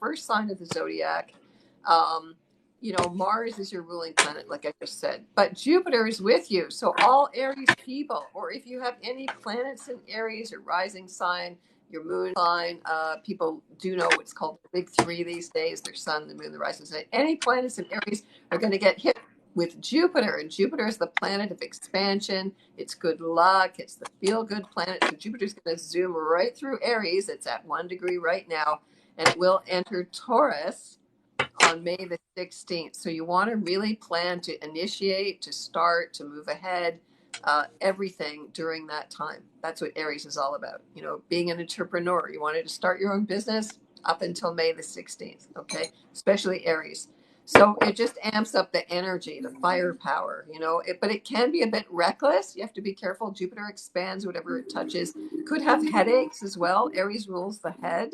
first sign of the zodiac. Mars is your ruling planet, like I just said, but Jupiter is with you. So all Aries people, or if you have any planets in Aries, your rising sign, your moon sign, people do know what's called the big three these days: their sun, the moon, the rising sign. Any planets in Aries are going to get hit with Jupiter, and Jupiter is the planet of expansion. It's good luck. It's the feel-good planet. So Jupiter's going to zoom right through Aries. It's at 1 degree right now, and it will enter Taurus on May the 16th. So you want to really plan to initiate, to start, to move ahead, everything during that time. That's what Aries is all about. Being an entrepreneur. You wanted to start your own business up until May the 16th, okay? Especially Aries. So it just amps up the energy, the firepower, but it can be a bit reckless. You have to be careful. Jupiter expands whatever it touches. Could have headaches as well. Aries rules the head.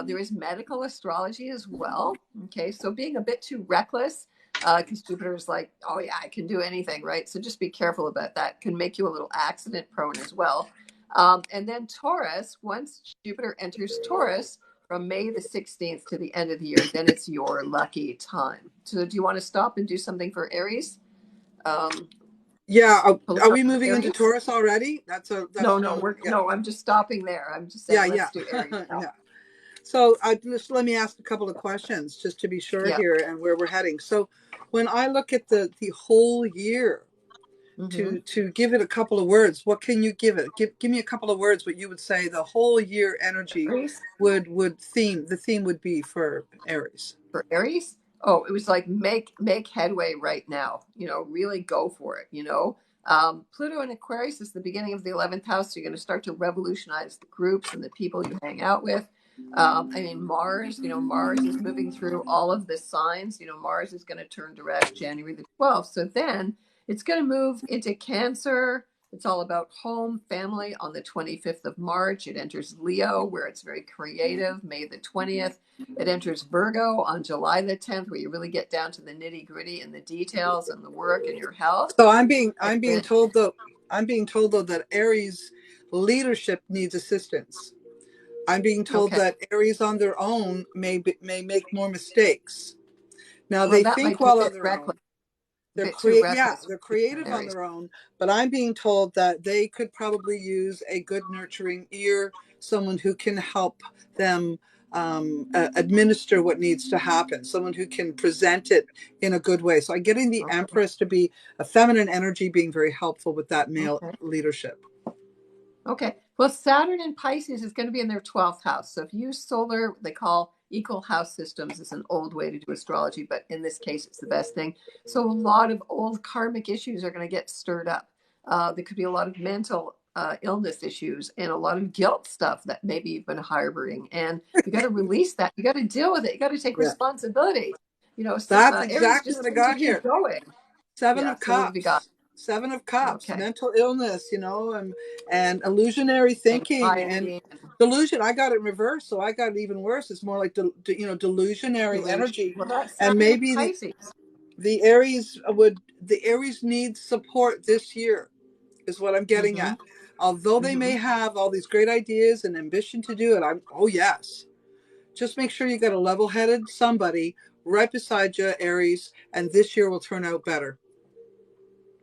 There is medical astrology as well. Okay, so being a bit too reckless, because Jupiter is like, oh yeah, I can do anything, right? So just be careful about that. Can make you a little accident prone as well. And then Taurus, once Jupiter enters Taurus from May the 16th to the end of the year, then it's your lucky time. So do you want to stop and do something for Aries? Yeah, are we moving into Taurus already? No, I'm just stopping there. I'm just saying, let's do Aries now. Yeah. So just let me ask a couple of questions just to be sure here and where we're heading. So when I look at the whole year, to give it a couple of words, what can you give it? Give me a couple of words what you would say the whole year energy the theme would be for Aries. For Aries? Oh, it was like make headway right now. Really go for it. Pluto in Aquarius is the beginning of the 11th house. So you're going to start to revolutionize the groups and the people you hang out with. Mars, Mars is moving through all of the signs. Mars is going to turn direct January the 12th. So then it's going to move into Cancer. It's all about home, family on the 25th of March. It enters Leo, where it's very creative, May the 20th. It enters Virgo on July the 10th, where you really get down to the nitty gritty and the details and the work and your health. So I'm being told though that Aries leadership needs assistance. I'm being told that Aries on their own may make more mistakes. Now they think well on their own. They're creative on their own, but I'm being told that they could probably use a good nurturing ear, someone who can help them administer what needs to happen, someone who can present it in a good way. So I'm getting the Empress to be a feminine energy, being very helpful with that male leadership. Okay. Well, Saturn in Pisces is going to be in their 12th house. So if you use solar, they call equal house systems. It's an old way to do astrology, but in this case, it's the best thing. So a lot of old karmic issues are going to get stirred up. There could be a lot of mental illness issues and a lot of guilt stuff that maybe you've been harboring. And you got to release that. You got to deal with it. You got to take responsibility. That's exactly what I got here. Going. Seven of Cups. Seven of Cups, mental illness, and illusionary thinking and delusion. I got it reversed, so I got it even worse. It's more like delusionary energy, and maybe the Aries needs support this year, is what I'm getting at. Although they may have all these great ideas and ambition to do it, just make sure you got a level-headed somebody right beside you, Aries, and this year will turn out better.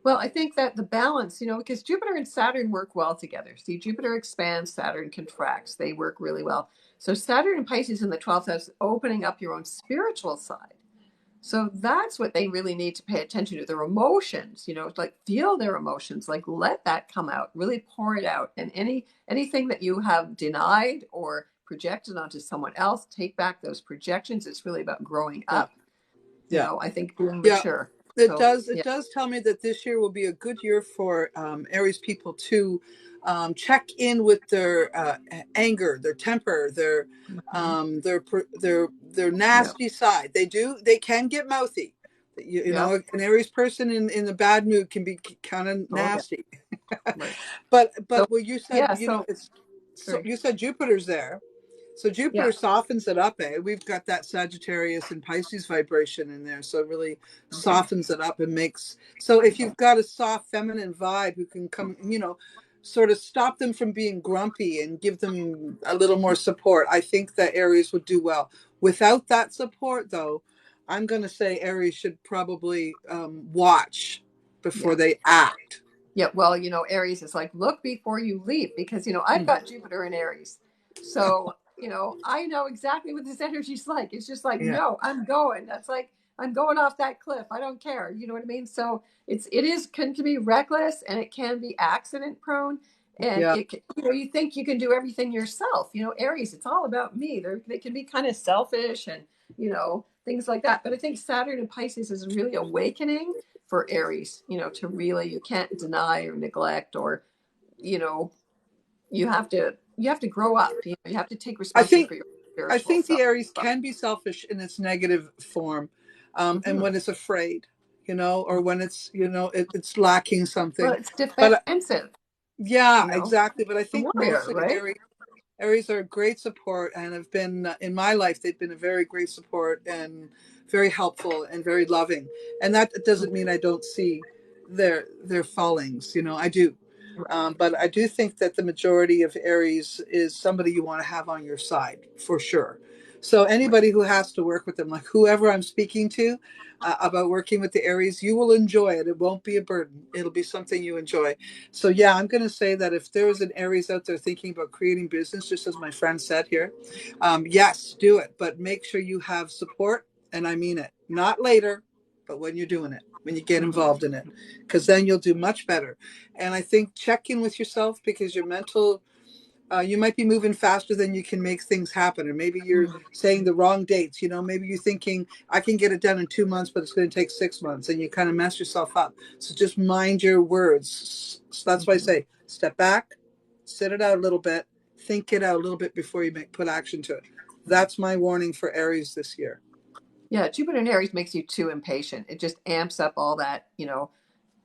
Well, I think that the balance, because Jupiter and Saturn work well together. See, Jupiter expands, Saturn contracts. They work really well. So Saturn and Pisces in the 12th house, opening up your own spiritual side. So that's what they really need to pay attention to, their emotions, like feel their emotions, like let that come out, really pour it out. And anything that you have denied or projected onto someone else, take back those projections. It's really about growing up. I think being mature. It does tell me that this year will be a good year for Aries people to check in with their anger, their temper, their nasty side. They can get mouthy. An Aries person in a bad mood can be kind of nasty. But what you said, you said Jupiter's there. So Jupiter softens it up. We've got that Sagittarius and Pisces vibration in there. So it really softens it up and makes. So if you've got a soft feminine vibe who can come, sort of stop them from being grumpy and give them a little more support, I think that Aries would do well. Without that support, though, I'm going to say Aries should probably watch before Yeah. they act. Yeah, well, Aries is like, look before you leap, because, I've Mm. got Jupiter in Aries. So, I know exactly what this energy's like. It's just like, Yeah, no, I'm going. That's like, I'm going off that cliff. I don't care. You know what I mean? So can be reckless, and it can be accident prone. And yeah. you think you can do everything yourself. Aries, it's all about me. They can be kind of selfish and, things like that. But I think Saturn and Pisces is really awakening for Aries, to really, you can't deny or neglect, or, you know, you have to grow up. You have to take I responsibility think for your I spiritual think self. the Aries can be selfish in its negative form, and Hmm. when it's afraid, or when it's it's lacking Well, something. it's But defensive, yeah, you know, exactly. But I the think warrior, mostly right? Aries are great support and have been in my life. They've been a very great support and very helpful and very loving. And that doesn't mean I don't see their fallings. I do. Right. But I do think that the majority of Aries is somebody you want to have on your side for sure. So Right. anybody who has to work with them, like whoever I'm speaking to about working with the Aries, you will enjoy it. It won't be a burden. It'll be something you enjoy. So yeah, I'm going to say that if there is an Aries out there thinking about creating business, just as my friend said here, yes, do it. But make sure you have support, and I mean it. Not later, but when you're doing it, when you get Hmm. involved in it, because then you'll do much better. And I think check in with yourself, because your mental, you might be moving faster than you can make things happen. Or maybe you're saying the wrong dates. Maybe you're thinking, I can get it done in 2 months, but it's going to take 6 months. And you kind of mess yourself up. So just mind your words. So that's why I Hmm. say step back, sit it out a little bit, think it out a little bit before you put action to it. That's my warning for Aries this year. Yeah, Jupiter in Aries makes you too impatient. It just amps up all that,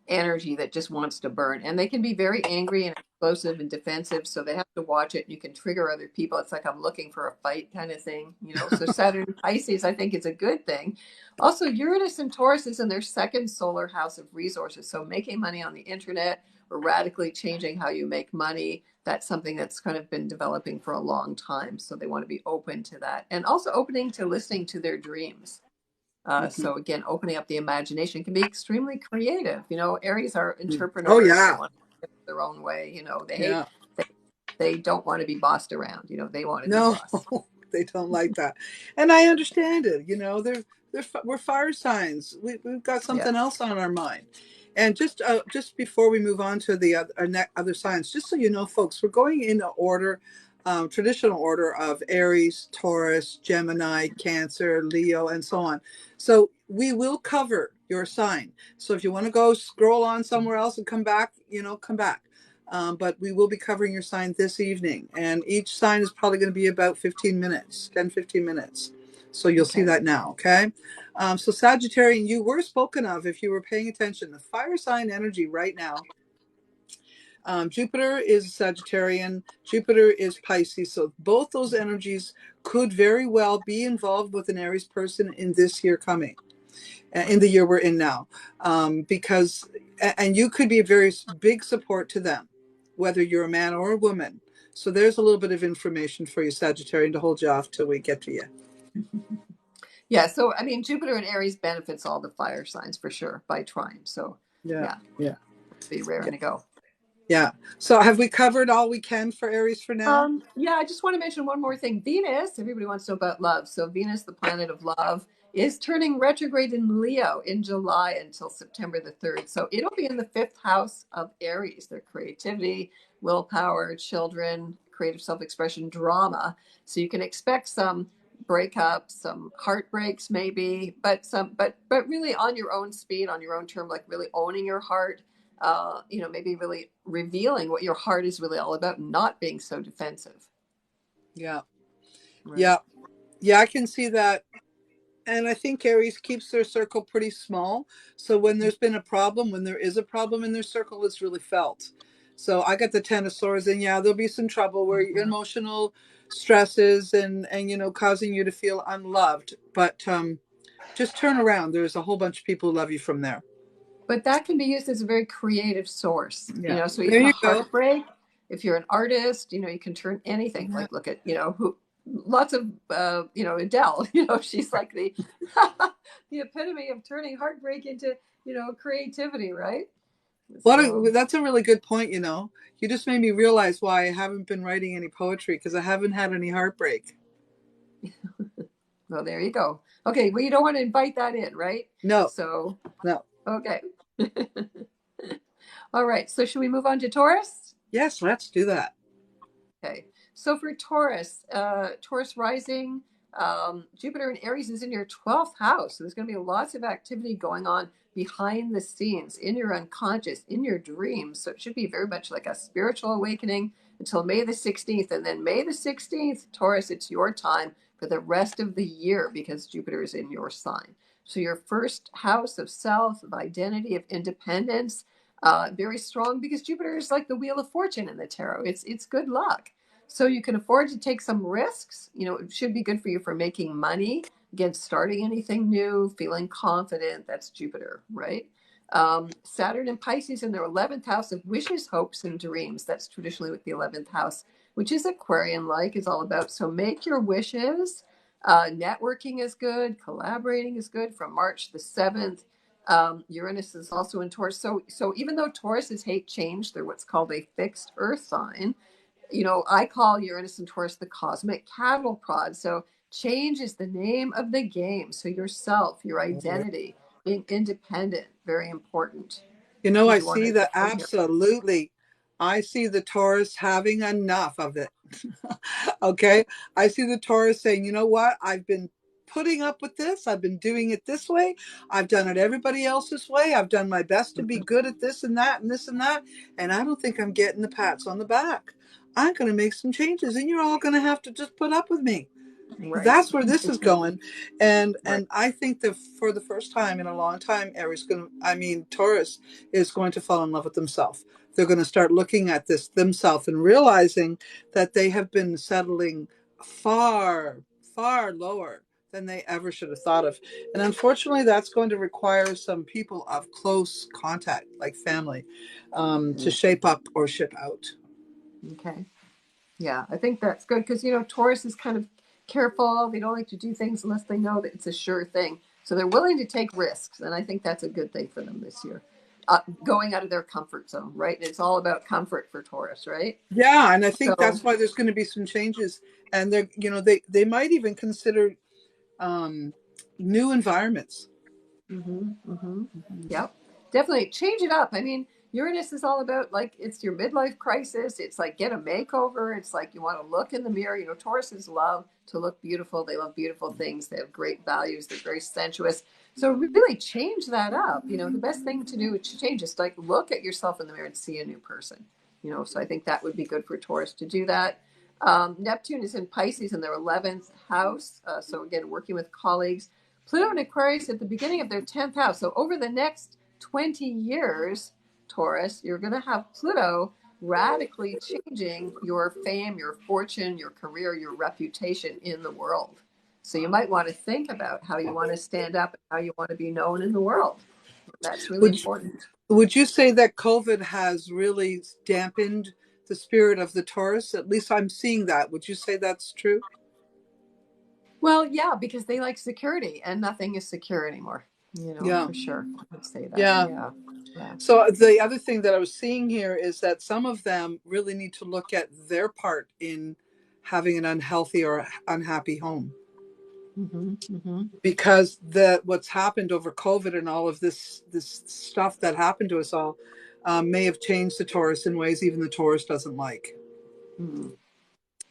energy that just wants to burn. And they can be very angry and explosive and defensive. So they have to watch it. You can trigger other people. It's like I'm looking for a fight kind of thing. So Saturn and Pisces, I think, is a good thing. Also, Uranus and Taurus is in their second solar house of resources. So making money on the internet or radically changing how you make money. That's something that's kind of been developing for a long time. So they want to be open to that, and also opening to listening to their dreams. Mhm. So again, opening up the imagination can be extremely creative. Aries are Oh entrepreneurs. They yeah, want to get their own way. They hate, yeah. they, they don't want to be bossed around. They want to be No, boss. they don't like that, and I understand it. We're fire signs. We've got Yeah. something else on our mind. And just before we move on to the other signs, just so you know, folks, we're going in the order, traditional order of Aries, Taurus, Gemini, Cancer, Leo, and so on. So we will cover your sign. So if you want to go scroll on somewhere else and come back, come back. But we will be covering your sign this evening. And each sign is probably going to be about 15 minutes, 10, 15 minutes. So you'll see Okay. that now, okay? So Sagittarian, you were spoken of if you were paying attention. The fire sign energy right now. Jupiter is Sagittarian, Jupiter is Pisces. So both those energies could very well be involved with an Aries person in this year coming, in Right. the year we're in now, because and you could be a very big support to them, whether you're a man or a woman. So there's a little bit of information for you, Sagittarian, to hold you off till we get to you. Yeah. So I mean, Jupiter in Aries benefits all the fire signs for sure by trine. So Yeah, yeah, yeah, be raring yeah, to go. yeah. So have we covered all we can for Aries for now? Yeah, I just want to mention one more thing. Venus, everybody wants to know about love. So Venus, the planet of love, is turning retrograde in Leo in July until September the 3rd. So it'll be in the fifth house of Aries, their creativity, willpower, children, creative self-expression, drama. So you can expect some breakups, some heartbreaks maybe, but really on your own speed, on your own term, like really owning your heart, maybe really revealing what your heart is really all about, and not being so defensive. Yeah, Right. yeah, yeah. I can see that. And I think Aries keeps their circle pretty small. So when there's been a problem, when there is a problem in their circle, it's really felt. So I got the Ten of Swords, and yeah, there'll be some trouble where your Mhm. emotional stresses and causing you to feel unloved. But just turn around. There's a whole bunch of people who love you from there. But that can be used as a very creative source, Yeah. so There even a you go. heartbreak, if you're an artist, you can turn anything, Yeah. like look at, who, lots of, Adele, she's like the, the epitome of turning heartbreak into, creativity, right? So, That's a really good point. You just made me realize why I haven't been writing any poetry, because I haven't had any heartbreak. well, there you go. Okay. Well, you don't want to invite that in, right? No, So, no. okay. All right. So should we move on to Taurus? Yes, let's do that. Okay. So for Taurus, Taurus rising, Jupiter in Aries is in your 12th house. So there's going to be lots of activity going on behind the scenes, in your unconscious, in your dreams. So it should be very much like a spiritual awakening until May the 16th. And then May the 16th, Taurus, it's your time for the rest of the year because Jupiter is in your sign. So your first house of self, of identity, of independence, very strong because Jupiter is like the wheel of fortune in the tarot. It's good luck. So you can afford to take some risks. It should be good for you for making money, again, starting anything new, feeling confident. That's Jupiter, right? Saturn and Pisces in their 11th house of wishes, hopes, and dreams. That's traditionally what the 11th house, which is Aquarian like, is all about. So make your wishes. Networking is good. Collaborating is good from March the 7th. Uranus is also in Taurus. So even though Tauruses hate change, they're what's called a fixed earth sign. I call Uranus and Taurus the cosmic cattle prod. So change is the name of the game. So yourself, your identity, being independent, very important. I Did you want see to that jump in here? absolutely. I see the Taurus having enough of it. Okay. I see the Taurus saying, you know what? I've been putting up with this. I've been doing it this way. I've done it everybody else's way. I've done my best to be good at this and that and this and that. And I don't think I'm getting the pats on the back. I'm going to make some changes, and you're all going to have to just put up with me. Right, That's where this is going. and right. and I think that for the first time in a long time, Taurus is going to fall in love with themselves. They're going to start looking at this themselves and realizing that they have been settling far far lower than they ever should have thought of. And unfortunately, that's going to require some people of close contact, like family, to Mm, shape up or ship out. okay. Yeah, I think that's good because, Taurus is kind of careful. They don't like to do things unless they know that it's a sure thing. So they're willing to take risks. And I think that's a good thing for them this year. Going out of their comfort zone, right? And it's all about comfort for Taurus, right? Yeah, and I think So, that's why there's going to be some changes, and they might even consider um, new environments. yep, definitely change it up. I mean, Uranus is all about like it's your midlife crisis. It's like get a makeover. It's like you want to look in the mirror. Tauruses love to look beautiful. They love beautiful things. They have great values. They're very sensuous. So really change that up. The best thing to do to change is like look at yourself in the mirror and see a new person. So I think that would be good for Taurus to do that. Neptune is in Pisces in their 11th house. So again, working with colleagues. Pluto and Aquarius at the beginning of their 10th house. So over the next 20 years, Taurus, you're going to have Pluto radically changing your fame, your fortune, your career, your reputation in the world. So you might want to think about how you want to stand up and how you want to be known in the world. That's really Would important. would you say that COVID has really dampened the spirit of the Taurus? At least I'm seeing that. Would you say that's true? Well, yeah, because they like security and nothing is secure anymore, Yeah, for sure. I would say that. yeah. Yeah. Yeah. So the other thing that I was seeing here is that some of them really need to look at their part in having an unhealthy or unhappy home, Mm-hmm, mm-hmm. because what's happened over COVID and all of this stuff that happened to us all may have changed the Taurus in ways even the Taurus doesn't like. Mm.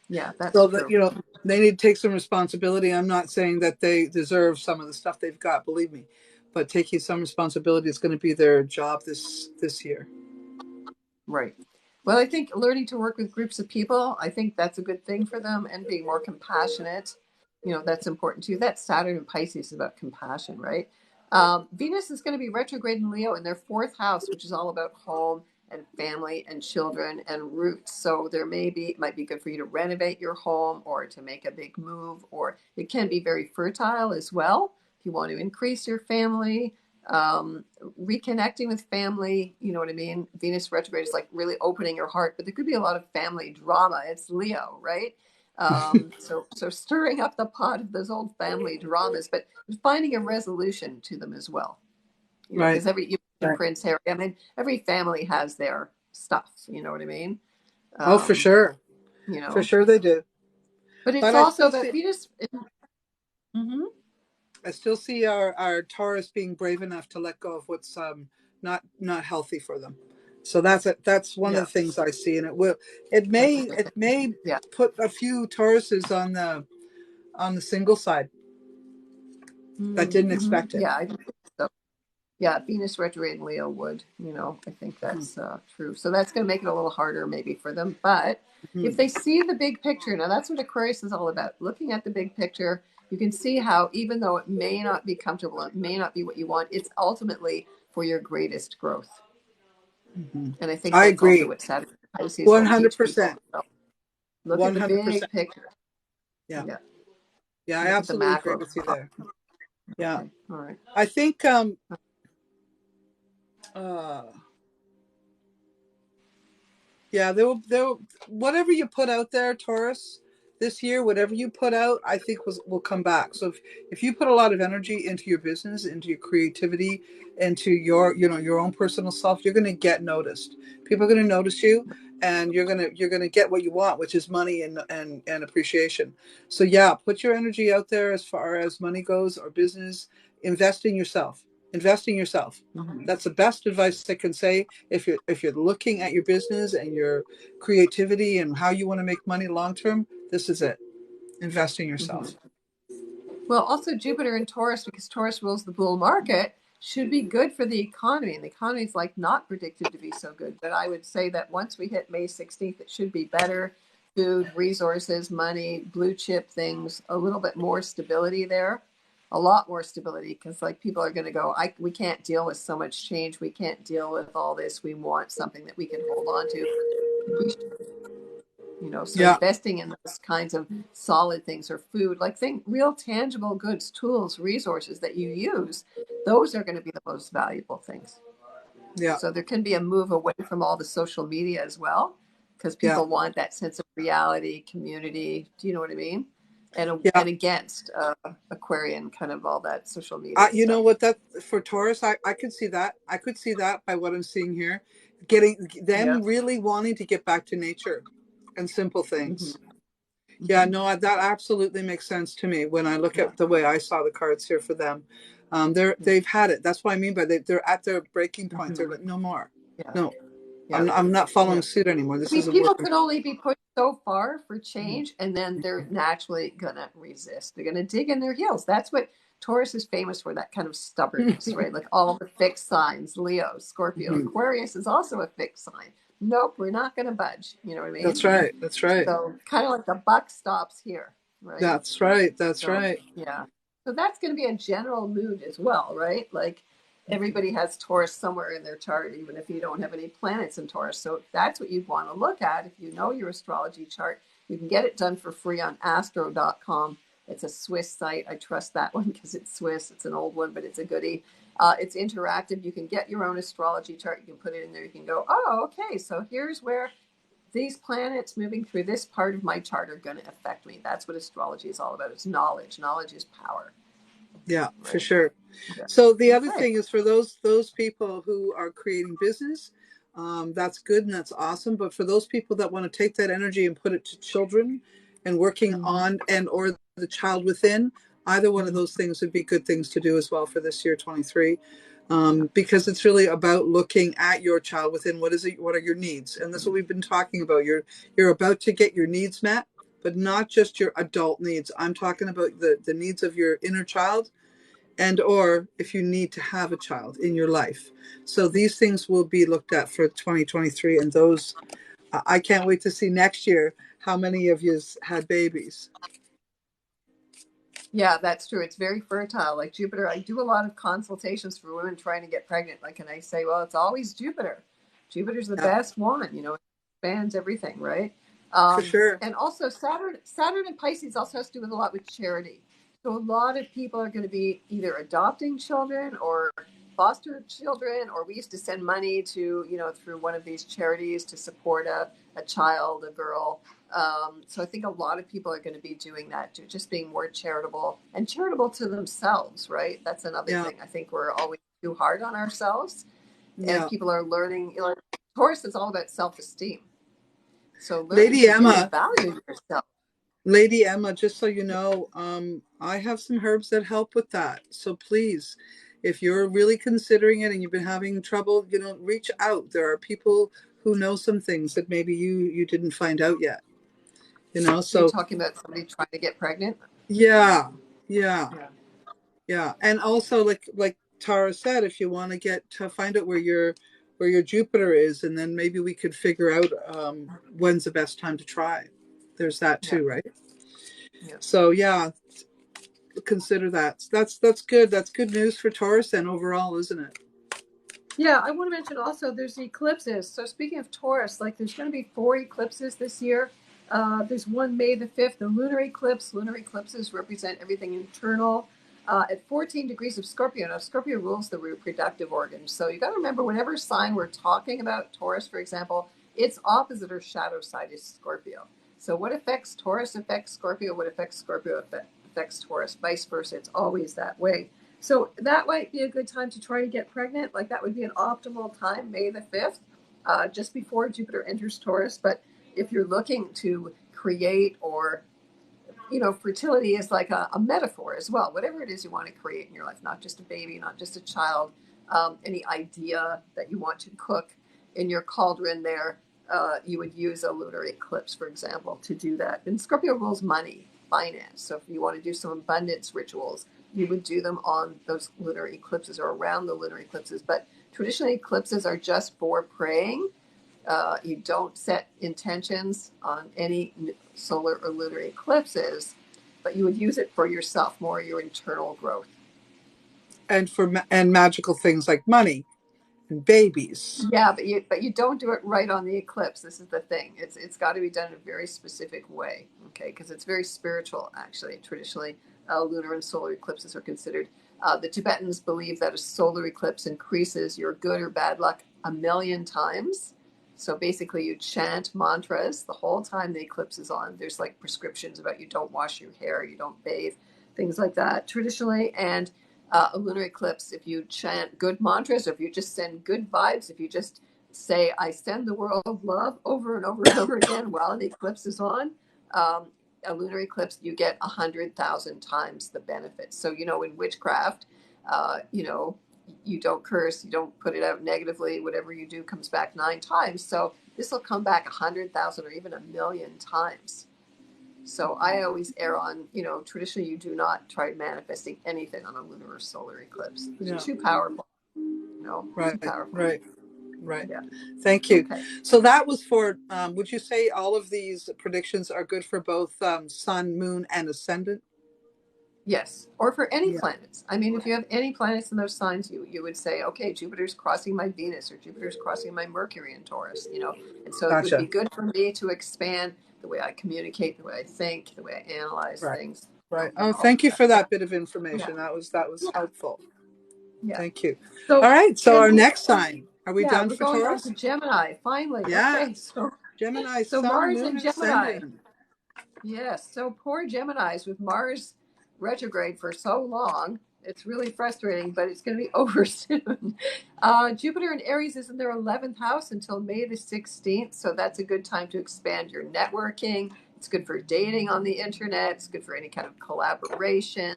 Yeah, that's So that true. they need to take some responsibility. I'm not saying that they deserve some of the stuff they've got, believe me, but taking some responsibility is going to be their job this year. Right. Well, I think learning to work with groups of people, I think that's a good thing for them and being more compassionate. That's important too. That Saturn and Pisces is about compassion, right? Venus is going to be retrograde in Leo in their fourth house, which is all about home and family and children and roots. So it might be good for you to renovate your home or to make a big move, or it can be very fertile as well if you want to increase your family. reconnecting with family, you know what I mean? Venus retrograde is like really opening your heart, but there could be a lot of family drama. It's Leo, right? So stirring up the pot of those old family dramas, but finding a resolution to them as well. You know, Right. because you Right. Prince Harry, I mean, every family has their stuff. You know what I mean? Oh, for Um, sure. you For know, sure they do. but it's But I also still that see Venus. Mhm. I still see our Taurus being brave enough to let go of what's not healthy for them. So that's one of Yeah, the things I see, and it may yeah. put a few Tauruses on the single side that didn't Mm-hmm. expect it. Yeah, I think so. Yeah, Venus retrograde in Leo would, I think Mhm. that's true. So that's going to make it a little harder maybe for them. But if Mhm. they see the big picture, now that's what Aquarius is all about. Looking at the big picture, you can see how even though it may not be comfortable, it may not be what you want, it's ultimately for your greatest growth. Mhm. And I think I that's also agree, what Saturn and Pisces one will hundred teach people. percent, So look at the 100%. big picture. Yeah, Yeah. yeah, I Look at the absolutely agree macro. with you there. Yeah, Okay. All right. I think uh yeah, they'll whatever you put out there, Taurus, this year, whatever you put out, I think will come back. So if you put a lot of energy into your business, into your creativity, into your own personal self, you're going to get noticed. People are going to notice you, and you're going to get what you want, which is money and appreciation. So yeah, put your energy out there as far as money goes or business. Invest in yourself. Invest in yourself. Mhm. That's the best advice I can say. If you're looking at your business and your creativity and how you want to make money long term, this is it. Invest in Mhm. yourself. Well, also Jupiter in Taurus, because Taurus rules the bull market, should be good for the economy. And the economy is like not predicted to be so good. But I would say that once we hit May 16th, it should be better. Food, resources, money, blue chip things, a little bit more stability there. A lot more stability because like people are going to go, we can't deal with so much change. We can't deal with all this. We want something that we can hold on to. So Yeah, investing in those kinds of solid things or food, like real tangible goods, tools, resources that you use, those are going to be the most valuable things. yeah, So there can be a move away from all the social media as well, because yeah, people want that sense of reality, community. Do you know what I mean? yeah. And against Aquarian kind of all that social media You know stuff. what, that for Taurus, I could see that. I could see that by what I'm seeing here, getting Yeah. them really wanting to get back to nature and simple Hmm. things. Yeah, Hmm. no, that absolutely makes sense to me when I look Yeah. at the way I saw the cards here for them. They've had it. That's what I mean by they're at their breaking point. They're Hmm. like, no more. Yeah. No, Yeah. I'm not following Yeah. suit anymore. I This mean, isn't people working. can only be pushed so far for change, and then they're naturally gonna resist. They're gonna dig in their heels. That's what Taurus is famous for, that kind of stubbornness, right? Like all the fixed signs, Leo, Scorpio, Mhm. Aquarius is also a fixed sign. Nope, we're not gonna budge. You know what I mean? That's right. That's right. So kind of like the buck stops here, right? That's right. That's So right. yeah, so that's going to be a general mood as well, right? Like everybody has Taurus somewhere in their chart, even if you don't have any planets in Taurus. So that's what you'd want to look at if you know your astrology chart. You can get it done for free on astro.com. It's a Swiss site. I trust that one because it's Swiss. It's an old one, but it's a goodie. It's interactive. You can get your own astrology chart. You can put it in there. You can go, oh, okay, so here's where these planets moving through this part of my chart are going to affect me. That's what astrology is all about. It's knowledge. Knowledge is power, Yeah, for right? sure. Yeah. So the other Okay. thing is for those people who are creating business, that's good and that's awesome. But for those people that want to take that energy and put it to children and working Mm-hmm. on and or the child within, either one of Mm-hmm. those things would be good things to do as well for this year 23. Yeah. Because it's really about looking at your child within. What is it? What are your needs? And that's what we've been talking about. You're about to get your needs met, but not just your adult needs. I'm talking about the needs of your inner child, and or if you need to have a child in your life. So these things will be looked at for 2023, and those I can't wait to see next year how many of you had babies. Yeah, that's true. It's very fertile. Like Jupiter, I do a lot of consultations for women trying to get pregnant. Like, and I say, well, it's always Jupiter. Jupiter's the Yeah, best one. It expands everything, right? for sure. And also Saturn and Pisces also has to do with a lot with charity. So a lot of people are going to be either adopting children or foster children, or we used to send money to, through one of these charities to support a child, a girl. So I think a lot of people are going to be doing that too, just being more charitable and charitable to themselves, right? That's another Yeah. thing. I think we're always too hard on ourselves, and Yeah. people are learning. Taurus is all about self-esteem. So learning Lady to really Emma, value yourself. Lady Emma, just so you know, I have some herbs that help with that. So please, if you're really considering it and you've been having trouble, reach out. There are people who know some things that maybe you didn't find out yet. You're So talking about somebody trying to get pregnant. yeah, yeah, Yeah. yeah. And also like Tara said, if you want to get to find out where your Jupiter is, and then maybe we could figure out when's the best time to try. There's that Yeah. too, right? Yeah. So yeah, consider that. That's good. That's good news for Taurus then overall, isn't it? Yeah, I want to mention also there's the eclipses. So speaking of Taurus, like there's going to be 4 eclipses this year. There's one May the 5th, the lunar eclipse. Lunar eclipses represent everything internal. At 14 degrees of Scorpio. Now, Scorpio rules the reproductive organs. So you got to remember, whenever sign we're talking about, Taurus, for example, its opposite or shadow side is Scorpio. So what affects Taurus affects Scorpio. What affects Scorpio affects Taurus. Vice versa. It's always that way. So that might be a good time to try to get pregnant. Like that would be an optimal time, May the 5th, just before Jupiter enters Taurus. But if you're looking to create, or, fertility is like a metaphor as well. Whatever it is you want to create in your life, not just a baby, not just a child, any idea that you want to cook in your cauldron there, you would use a lunar eclipse, for example, to do that. And Scorpio rules money, finance. So if you want to do some abundance rituals, you would do them on those lunar eclipses or around the lunar eclipses. But traditionally, eclipses are just for praying. You don't set intentions on any solar or lunar eclipses, but you would use it for yourself, more your internal growth. And and magical things like money and babies. Yeah, but you don't do it right on the eclipse. This is the thing. It's got to be done in a very specific way, okay? Because it's very spiritual, actually. Traditionally, lunar and solar eclipses are considered. The Tibetans believe that a solar eclipse increases your good or bad luck 1,000,000 times. So basically, you chant mantras the whole time the eclipse is on. There's like prescriptions about you don't wash your hair, you don't bathe, things like that traditionally. And a lunar eclipse, if you chant good mantras, if you just send good vibes, if you just say, I send the world love over and over and over again while the eclipse is on, um, a lunar eclipse, you get 100,000 times the benefits. So, in witchcraft, you don't curse, you don't put it out negatively. Whatever you do comes back 9 times. So this will come back 100,000 or even 1,000,000 times. So I always err on, traditionally you do not try manifesting anything on a lunar or solar eclipse. It's too powerful, too Right, powerful. right, right. Yeah. Thank you. Okay. So that was for, would you say all of these predictions are good for both sun, moon, and ascendant? Yes. Or for any Yeah. planets. I mean, if you have any planets in those signs, you would say, okay, Jupiter's crossing my Venus or Jupiter's crossing my Mercury in Taurus. And so it would be Gotcha. good for me to expand the way I communicate, the way I think, the way I analyze Right. things, Right. Oh, all of thank you that. for that bit of Yeah. information. That was Yeah. helpful. Yeah. Thank you. All So, right. So and our next sign. Are we yeah, done we're for going on to Taurus? Gemini finally. Yeah. Okay. Gemini, So sun, Mars moon, and and Gemini. ascendant. Yes, so poor Geminis with Mars retrograde for so long. It's really frustrating, but it's going to be over soon. Jupiter in Aries is in their 11th house until May the 16th. So that's a good time to expand your networking. It's good for dating on the internet. It's good for any kind of collaborations.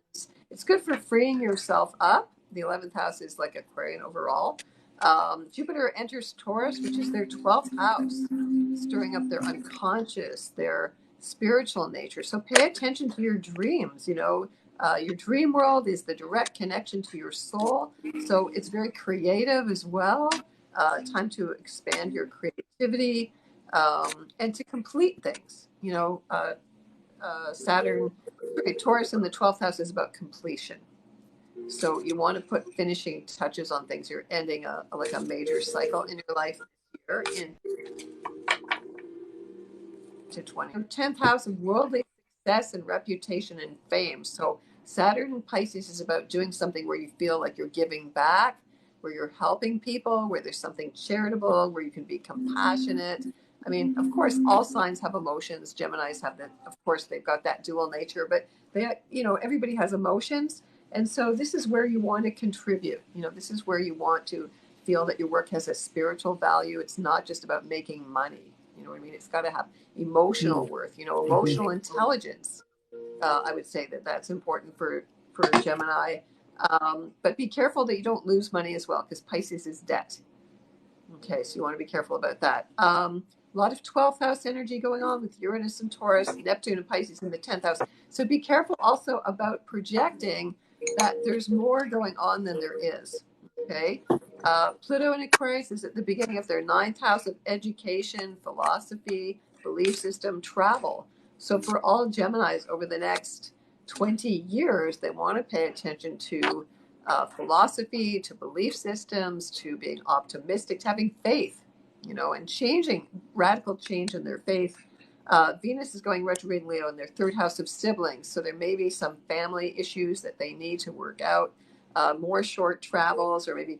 It's good for freeing yourself up. The 11th house is like Aquarian overall. Jupiter enters Taurus, which is their 12th house, stirring up their unconscious, their spiritual nature. So pay attention to your dreams. Your dream world is the direct connection to your soul. So it's very creative as well. Time to expand your creativity and to complete things. Saturn, Taurus in the 12th house is about completion. So you want to put finishing touches on things. You're ending like a major cycle in your life this year into 20. 10th house of worldly success and reputation and fame. So Saturn in Pisces is about doing something where you feel like you're giving back. where you're helping people, where there's something charitable, where you can be compassionate. I mean, of course, all signs have emotions. Geminis have that. Of course, they've got that dual nature, but they, everybody has emotions. And so this is where you want to contribute. This is where you want to feel that your work has a spiritual value. It's not just about making money. You know what I mean? It's got to have emotional worth, emotional intelligence. I would say that that's important for Gemini. But be careful that you don't lose money as well, because Pisces is debt. Okay, so you want to be careful about that. A lot of 12th house energy going on with Uranus and Taurus, Neptune and Pisces in the 10th house. So be careful also about projecting that there's more going on than there is. Okay. Pluto in Aquarius is at the beginning of their 9th house of education, philosophy, belief system, travel. So for all Geminis over the next 20 years, they want to pay attention to philosophy, to belief systems, to being optimistic, to having faith, and changing, radical change in their faith. Venus is going retrograde in Leo in their 3rd house of siblings. So there may be some family issues that they need to work out, more short travels, or maybe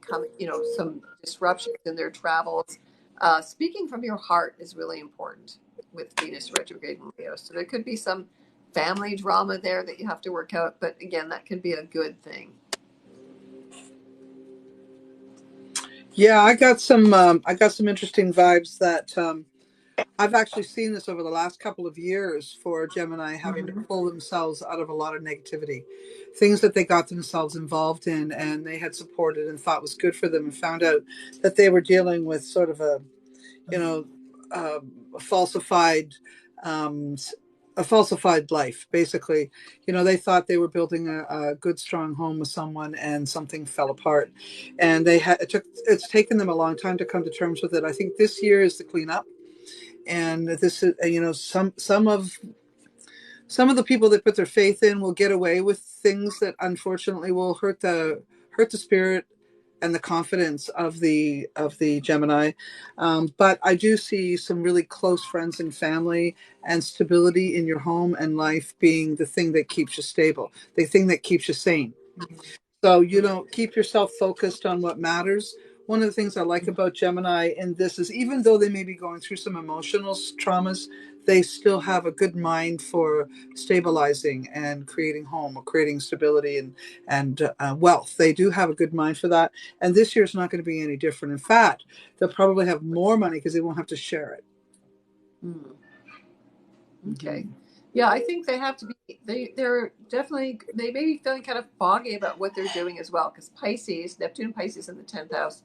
some disruptions in their travels. Speaking from your heart is really important with Venus retrograde in Leo. So there could be some family drama there that you have to work out. But again, that can be a good thing. Yeah, I got some interesting vibes that I've actually seen this over the last couple of years for Gemini having to pull themselves out of a lot of negativity, things that they got themselves involved in and they had supported and thought was good for them, and found out that they were dealing with sort of a falsified a falsified life, basically. They thought they were building a good strong home with someone and something fell apart, and it's taken them a long time to come to terms with it. I think this year is the cleanup, and this is some of the people that put their faith in will get away with things that unfortunately will hurt the spirit and the confidence of the Gemini. But I do see some really close friends and family and stability in your home and life being the thing that keeps you stable, the thing that keeps you sane. So, keep yourself focused on what matters. One of the things I like about Gemini in this is, even though they may be going through some emotional traumas, they still have a good mind for stabilizing and creating home or creating stability and wealth. They do have a good mind for that. And this year is not going to be any different. In fact, they'll probably have more money because they won't have to share it. Okay. Yeah, I think they have to be, they're definitely, they may be feeling kind of foggy about what they're doing as well, because Pisces, Neptune and Pisces in the 10th house,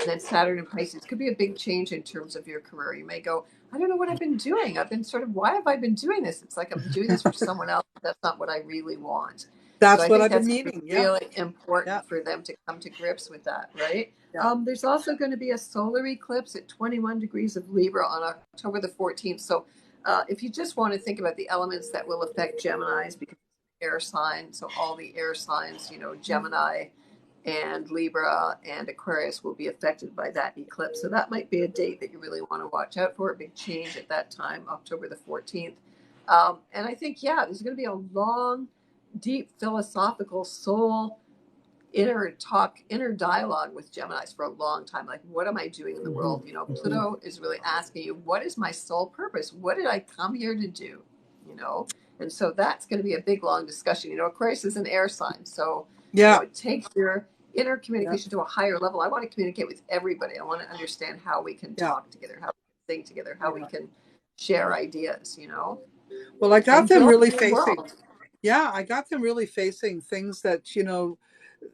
and then Saturn and Pisces could be a big change in terms of your career. You may go, I don't know what I've been doing. I've been why have I been doing this? It's like I'm doing this for someone else. That's not what I really want. That's So I what think I've been that's needing. really important for them to come to grips with that, right? There's also going to be a solar eclipse at 21 degrees of Libra on October the 14th. So if you just want to think about the elements that will affect Geminis, because it's an air sign, so all the air signs, Gemini and Libra and Aquarius will be affected by that eclipse. So that might be a date that you really want to watch out for, a big change at that time, October the 14th. And I think, there's going to be a long, deep philosophical soul inner dialogue with Geminis for a long time. Like, what am I doing in the world? Pluto is really asking you, what is my sole purpose? What did I come here to do? And so that's going to be a big, long discussion. Aquarius is an air sign. So, it takes your inner communication to a higher level. I want to communicate with everybody. I want to understand how we can talk together, how we can sing together, how we can share ideas, Well, I got them really facing. World. Yeah, I got them really facing things that,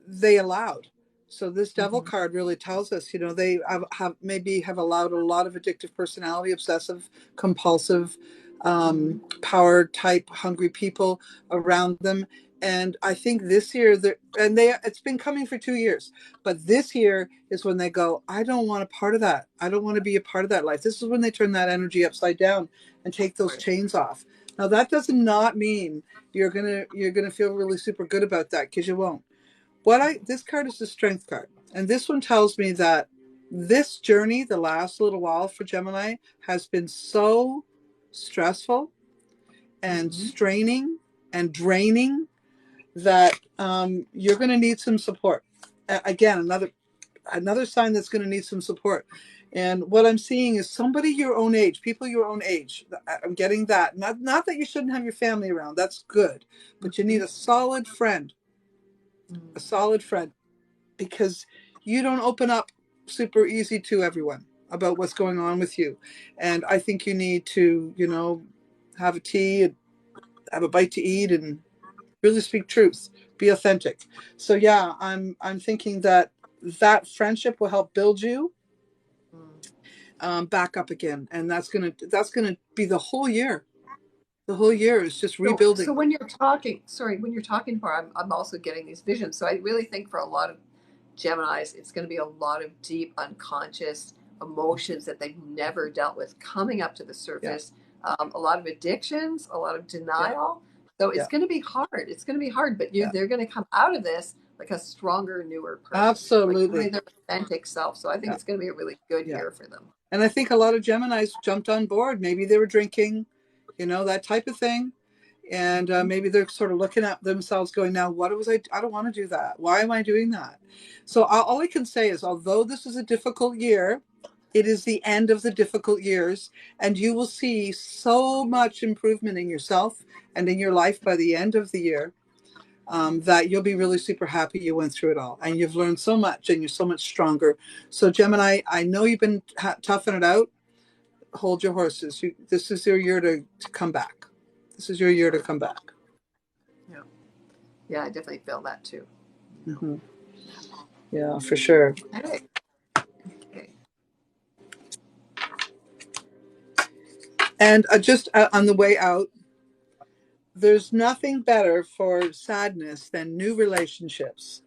they allowed. So this devil card really tells us, they have allowed a lot of addictive personality, obsessive, compulsive, power type, hungry people around them. And I think this year, it's been coming for 2 years, but this year is when they go, I don't want a part of that. I don't want to be a part of that life. This is when they turn that energy upside down and take those chains off. Now, that does not mean you're gonna feel really super good about that, because you won't. This card is the Strength card, and this one tells me that this journey, the last little while for Gemini, has been so stressful and straining and draining that you're going to need some support. Again, another sign that's going to need some support. And what I'm seeing is somebody your own age, people your own age. I'm getting that. Not that you shouldn't have your family around. That's good. But you need a solid friend, a solid friend, because you don't open up super easy to everyone about what's going on with you. And I think you need to, have a tea and have a bite to eat and really speak truth, be authentic. So yeah, I'm thinking that friendship will help build you back up again, and that's gonna be the whole year. The whole year is just So rebuilding. when you're talking, sorry, when you're talking for, I'm also getting these visions. So I really think for a lot of Geminis, it's going to be a lot of deep unconscious emotions that they've never dealt with coming up to the Yeah, surface. A lot of addictions, a lot of yeah, denial. So it's yeah, going to be hard. It's going to be hard, but yeah. they're going to come out of this like a stronger, newer person, like really Absolutely. their authentic self. So I think Yeah, it's going to be a really good yeah. year for them. And I think a lot of Geminis jumped on board. Maybe they were drinking, that type of thing. And Mhm. maybe they're sort of looking at themselves going, now, what was I don't want to do that. Why am I doing that? So all I can say is, although this is a difficult year, it is the end of the difficult years. And you will see so much improvement in yourself and in your life by the end of the year. That you'll be really super happy you went through it all, and you've learned so much and you're so much stronger. So Gemini, I know you've been toughing it out. Hold your horses. This is your year to come back. This is your year to come back. Yeah. Yeah, I definitely feel that too. Hmm. Yeah, for sure. Okay. Okay. And just on the way out, there's nothing better for sadness than new relationships,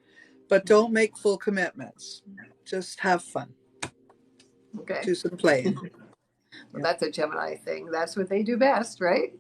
but don't make full commitments. Just have fun. Okay. Do some playing. Well, Yeah. that's a Gemini thing. That's what they do best, right?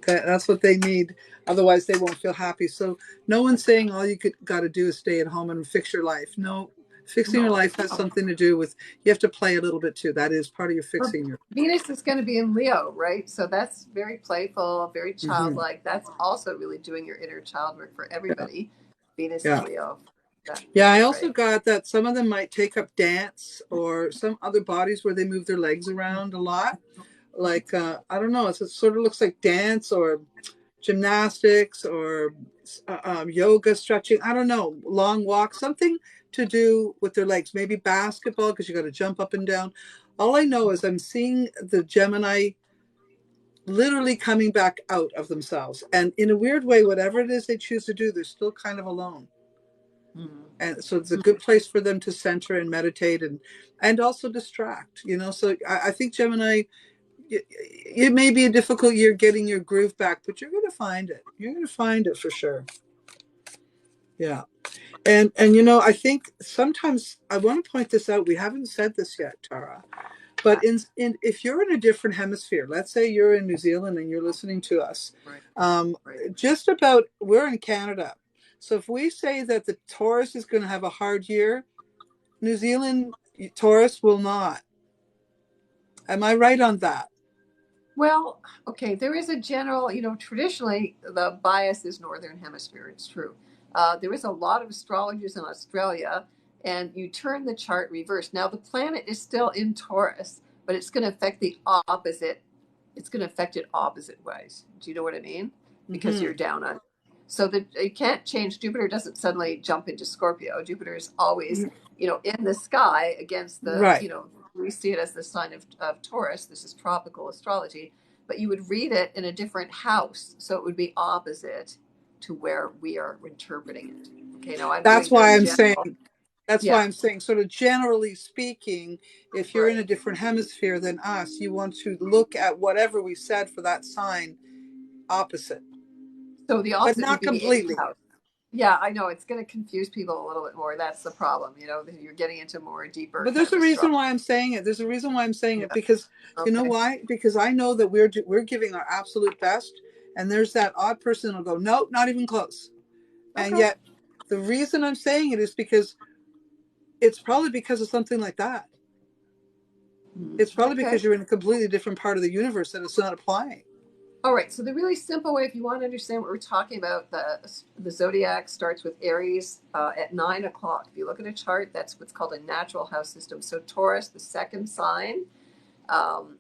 That's what they need. Otherwise, they won't feel happy. So, no one's saying all you got to do is stay at home and fix your life. No, fixing your No. life has something to do with you have to play a little bit too. That is part of your Well, fixing your. Venus is going to be in Leo, right? So that's very playful, very Hmm. childlike. That's also really doing your inner child work for Yeah, everybody. Venus yeah, and Leo. That, yeah. I that's also right. got that some of them might take up dance or some other bodies where they move their legs around a lot. Like I don't know, it sort of looks like dance or gymnastics or yoga, stretching. I don't know, long walk, something to do with their legs. Maybe basketball because you got to jump up and down. All I know is I'm seeing the Gemini literally coming back out of themselves, and in a weird way, whatever it is they choose to do, they're still kind of alone. Mhm. And so it's a good place for them to center and meditate and also distract. So I think Gemini, it may be a difficult year getting your groove back, but you're going to find it. You're going to find it for sure. Yeah. And I think sometimes I want to point this out. We haven't said this yet, Tara. But in if you're in a different hemisphere, let's say you're in New Zealand and you're listening to us, Right, um, right. just about we're in Canada. So if we say that the Taurus is going to have a hard year, New Zealand Taurus will not. Am I right on that? Well, okay, there is a general, traditionally the bias is Northern Hemisphere. It's true. There is a lot of astrologers in Australia, and you turn the chart reverse. Now, the planet is still in Taurus, but it's going to affect the opposite. It's going to affect it opposite ways. Do you know what I mean? Because Hmm. you're down on. So that you can't change. Jupiter doesn't suddenly jump into Scorpio. Jupiter is always, in the sky against the, Right. we see it as the sign of Taurus. This is tropical astrology, but you would read it in a different house. So it would be opposite to where we are interpreting it. Okay, now I'm That's doing why very I'm general. saying That's why Yeah, I'm saying, sort of generally speaking, if you're in a right. different hemisphere than us, you want to look at whatever we said for that sign opposite, So the but opposite would not be the eighth completely. house. Yeah, I know it's going to confuse people a little bit more. That's the problem. You're getting into more deeper But kind there's of a reason astrology. why I'm saying it. There's a reason why I'm saying it Yeah. because you know Okay. why? Because I know that we're giving our absolute best, and there's that odd person who'll go, nope, not even close. And Okay. yet, the reason I'm saying it is because it's probably because of something like that. It's probably Okay. because you're in a completely different part of the universe and it's not applying. All right, so the really simple way, if you want to understand what we're talking about, the zodiac starts with Aries at 9 o'clock. If you look at a chart, that's what's called a natural house system. So Taurus, the second sign,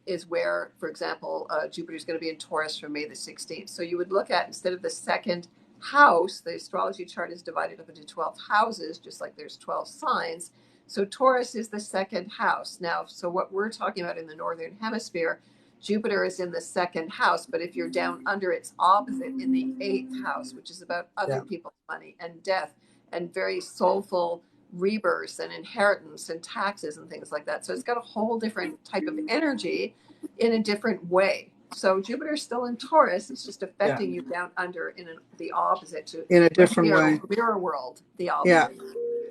is where, for example, Jupiter is going to be in Taurus from May the 16th. So you would look at, instead of the second house, the astrology chart is divided up into 12 houses, just like there's 12 signs. So Taurus is the second house. Now, so what we're talking about in the Northern Hemisphere, Jupiter is in the second house, but if you're down under its opposite in the eighth house, which is about other Yeah. people's money and death and very soulful rebirths and inheritance and taxes and things like that. So it's got a whole different type of energy in a different way. So Jupiter's still in Taurus. It's just Yeah. affecting you down under in the opposite to In a like different way. mirror world, the Yeah. opposite.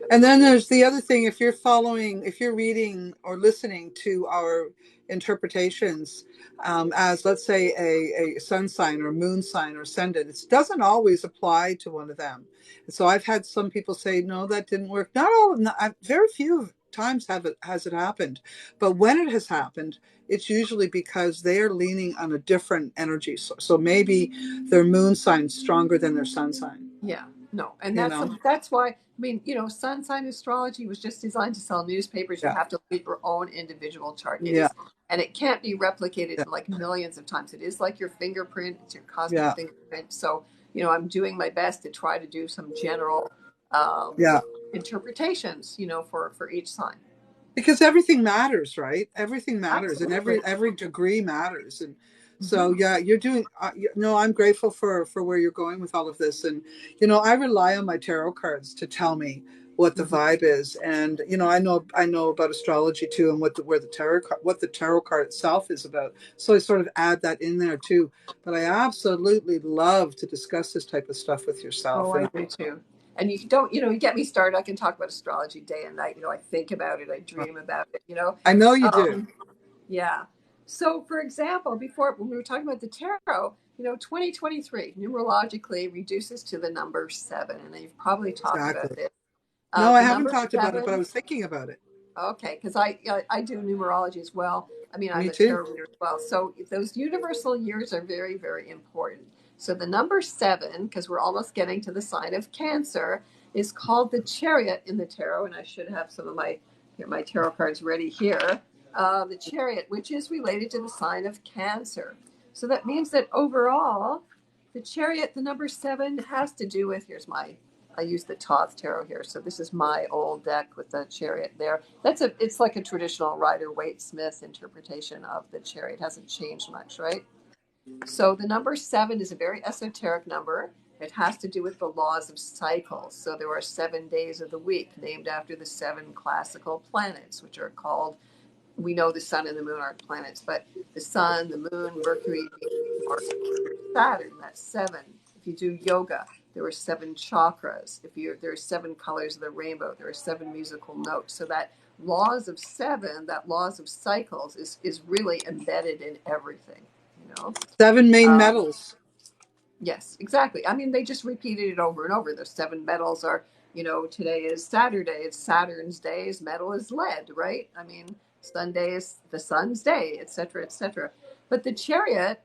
And then there's the other thing, if you're reading or listening to our interpretations as, let's say, a sun sign or moon sign or ascendant, it doesn't always apply to one of them. And so I've had some people say, no, that didn't work. Not all, very few times has it happened. But when it has happened, it's usually because they are leaning on a different energy. So maybe their moon sign's stronger than their sun sign. Yeah, no, and You that's know? that's why, I mean, sun sign astrology was just designed to sell newspapers. You Yeah. have to leave your own individual chart. It Yeah. is, and it can't be replicated Yeah. like millions of times. It is like your fingerprint. It's your cosmic Yeah. fingerprint. So, I'm doing my best to try to do some general Yeah. interpretations, for each sign. Because everything matters, right? Everything matters, and Absolutely. every degree matters. And so Hmm. yeah, you're doing no, I'm grateful for where you're going with all of this. And I rely on my tarot cards to tell me what the Hmm. vibe is. And I know about astrology too, and what the tarot card itself is about. So I sort of add that in there too. But I absolutely love to discuss this type of stuff with yourself. Oh, And I do too. And you don't, you get me started. I can talk about astrology day and night. I think about it. I dream about it. I know you do. Um, yeah. So, for example, before when we were talking about the tarot, 2023 numerologically reduces to the number seven, and you've probably talked about Exactly. this. No, I The haven't number talked about it, but I seven. was thinking about it. Okay, because I do numerology as well. I mean, I'm Me a too. tarot reader as well. So those universal years are very, very important. So the number seven, because we're almost getting to the sign of Cancer, is called the Chariot in the tarot, and I should have some of my tarot cards ready here. The Chariot, which is related to the sign of Cancer. So that means that overall, the Chariot, the number seven, has to do with. I use the Thoth tarot here, so this is my old deck with the Chariot there. It's like a traditional Rider-Waite-Smith interpretation of the Chariot. It hasn't changed much, right? So the number seven is a very esoteric number. It has to do with the laws of cycles. So there are 7 days of the week named after the seven classical planets, which are called, we know the sun and the moon aren't planets, but the sun, the moon, Mercury, Mars, Saturn, that's seven. If you do yoga, there are seven chakras. There are seven colors of the rainbow. There are seven musical notes. So that laws of seven, that laws of cycles is really embedded in everything, you know? 7 main Um, metals. yes, exactly. I mean, they just repeated it over and over. Those seven metals are, today is Saturday. It's Saturn's day. His metal is lead, right? I mean, Sunday is the sun's day, et cetera, et cetera. But the chariot,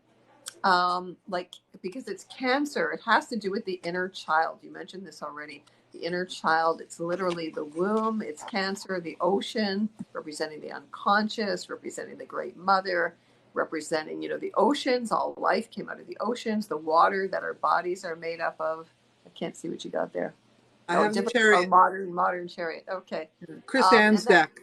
like, because it's Cancer, it has to do with the inner child. You mentioned this already. The inner child, it's literally the womb. It's Cancer, the ocean, representing the unconscious, representing the great mother, representing, the oceans. All life came out of the oceans, the water that our bodies are made up of. I can't see what you got there. I Oh, have the different. Oh, chariot. modern chariot. Okay. Chris Ann's And that, deck.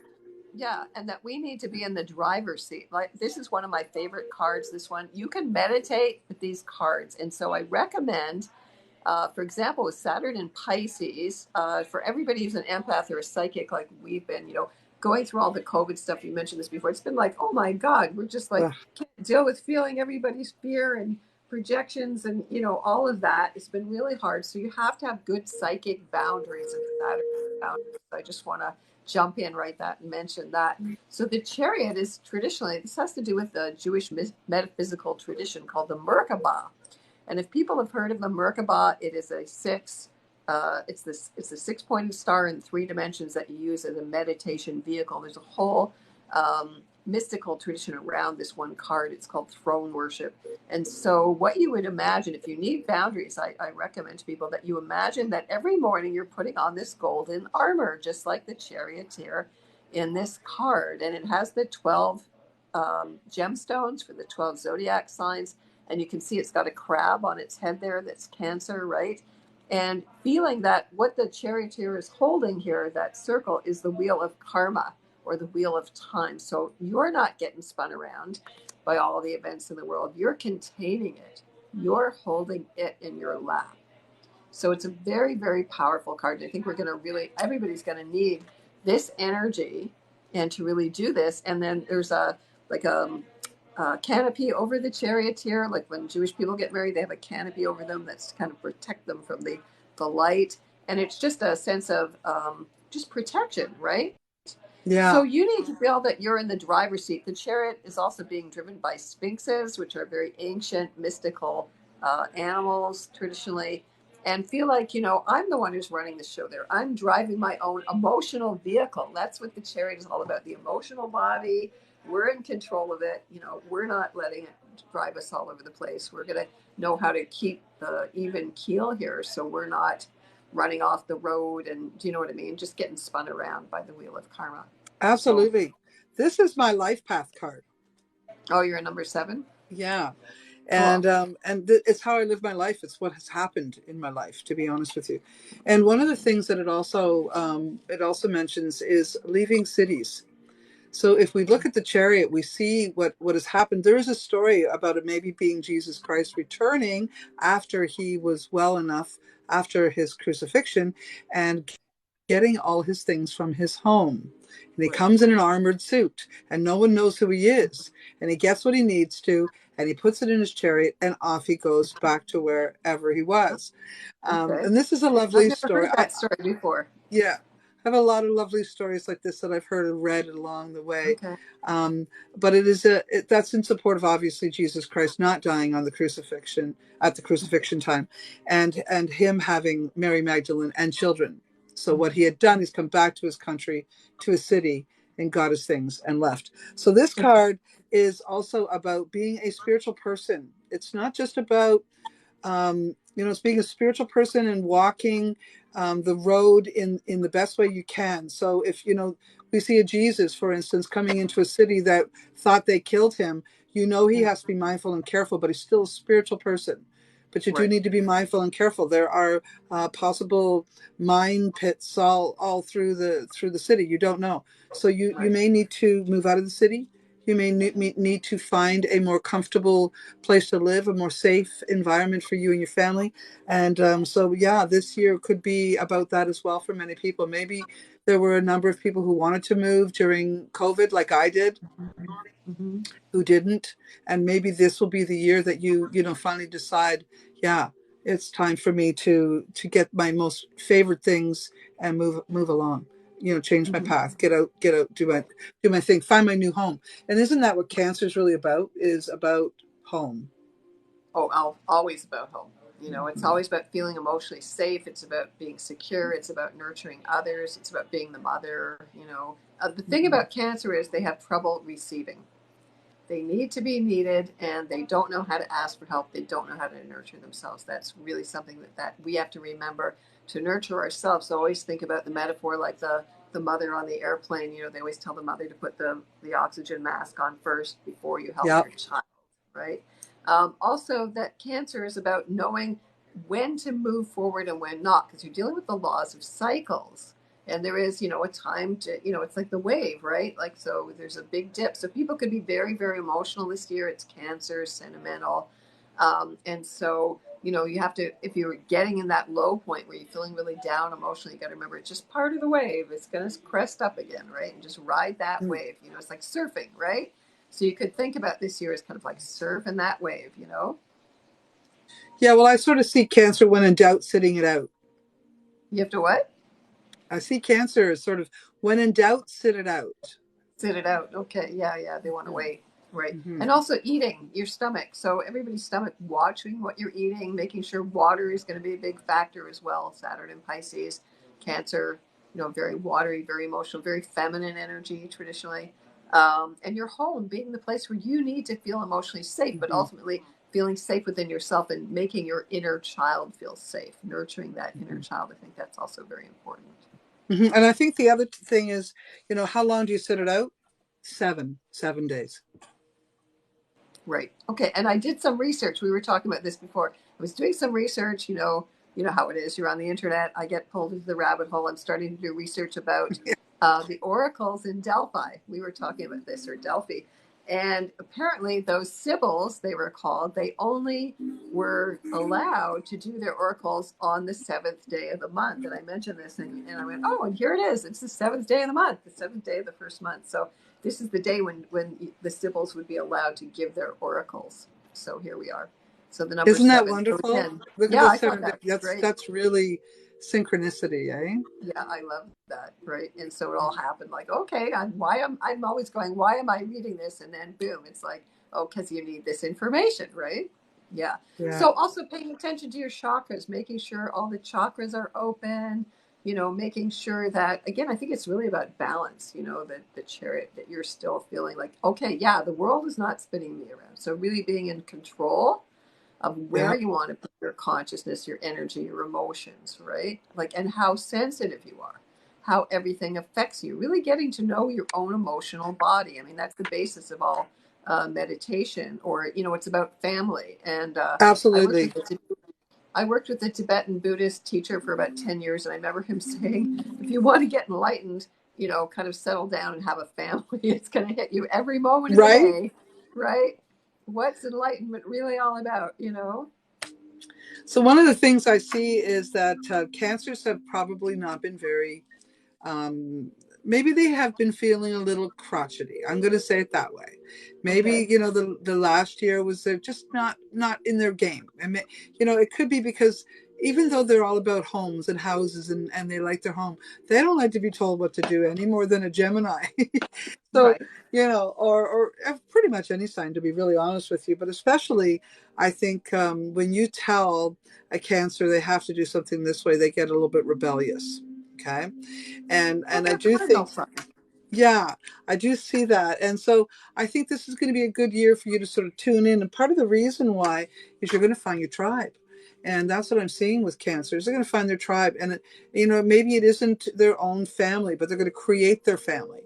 yeah, and that we need to be in the driver's seat. Like, this is one of my favorite cards. This one, you can meditate with these cards, and so I recommend, for example, with Saturn and Pisces, for everybody who's an empath or a psychic, like we've been, going through all the COVID stuff. You mentioned this before. It's been like, oh my God, we're just like Ugh. can't deal with feeling everybody's fear and projections and all of that. It's been really hard. So you have to have good psychic boundaries and Saturn boundaries. I just want to jump in right that and mention that. So the chariot is traditionally, this has to do with the Jewish metaphysical tradition called the Merkabah. And if people have heard of the Merkabah, it is a six. It's a six-pointed star in 3 dimensions that you use as a meditation vehicle. There's a whole mystical tradition around this one card. It's called throne worship. And so what you would imagine, if you need boundaries, I recommend to people that you imagine that every morning you're putting on this golden armor, just like the charioteer in this card. And it has the 12 gemstones for the 12 zodiac signs. And you can see it's got a crab on its head there that's Cancer, right? And feeling that what the charioteer is holding here, that circle, is the wheel of karma or the wheel of time. So you're not getting spun around by all the events in the world. You're containing it. You're holding it in your lap. So it's a very, very powerful card. I think we're going to really, everybody's going to need this energy and to really do this. And then there's like a canopy over the charioteer. Like when Jewish people get married, they have a canopy over them that's to kind of protect them from the light. And it's just a sense of just protection, right? Yeah. So you need to feel that you're in the driver's seat. The chariot is also being driven by sphinxes, which are very ancient, mystical animals traditionally, and feel like, I'm the one who's running the show there. I'm driving my own emotional vehicle. That's what the chariot is all about, the emotional body. We're in control of it. We're not letting it drive us all over the place. We're going to know how to keep the even keel here so we're not running off the road and, do you know what I mean? Just getting spun around by the wheel of karma. So, Absolutely. This is my life path card. oh, you're a number 7? Yeah. Cool. It's how I live my life. It's what has happened in my life, to be honest with you. And one of the things that it also mentions is leaving cities. So if we look at the chariot, we see what has happened. There is a story about it maybe being Jesus Christ returning after he was well enough after his crucifixion and getting all his things from his home. And he Right. comes in an armored suit and no one knows who he is. And he gets what he needs to and he puts it in his chariot and off he goes back to wherever he was. Okay. And this is a I've lovely never story. heard that story before. Yeah, I have a lot of lovely stories like this that I've heard and read along the way. Okay. Um, but that's in support of obviously Jesus Christ not dying on the crucifixion at the crucifixion time, and him having Mary Magdalene and children. So what he had done is come back to his country, to his city, and got his things and left. So this card is also about being a spiritual person. It's not just about it's being a spiritual person and walking the road in the best way you can. So if, we see a Jesus, for instance, coming into a city that thought they killed him, he has to be mindful and careful, but he's still a spiritual person. But you do Right. need to be mindful and careful. There are possible mine pits all through the city. You don't know. So you Right. may need to move out of the city. You may need to find a more comfortable place to live, a more safe environment for you and your family. And so, yeah, this year could be about that as well for many people. Maybe there were a number of people who wanted to move during COVID, like I did, Mm-hmm. who didn't. And maybe this will be the year that you finally decide, yeah, it's time for me to get my most favorite things and move along. Change my Mm-hmm. path, get out, do my thing, find my new home. And isn't that what cancer is really about? Is about home. Oh, always about home. It's always about feeling emotionally safe. It's about being secure. It's about nurturing others. It's about being the mother. The thing Mhm. about cancer is they have trouble receiving. They need to be needed, and they don't know how to ask for help. They don't know how to nurture themselves. That's really something that we have to remember to nurture ourselves. So always think about the metaphor like the mother on the airplane. They always tell the mother to put the oxygen mask on first before you help Yeah. your child, right? Also, that cancer is about knowing when to move forward and when not, because you're dealing with the laws of cycles. And there is, a time to, it's like the wave, right? Like, so there's a big dip. So people could be very, very emotional this year. It's cancer, sentimental. And so, you have to, if you're getting in that low point where you're feeling really down emotionally, you got to remember it's just part of the wave. It's going to crest up again, right? And just ride that Mm. wave. It's like surfing, right? So you could think about this year as kind of like surfing that wave. Yeah, well, I sort of see cancer when in doubt, sitting it out. You have to what? I see cancer as sort of when in doubt, sit it out. Sit it out. Okay. Yeah, yeah. They want to wait. Right. Mm-hmm. And also eating your stomach. So everybody's stomach, watching what you're eating, making sure water is going to be a big factor as well. Saturn and Pisces, Cancer, very watery, very emotional, very feminine energy traditionally. And your home being the place where you need to feel emotionally safe, but Mhm. ultimately feeling safe within yourself and making your inner child feel safe, nurturing that inner Mhm. child. I think that's also very important. Mhm. And I think the other thing is, how long do you sit it out? 7 days. Right. Okay. And I did some research. We were talking about this before. I was doing some research. You know how it is. You're on the internet. I get pulled into the rabbit hole. I'm starting to do research about the oracles in Delphi. We were talking about this, or Delphi, and apparently those sibyls, they were called. They only were allowed to do their oracles on the seventh day of the month. And I mentioned this, and I went, oh, and here it is. It's the seventh day of the month, the seventh day of the first month. So this is the day when the sibyls would be allowed to give their oracles. So here we are. So the number Isn't that seven. So wonderful? again, Look at yeah, the I thought seven. that was That's great. that's really synchronicity, eh? Yeah, I love that. Right. And so it all happened like, okay, I'm always going, why am I reading this? And then boom, it's like, oh, because you need this information, right? Yeah. Yeah, So also paying attention to your chakras, making sure all the chakras are open, making sure that, again, I think it's really about balance, the chariot, that you're still feeling like, okay, yeah, the world is not spinning me around. So really being in control of where yeah, you want to put your consciousness, your energy, your emotions, right? Like, and how sensitive you are, how everything affects you, really getting to know your own emotional body. I mean, that's the basis of all meditation, or, it's about family. And I worked absolutely. with I worked with a Tibetan Buddhist teacher for about 10 years. And I remember him saying, if you want to get enlightened, kind of settle down and have a family. It's going to hit you every moment of the Right? day, right? What's enlightenment really all about? So one of the things I see is that cancers have probably not been very um, maybe they have been feeling a little crotchety. I'm going to say it that way. Maybe Okay. the last year was they're just not in their game, and it could be because even though they're all about homes and houses and they like their home, they don't like to be told what to do any more than a Gemini. So Right. or pretty much any sign, to be really honest with you, but especially I think when you tell a Cancer they have to do something this way, they get a little bit rebellious. Okay. Well, And I they're do cardinal think, signs. yeah, I do see that. And so I think this is going to be a good year for you to sort of tune in. And part of the reason why is you're going to find your tribe. And that's what I'm seeing with cancers. They're going to find their tribe. And, maybe it isn't their own family, but they're going to create their family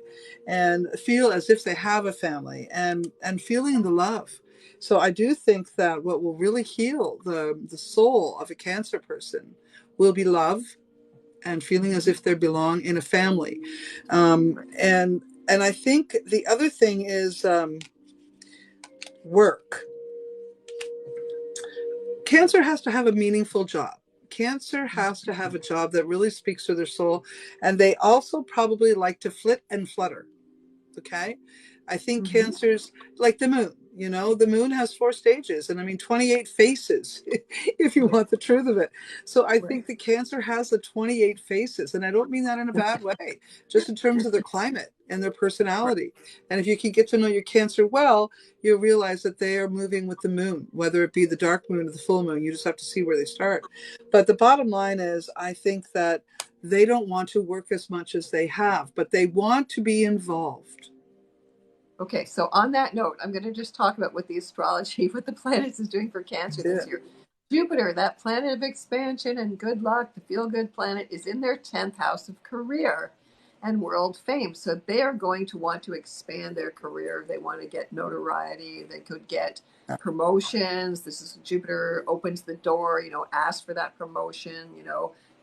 and feel as if they have a family and feeling the love. So I do think that what will really heal the soul of a Cancer person will be love and feeling as Mm-hmm. if they belong in a family. Right. And I think the other thing is work. Cancer has to have a meaningful job. Cancer has to have a job that really speaks to their soul. And they also probably like to flit and flutter. Okay. I think Mm-hmm. cancers like the moon. The moon has 4 stages and I mean 28 faces, if you Yeah. want the truth of it. So I Right. think the Cancer has the 28 faces, and I don't mean that in a bad way, just in terms of their climate and their Right. personality. And if you can get to know your Cancer well, you'll realize that they are moving with the moon, whether it be the dark moon or the full moon. You just have to see where they start. But the bottom line is, I think that they don't want to work as much as they have, but they want to be involved. Okay, so on that note, I'm going to just talk about what the astrology, what the planets is doing for Cancer Yeah. this year. Jupiter, that planet of expansion and good luck, the feel good planet, is in their 10th house of career and world fame. So they are going to want to expand their career. They want to get notoriety. They could get promotions. This is Jupiter opens the door, ask for that promotion,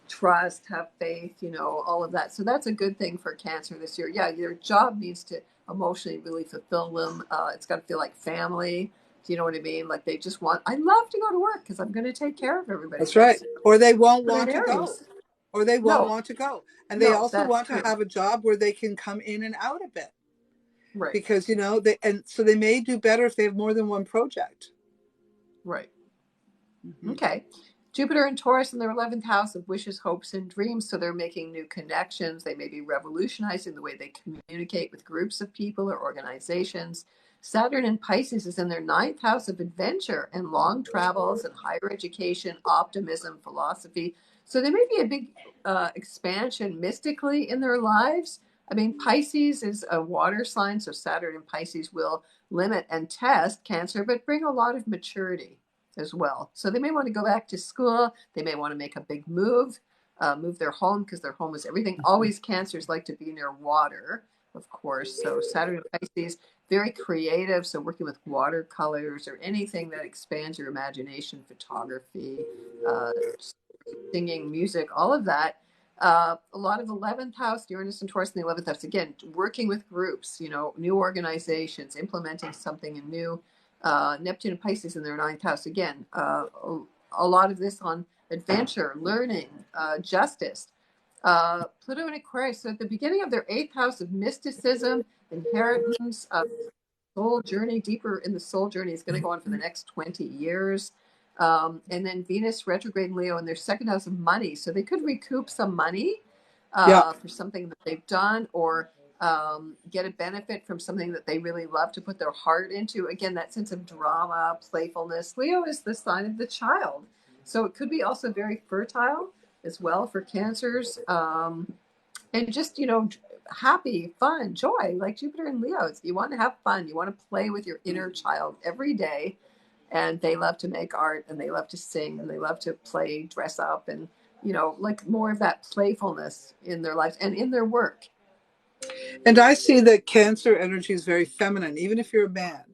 trust, have faith, all of that. So that's a good thing for Cancer this year. Yeah, your job needs to emotionally really fulfill them. It's got to feel like family. Do you know what I mean? Like they just want, I love to go to work because I'm going to take care of everybody. That's right. Or they won't But in want to go. Aries, Or they won't no, want to go. And they no, also that's want to true. have a job where they can come in and out a bit. Right, Because, they may do better if they have more than one project. right. Hmm. Okay. Jupiter and Taurus in their 11th house of wishes, hopes, and dreams. So they're making new connections. They may be revolutionizing the way they communicate with groups of people or organizations. Saturn in Pisces is in their ninth house of adventure and long travels and higher education, optimism, philosophy. So there may be a big expansion mystically in their lives, I mean, Pisces is a water sign, so Saturn and Pisces will limit and test Cancer, but bring a lot of maturity as well. So they may want to go back to school. They may want to make a big move, move their home because their home is everything. Always Cancers like to be near water, of course. So Saturn and Pisces, very creative. So working with watercolors or anything that expands your imagination, photography, uh, singing, music, all of that. A lot of 11th house, Uranus and Taurus in the 11th house, again, working with groups, new organizations, implementing something new. Neptune and Pisces in their ninth house, again, a lot of this on adventure, learning, justice. Pluto and Aquarius, so at the beginning of their eighth house of mysticism, inheritance, soul journey, deeper in the soul journey is going to go on for the next 20 years. And then Venus retrograde in Leo in their second house of money. So they could recoup some money Yeah. for something that they've done or get a benefit from something that they really love to put their heart into. Again, that sense of drama, playfulness. Leo is the sign of the child. So it could be also very fertile as well for Cancers. And just, happy, fun, joy, like Jupiter and Leo. You want to have fun. You want to play with your inner child every day. And they love to make art and they love to sing and they love to play, dress up and, like more of that playfulness in their lives and in their work. And I see that Cancer energy is very feminine, even if you're a man.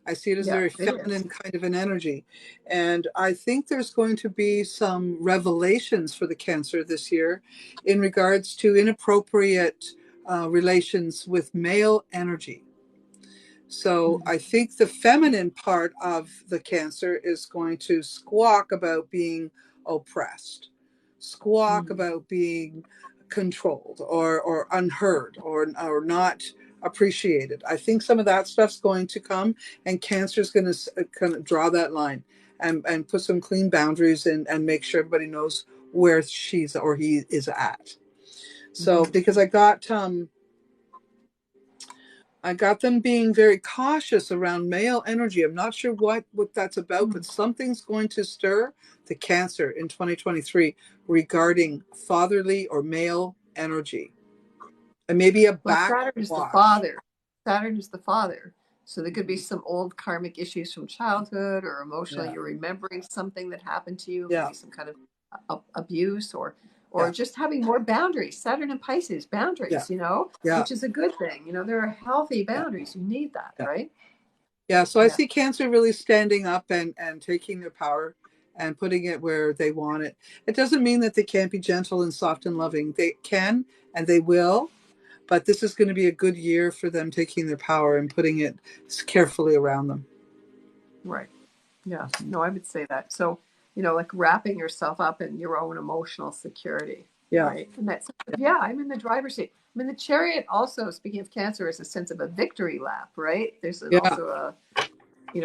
I see it as Yeah, very it is. feminine kind of an energy. And I think there's going to be some revelations for the Cancer this year in regards to inappropriate relations with male energy. So I think the feminine part of the Cancer is going to squawk about being oppressed, squawk Mm-hmm. about being controlled or unheard or not appreciated. I think some of that stuff's going to come, and Cancer is going to kind of draw that line and put some clean boundaries and make sure everybody knows where she's or he is at. So Mm-hmm. because I got them being very cautious around male energy. I'm not sure what that's about, but something's going to stir the Cancer in 2023 regarding fatherly or male energy. And maybe a Well, Saturn is the backwash. father. Saturn is the father. So there could be some old karmic issues from childhood or emotionally Yeah. you're remembering something that happened to you, Yeah. maybe some kind of abuse or Yeah. just having more boundaries. Saturn and Pisces, Yeah. boundaries, Yeah. which is a good thing. There are healthy Yeah. boundaries. You need that, Yeah. right? Yeah. So I Yeah. see Cancer really standing up and taking their power and putting it where they want it. It doesn't mean that they can't be gentle and soft and loving. They can and they will. But this is going to be a good year for them taking their power and putting it carefully around them. Right. Yeah. No, I would say that. So, like wrapping yourself up in your own emotional security, Yeah. right? And that's, yeah, I'm in the driver's seat. I mean, the chariot also, speaking of Cancer, is a sense of a victory lap, right? There's Yeah. also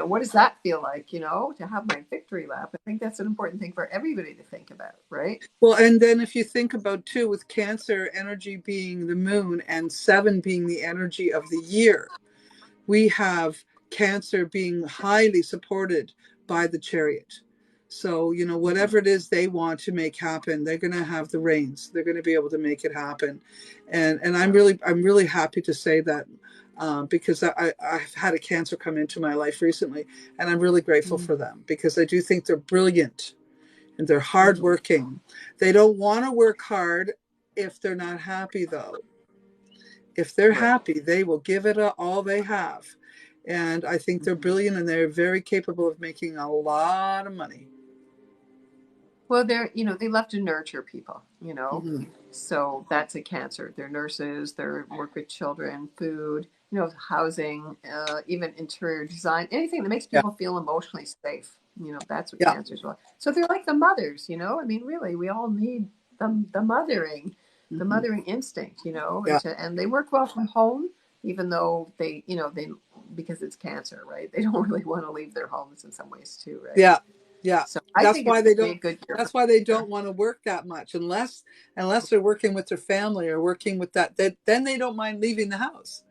what does that feel like, to have my victory lap? I think that's an important thing for everybody to think about, right? Well, and then if you think about too, with Cancer energy being the moon and 7 being the energy of the year, we have Cancer being highly supported by the chariot. So, whatever it is they want to make happen, they're going to have the reins. They're going to be able to make it happen. And I'm really happy to say that because I've had a Cancer come into my life recently, and I'm really grateful Mm-hmm. for them because I do think they're brilliant and they're Mm-hmm. hardworking. They don't want to work hard if they're not happy, though. If they're Right. happy, they will give it all they have. And I think they're Mm-hmm. brilliant and they're very capable of making a lot of money. Well, they love to nurture people. Mm-hmm. So that's a Cancer. They're nurses, they're work with children, food, housing, even interior design, anything that makes Yeah. people feel emotionally safe. That's what Yeah. Cancers are. So they're like the mothers. I mean, really, we all need the mothering, the Mm-hmm. mothering instinct, Yeah. and they work well from home, even though they because it's Cancer, right? They don't really want to leave their homes in some ways too, right? Yeah. Yeah. So I That's think it's why going they to be a don't good year for that's why they Cancer. don't want to work that much unless they're working with their family or working with then they don't mind leaving the house.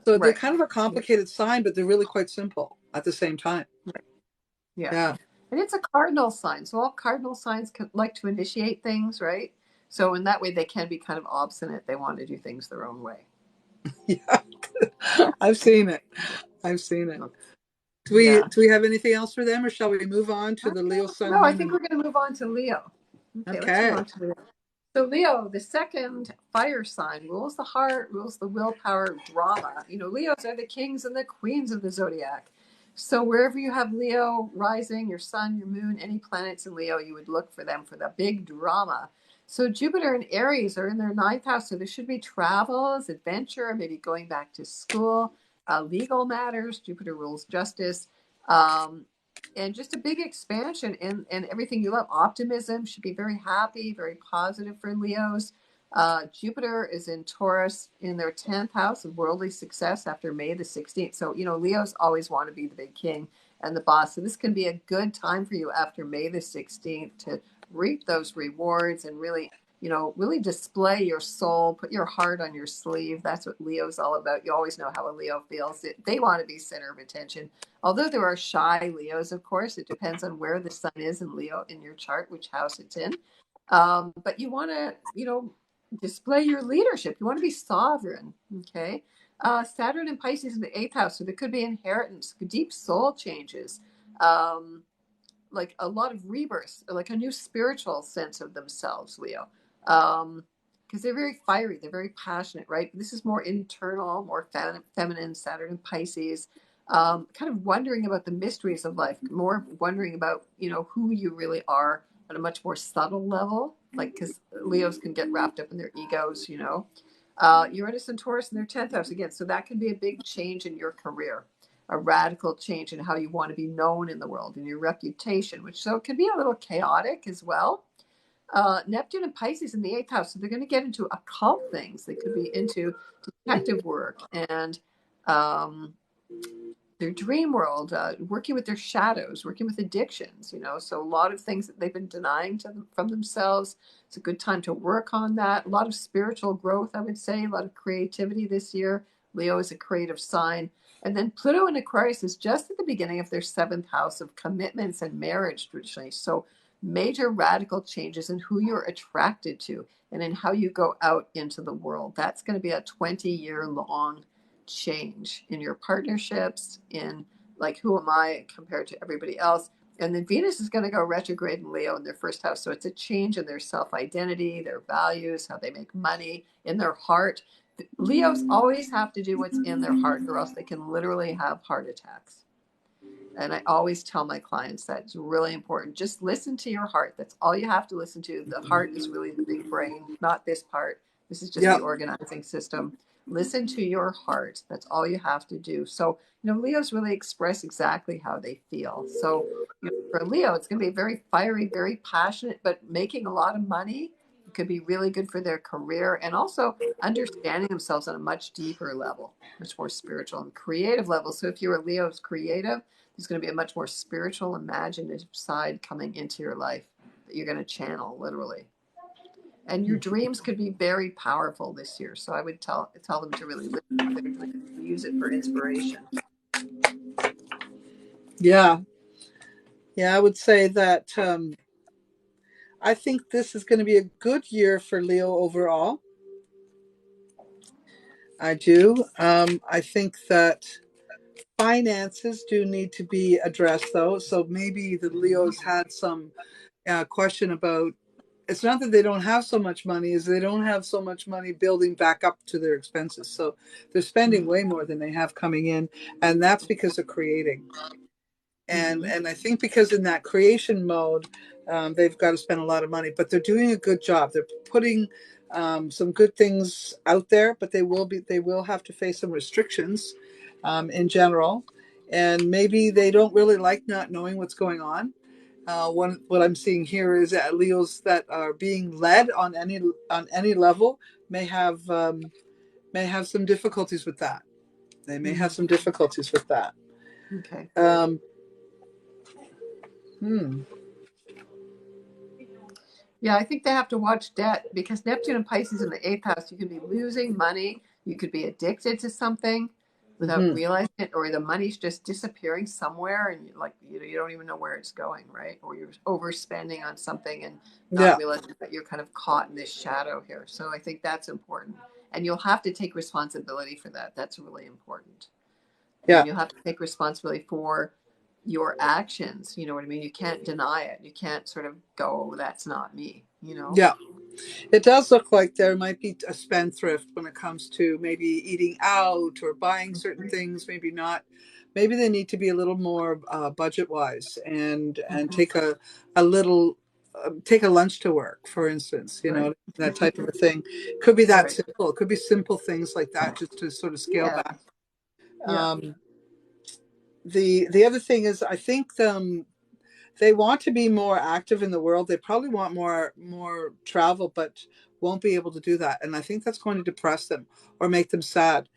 So they're Right. kind of a Yeah. complicated sign, but they're really quite simple at the same time. Right. Yeah. Yeah. And it's a cardinal sign. So all cardinal signs can like to initiate things, right? So in that way, they can be kind of obstinate. They want to do things their own way. Yeah, I've seen it. I've seen it. Yeah. Do we have anything else for them, or shall we move on to the Leo Sun, No, I Moon, think and we're going to move on to Leo. Okay, let's move okay? on to Leo. So Leo, the second fire sign, rules the heart, rules the willpower, drama. You know, Leos are the kings and the queens of the zodiac. So wherever you have Leo rising, your sun, your moon, any planets in Leo, you would look for them for the big drama. So Jupiter and Aries are in their ninth house, so there should be travels, adventure, maybe going back to school, legal matters. Jupiter rules justice. Um, and just a big expansion in everything you love. Optimism, should be very happy, very positive for Leos. Jupiter is in Taurus in their 10th house of worldly success after May the 16th. So, you know, Leos always want to be the big king and the boss. So this can be a good time for you after May the 16th to reap those rewards and really, you know, really display your soul, put your heart on your sleeve. That's what Leo's all about. You always know how a Leo feels. They want to be center of attention. Although there are shy Leos, of course, it depends on where the sun is in Leo in your chart, which house it's in. But you want to, you know, display your leadership. You want to be sovereign. Okay. Saturn and Pisces in the eighth house, so there could be inheritance, deep soul changes. Um, like a lot of rebirth, like a new spiritual sense of themselves, Leo. Because they're very fiery, they're very passionate, right? This is more internal, more feminine, Saturn and Pisces. Kind of wondering about the mysteries of life, more wondering about, you know, who you really are at a much more subtle level, like because Leos can get wrapped up in their egos, you know. Uranus and Taurus in their 10th house again, so that can be a big change in your career, a radical change in how you want to be known in the world and your reputation, which so it can be a little chaotic as well. Neptune and Pisces in the eighth house, so they're going to get into occult things. They could be into detective work and um, their dream world, working with their shadows, working with addictions, you know. So a lot of things that they've been denying to them, from themselves. It's a good time to work on that. A lot of spiritual growth, I would say, a lot of creativity this year. Leo is a creative sign. And then Pluto in Aquarius is just at the beginning of their seventh house of commitments and marriage traditionally. So major radical changes in who you're attracted to and in how you go out into the world. That's going to be a 20-year long change in your partnerships, in like who am I compared to everybody else. And then Venus is going to go retrograde in Leo in their first house. So it's a change in their self identity, their values, how they make money, in their heart. Leos always have to do what's in their heart, or else they can literally have heart attacks. And I always tell my clients that it's really important. Just listen to your heart. That's all you have to listen to. The heart is really the big brain, not this part. This is just the Yep. organizing system. Listen to your heart. That's all you have to do. So, you know, Leos really express exactly how they feel. So, you know, for Leo, it's going to be very fiery, very passionate, but making a lot of money. It could be really good for their career and also understanding themselves on a much deeper level, much more spiritual and creative level. So, if you're a Leo's creative, there's going to be a much more spiritual, imaginative side coming into your life that you're going to channel literally. And your dreams could be very powerful this year. So I would tell them to really live their dreams, use it for inspiration. Yeah. Yeah, I would say that I think this is going to be a good year for Leo overall. I do. I think that finances do need to be addressed, though. So maybe the Leos had some question about. It's not that they don't have so much money; is they don't have so much money building back up to their expenses. So they're spending way more than they have coming in, and that's because they're creating. And I think because in that creation mode, they've got to spend a lot of money, but they're doing a good job. They're putting some good things out there, but they will have to face some restrictions in general, and maybe they don't really like not knowing what's going on. What I'm seeing here is that Leos that are being led on any level may have some difficulties with that. They may have some difficulties with that. Okay. Um, hmm. Yeah, I think they have to watch debt because Neptune and Pisces in the eighth house, you could be losing money. You could be addicted to something. without Hmm. realizing it, or the money's just disappearing somewhere, and you don't even know where it's going, right? Or you're overspending on something and not Yeah. realizing that you're kind of caught in this shadow here. So I think that's important, and you'll have to take responsibility for that. That's really important, Yeah. and you'll have to take responsibility for your actions. You know what I mean? You can't deny it. You can't sort of go, "Oh, that's not me," you know? Yeah. It does look like there might be a spendthrift when it comes to maybe eating out or buying certain things, maybe not. Maybe they need to be a little more budget wise and Mhm. a little take a lunch to work, for instance, Right. that type of a thing. Could be that Right. simple. It could be simple things like that, just to sort of scale Yeah. back. Yeah. Um, the other thing is, I think they want to be more active in the world. They probably want more travel, but won't be able to do that. And I think that's going to depress them or make them sad.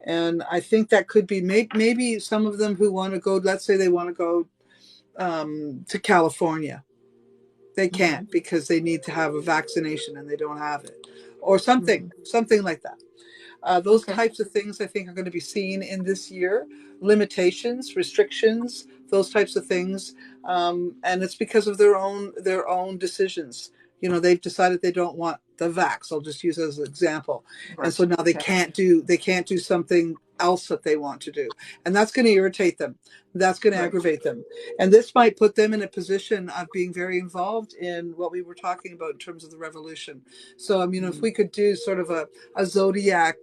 And I think that could be maybe some of them who want to go. Let's say they want to go to California. They Hmm. can't because they need to have a vaccination and they don't have it, or Hmm. something like that. Those Okay. types of things I think are going to be seen in this year. Limitations, restrictions, those types of things, and it's because of their own decisions. They've decided they don't want the vax. I'll just use it as an example, and Right. so now Okay. they can't do something else that they want to do, and that's going to irritate them. That's going to Right. aggravate them, and this might put them in a position of being very involved in what we were talking about in terms of the revolution. So, I mean, if Mhm. we could do sort of a Zodiac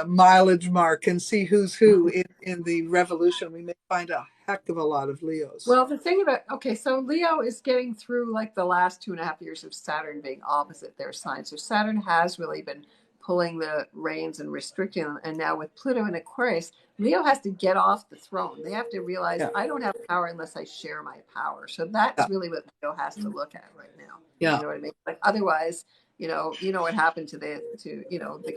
mileage mark and see who's who in the revolution, we may find a heck of a lot of Leos. Well, the thing about, okay, so Leo is getting through like the last 2.5 years of Saturn being opposite their sign. So Saturn has really been pulling the reins and restricting them. And now with Pluto in Aquarius, Leo has to get off the throne. They have to realize Yeah, I don't have power unless I share my power. So that's yeah, really what Leo has to look at right now. You yeah, know what I mean? Like otherwise, what happened to the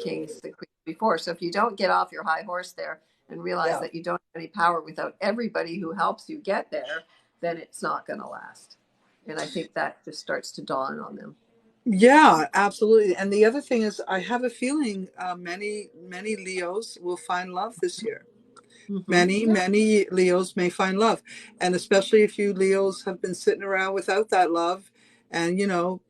kings, the queens before. So if you don't get off your high horse there and realize yeah. that you don't have any power without everybody who helps you get there, then it's not going to last. And I think that just starts to dawn on them. Yeah, absolutely. And the other thing is, I have a feeling many Leos will find love this year. Many, Yeah. many Leos may find love. And especially if you Leos have been sitting around without that love and,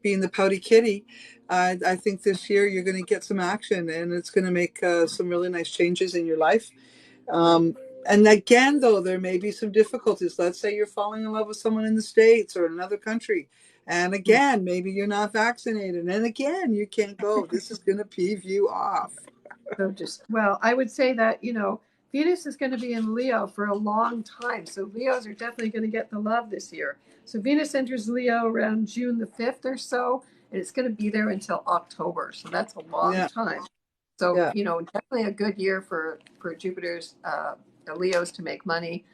being the pouty kitty, I think this year you're going to get some action and it's going to make some really nice changes in your life. Right. Um, and again, though, there may be some difficulties. Let's say you're falling in love with someone in the States or in another country. And again, maybe you're not vaccinated. And again, you can't go. This is going to peeve you off. So well, I would say that, Venus is going to be in Leo for a long time. So Leos are definitely going to get the love this year. So Venus enters Leo around June the 5th or so, and it's going to be there until October. So that's a long Yeah, time. So, yeah, definitely a good year for Jupiter's Leos to make money,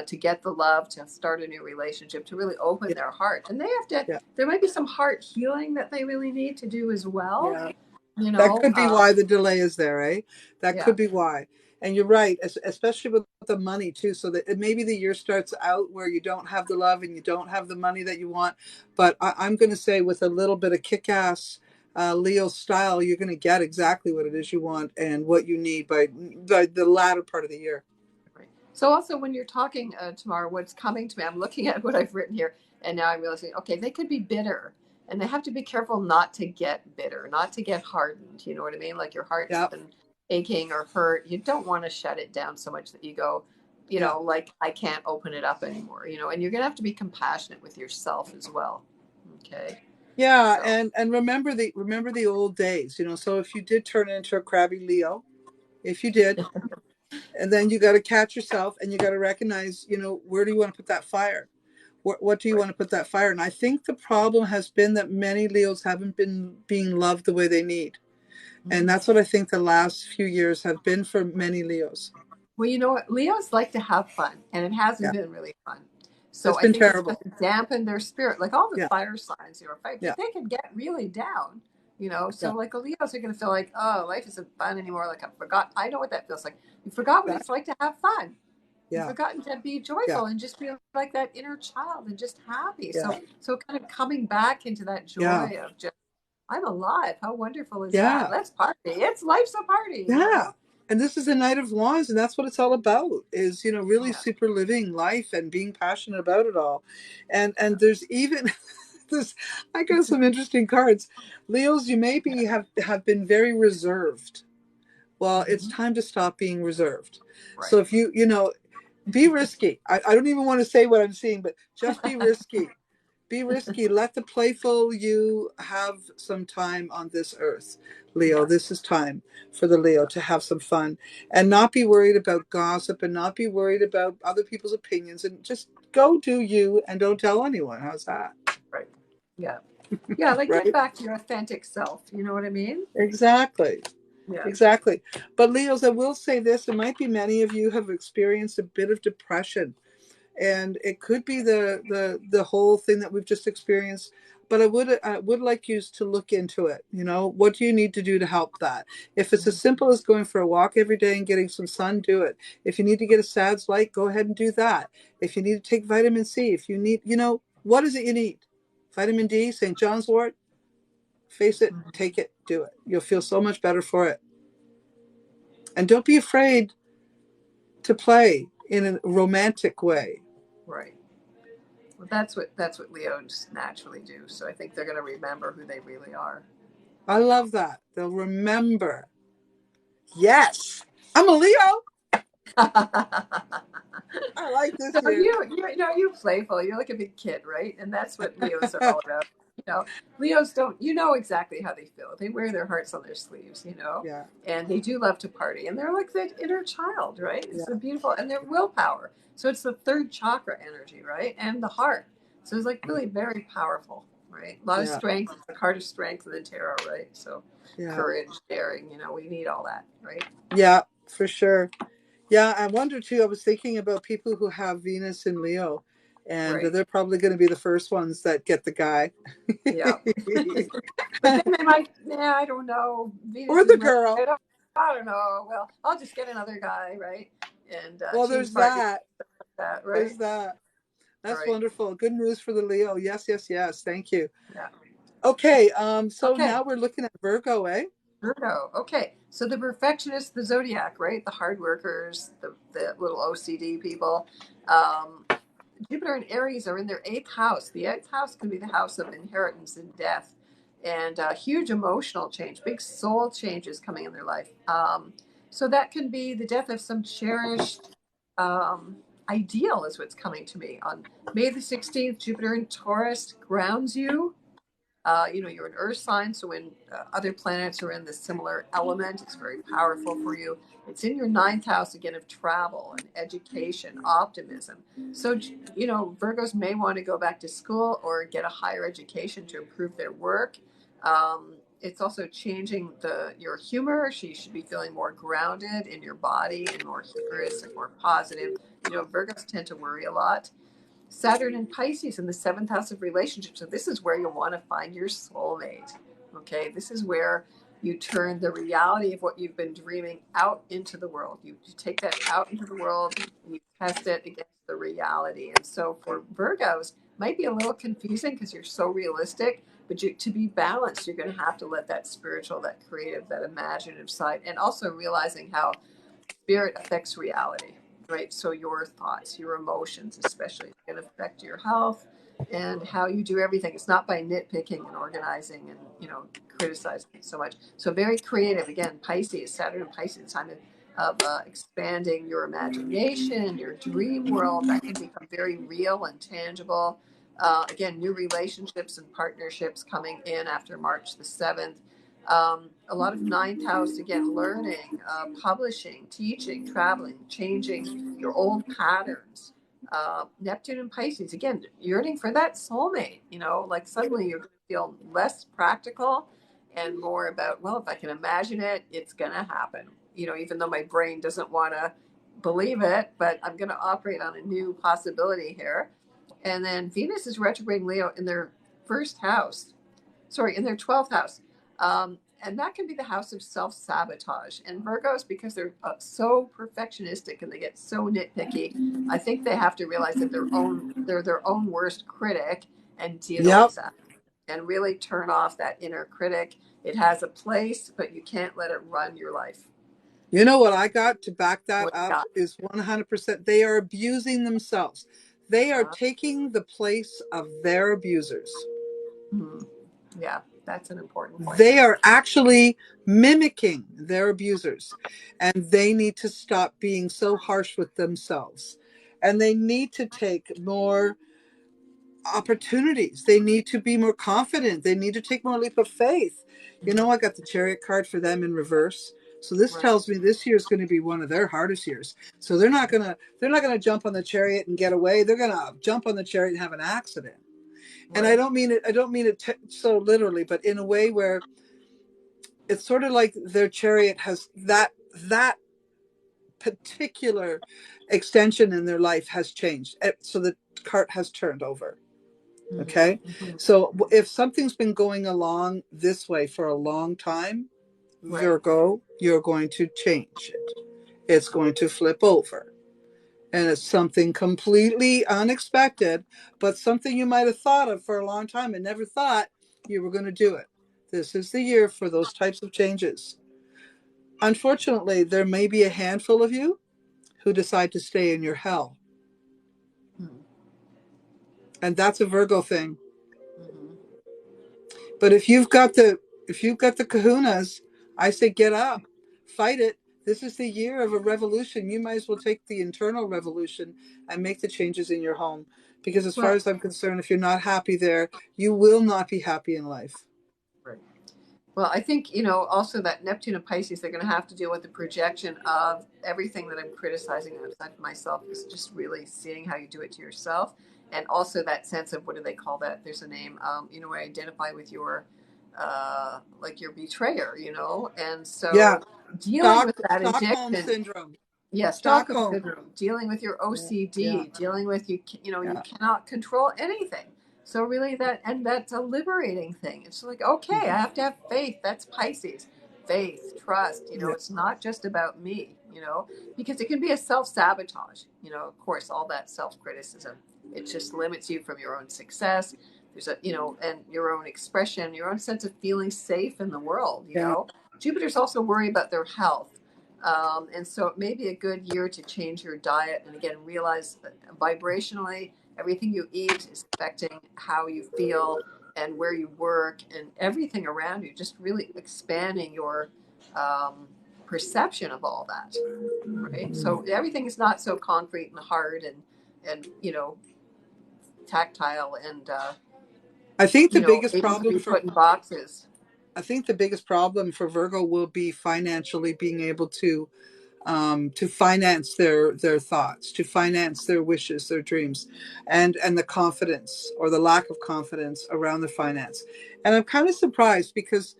to get the love, to start a new relationship, to really open yeah, their heart. And they have to, yeah, there might be some heart healing that they really need to do as well. yeah. You That know, could be why the delay is there, eh? That yeah. could be why. And you're right, especially with the money too. So that maybe the year starts out where you don't have the love and you don't have the money that you want. But I'm going to say with a little bit of kick-ass Leo style, you're going to get exactly what it is you want and what you need by the latter part of the year. Right. So also when you're talking tomorrow, what's coming to me, I'm looking at what I've written here, and now I'm realizing, okay, they could be bitter, and they have to be careful not to get bitter, not to get hardened. You know what I mean? Like your heart's Yeah, been aching or hurt. You don't want to shut it down so much that you go, yeah. like I can't open it up anymore. And you're gonna have to be compassionate with yourself as well. Okay. Yeah, So and remember the old days, so if you did turn into a crabby Leo, if you did, and then you got to catch yourself and you got to recognize, where do you want to put that fire? What do you right. want to put that fire? And I think the problem has been that many Leos haven't been being loved the way they need. And Mhm. that's what I think the last few years have been for many Leos. Well, you know what? Leos like to have fun, and it hasn't Yeah. been really fun. So It's I been think it's going terrible. to dampen their spirit. Like all the Yeah. fire signs, fight, Yeah. but they can get really down. So Yeah. like the Leos are going to feel like, oh, life isn't fun anymore. Like I forgot. I know what that feels like. You forgot what Yeah. it's like to have fun. You've Yeah. forgotten to be Yeah. joyful and just feel like that inner child and just happy. Yeah. So kind of coming back into that Yeah. joy of just, I'm alive. How wonderful is that? Yeah. Let's party. It's life's a party. Yeah. And this is a Knight of Wands, and that's what it's all about, is, really Yeah. super living life and being passionate about it all. And there's even this, I got some interesting cards. Leos, you maybe have been very reserved. Well, it's Mhm. time to stop being reserved. So Right. if be risky. I don't even want to say what I'm seeing, but just be risky. Be risky. Let the playful you have some time on this earth, Leo. Yeah. This is time for the Leo to have some fun and not be worried about gossip and not be worried about other people's opinions, and just go do you and don't tell anyone. How's that? Right. Yeah. Yeah. Like get Right? back to your authentic self. You know what I mean? Exactly. Yeah. Exactly. But Leos, I will say this, it might be many of you have experienced a bit of depression, and it could be the whole thing that we've just experienced, but I would like you to look into it. What do you need to do to help that? If it's as simple as going for a walk every day and getting some sun, do it. If you need to get a SADS light, go ahead and do that. If you need to take vitamin C, if you need, what is it you need? Vitamin D, St. John's wort, face it, Mhm. take it, do it. You'll feel so much better for it. And don't be afraid to play in a romantic way. Right. Well, that's what Leos naturally do. So I think they're going to remember who they really are. I love that. They'll remember. Yes, I'm a Leo. I like this No, year. you're playful. You're like a big kid, right? And that's what Leos are all about. Leos don't. You know exactly how they feel. They wear their hearts on their sleeves. Yeah, And they do love to party. And they're like the inner child, right? It's the yeah, beautiful, and their willpower. So it's the third chakra energy, right? And the heart. So it's like really very powerful, right? A lot of yeah, strength. It's the card of strength in the tarot, right? So yeah, courage, daring. We need all that, right? yeah, for sure. Yeah, I wonder too. I was thinking about people who have Venus in Leo, and Right. they're probably going to be the first ones that get the guy. Yeah. But then they might, yeah, I don't know. Venus Or is the retrograde. girl. I don't know. Well, I'll just get another guy, right? And Well, change there's partners that. like that, There's right? that. All That's right. wonderful. Good news for the Leo. Yes, yes, yes. Thank you. Yeah. Okay, so Okay. now we're looking at Virgo, eh? Virgo. Okay. So the perfectionists, the zodiac, right? The hard workers, the little OCD people. Um, Jupiter and Aries are in their eighth house. The eighth house can be the house of inheritance and death, and huge emotional change, big soul changes coming in their life. So that can be the death of some cherished um, ideal, is what's coming to me. On May the 16th, Jupiter in Taurus grounds you. You're an earth sign, so when other planets are in the similar element, it's very powerful for you. It's in your ninth house again of travel and education, optimism. So, Virgos may want to go back to school or get a higher education to improve their work. It's also changing your humor. So you should be feeling more grounded in your body and more humorous and more positive. Virgos tend to worry a lot. Saturn and Pisces in the seventh house of relationships. So this is where you want to find your soulmate. Okay, this is where you turn the reality of what you've been dreaming out into the world. You take that out into the world and you test it against the reality. And so for Virgos, might be a little confusing because you're so realistic, but to be balanced, you're going to have to let that spiritual, that creative, that imaginative side, and also realizing how spirit affects reality, right? So your thoughts, your emotions, especially, can affect your health and how you do everything. It's not by nitpicking and organizing and criticizing so much. So very creative. Again, Pisces, Saturn and Pisces, time of expanding your imagination, your dream world. That can become very real and tangible. Again, new relationships and partnerships coming in after March the 7th. A lot of ninth house, again, learning, publishing, teaching, traveling, changing your old patterns. Neptune and Pisces, again, yearning for that soulmate. Like suddenly you're going to feel less practical and more about, well, if I can imagine it, it's going to happen. Even though my brain doesn't want to believe it, but I'm going to operate on a new possibility here. And then Venus is retrograde Leo in their first house, sorry, in their 12th house. And that can be the house of self sabotage. And Virgos, because they're so perfectionistic and they get so nitpicky, I think they have to realize that they're their own worst critic and deal Yep. with that and really turn off that inner critic. It has a place, but you can't let it run your life. You know what I got to back that What you up got? is 100%. They are abusing themselves. They are taking the place of their abusers. Hmm. Yeah, that's an important point. They are actually mimicking their abusers, and they need to stop being so harsh with themselves. And they need to take more opportunities. They need to be more confident. They need to take more leap of faith. You know, I got the chariot card for them in reverse. So this Right, tells me this year is going to be one of their hardest years. So they're not gonna jump on the chariot and get away. They're gonna jump on the chariot and have an accident. And right. I don't mean it so literally, but in a way where it's sort of like their chariot has that particular extension in their life has changed. So the cart has turned over. Hmm. Okay. Hmm. So if something's been going along this way for a long time, Right. Virgo, you're going to change it. It's going to flip over. And it's something completely unexpected, but something you might have thought of for a long time and never thought you were going to do it. This is the year for those types of changes. Unfortunately, there may be a handful of you who decide to stay in your hell. Hmm. And that's a Virgo thing. Hmm. But if you've got the kahunas, I say get up, fight it. This is the year of a revolution. You might as well take the internal revolution and make the changes in your home. Because as far Well, as I'm concerned, if you're not happy there, you will not be happy in life. right. Well, I think, also that Neptune and Pisces, they're going to have to deal with the projection of everything that I'm criticizing outside of myself is just really seeing how you do it to yourself. And also that sense of, what do they call that? There's a name, I identify with like your betrayer, and Yeah. so dealing with that Stockholm addiction. syndrome. Yeah, Stockholm Stockholm. syndrome, dealing with your Yeah. Yeah. OCD, dealing with you Yeah. cannot control anything. So really that's a liberating thing. It's like, okay, I have to have faith. That's Pisces. Faith, trust, Yeah. it's not just about me, because it can be a self-sabotage, of course, all that self-criticism. It just limits you from your own success. There's and your own expression, your own sense of feeling safe in the world. Yeah. Jupiter's also worried about their health. And so it may be a good year to change your diet. And again, realize that vibrationally, everything you eat is affecting how you feel and where you work and everything around you, just really expanding your perception of all that. Right. So everything is not so concrete and hard and tactile and, I think the biggest able to be problem for put in boxes. I think the biggest problem for Virgo will be financially being able to finance their thoughts, to finance their wishes, their dreams, and the confidence or the lack of confidence around the finance. And I'm kind of surprised because,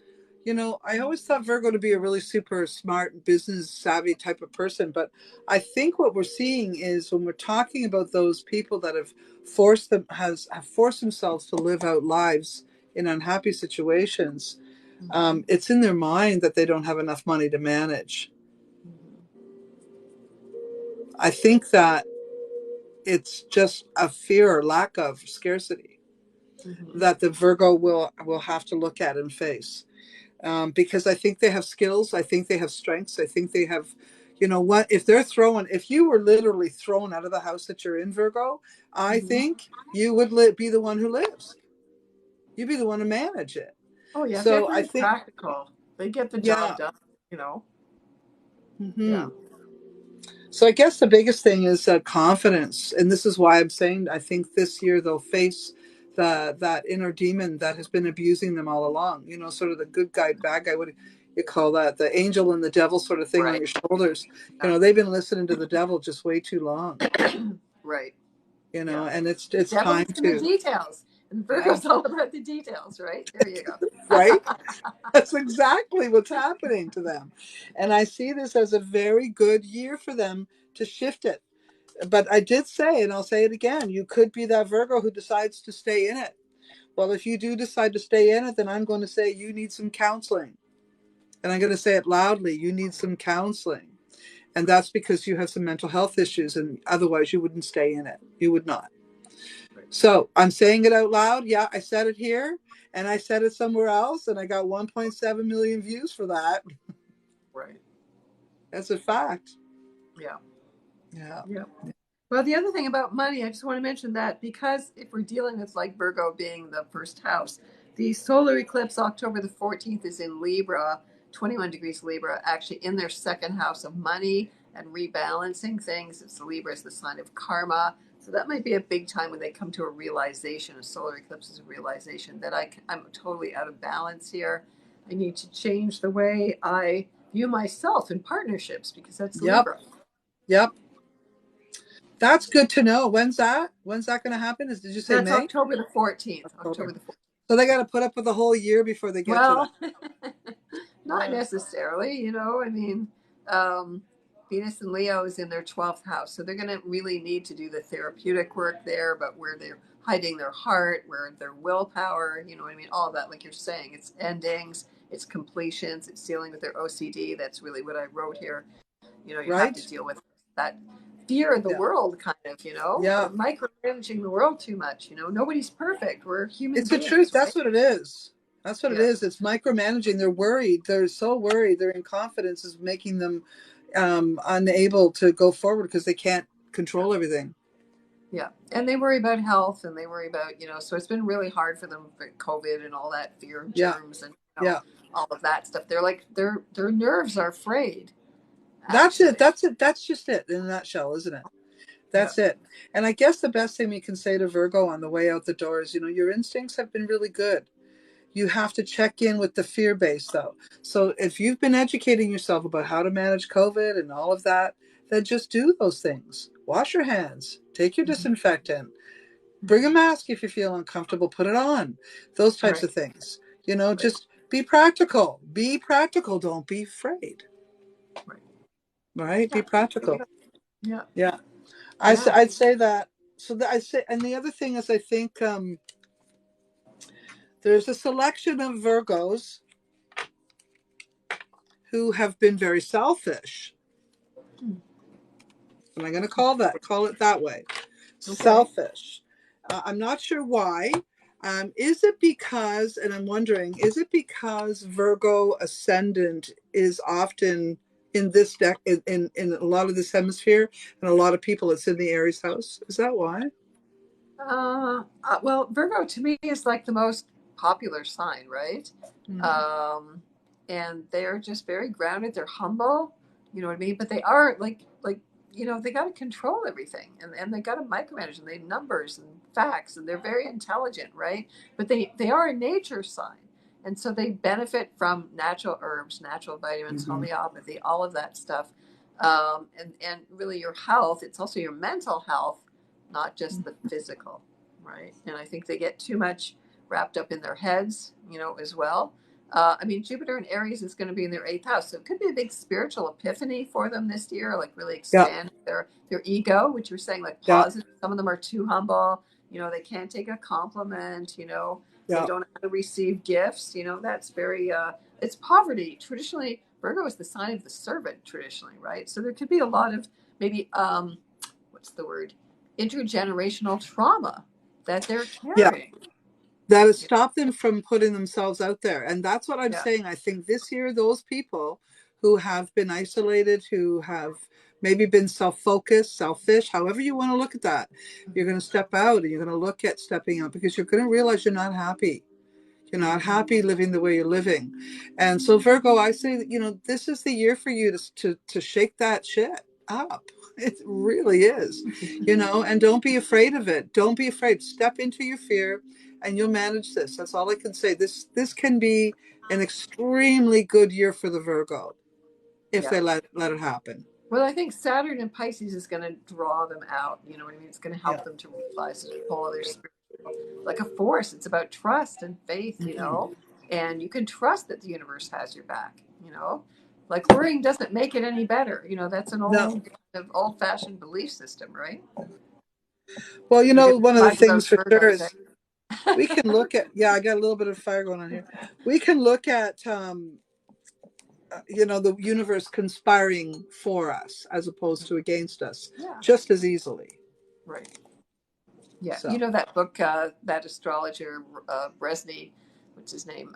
I always thought Virgo to be a really super smart, business savvy type of person. But I think what we're seeing is when we're talking about those people that have forced themselves to live out lives in unhappy situations, Mm-hmm. it's in their mind that they don't have enough money to manage. Mm-hmm. I think that it's just a fear or lack of scarcity Mm-hmm. that the Virgo will have to look at and face. Because I think they have skills. I think they have strengths. I think they have, what if you were literally thrown out of the house that you're in, Virgo, I Mm-hmm. think you would be the one who lives. You'd be the one to manage it. Oh yeah, they're So I very think, practical. They get the job yeah. done, you know. Yeah. Hmm. So I guess the biggest thing is confidence, and this is why I'm saying I think this year they'll face that inner demon that has been abusing them all along. Sort of the good guy, bad guy. What do you call that? The angel and the devil sort of thing on Right. your shoulders. Yeah. They've been listening to the devil just way too long. Right. Yeah. And The it's devil time is in the to, details. And yeah, Virgo's all about the details, right? There you go. right. That's exactly what's happening to them, and I see this as a very good year for them to shift it. But I did say, and I'll say it again, you could be that Virgo who decides to stay in it. Well, if you do decide to stay in it, then I'm going to say you need some counseling. And I'm going to say it loudly, you need some counseling. And that's because you have some mental health issues, and otherwise you wouldn't stay in it. You would not. Right. So I'm saying it out loud. Yeah, I said it here, and I said it somewhere else, and I got 1.7 million views for that. Right. That's a fact. Yeah. Yeah. Yeah. Well, the other thing about money, I just want to mention that because if we're dealing with like Virgo being the first house, the solar eclipse October the 14th is in Libra, 21 degrees Libra, actually in their second house of money and rebalancing things. It's Libra is the sign of karma. So that might be a big time when they come to a realization. A solar eclipse is a realization that I'm totally out of balance here. I need to change the way I view myself in partnerships because that's Yep. Libra. Yep. That's good to know. When's that? When's that going to happen? Did you say That's May? October the 14th. October. October the 14th. So they got to put up with the whole year before they get to that. Well, not Yeah. necessarily, you know. I mean, um, Venus and Leo is in their 12th house. So they're going to really need to do the therapeutic work there, but where they're hiding their heart, where their willpower, you know what I mean? All of that, like you're saying, it's endings, it's completions, it's dealing with their OCD. That's really what I wrote here. You know, you have to Right? deal with that fear of the Yeah. world, kind of, you know, Yeah. or micromanaging the world too much. You know, nobody's perfect. We're human It's the truth. beings, That's right? what it is. That's what it Yeah. is. It's micromanaging. They're worried. They're so worried. Their inconfidence is making them unable to go forward because they can't Yeah. control everything. Yeah. And they worry about health and they worry about, you know, so it's been really hard for them for COVID and all that fear of Yeah. germs and, you know, Yeah. all of that stuff. They're like, their nerves are frayed, That's it. actually. That's it. That's just it in a nutshell, isn't it? Yeah. That's it. And I guess the best thing we can say to Virgo on the way out the door is, your instincts have been really good. You have to check in with the fear base, though. So if you've been educating yourself about how to manage COVID and all of that, then just do those things. Wash your hands, take your Mm-hmm. disinfectant, bring a mask if you feel uncomfortable, put it on. Those types Right. of things. Right. Just be practical. Be practical. Don't be afraid. Right. Right? Be Yeah. There you practical. go. Yeah. Yeah. Yeah. I'd say that. So that I say, and the other thing is, I think there's a selection of Virgos who have been very selfish, Hmm. and I'm going to call it that way, Okay. selfish. I'm not sure why. Is it because, and I'm wondering, is it because Virgo ascendant is often in this deck in a lot of this hemisphere, and a lot of people it's in the Aries house? Is that why? Well, Virgo to me is like the most popular sign, right? Mm. Um, and they're just very grounded. They're humble, you know what I mean? But they are like, you know, they got to control everything and they got to micromanage and they numbers and facts and they're very intelligent, right? But they are a nature sign. And so they benefit from natural herbs, natural vitamins, Mm-hmm. homeopathy, all of that stuff. And really your health, it's also your mental health, not just the physical, right? And I think they get too much wrapped up in their heads, you know, as well. I mean, Jupiter in Aries is going to be in their eighth house, so it could be a big spiritual epiphany for them this year, like really Yeah, expand their ego, which you're saying, like yeah, positive. Some of them are too humble. You know, they can't take a compliment. You know, they yeah. don't know how to receive gifts. You know, that's very it's poverty. Traditionally, Virgo is the sign of the servant. Traditionally, right? So there could be a lot of maybe what's the word, intergenerational trauma that they're Yeah, carrying. that has Yeah, stopped them from putting themselves out there. And that's what I'm yeah, saying. I think this year, those people who have been isolated, who have maybe been self focused, selfish, however you want to look at that, you're going to step out and you're going to look at stepping out because you're going to realize you're not happy. You're not happy living the way you're living. And so, Virgo, I say that, this is the year for you to shake that shit up. It really is, and don't be afraid of it. Don't be afraid. Step into your fear and you'll manage this. That's all I can say. This can be an extremely good year for the Virgo if yeah. they let it happen. Well, I think Saturn in Pisces is going to draw them out. You know what I mean? It's going to Yeah. help them to realize and follow their spirit like a force. It's about trust and faith, you Mhm. know, and you can trust that the universe has your back, you know. Like worrying doesn't make it any better. You know, that's an No. old kind of old fashioned belief system, right? Well, We're going one to of the talk things about for sure Virgos, is we can look at, yeah, I got a little bit of fire going on here. We can look at the universe conspiring for us as opposed to against us yeah, just as easily. right. Yeah, you So know that book, that astrologer Bresney, what's his name?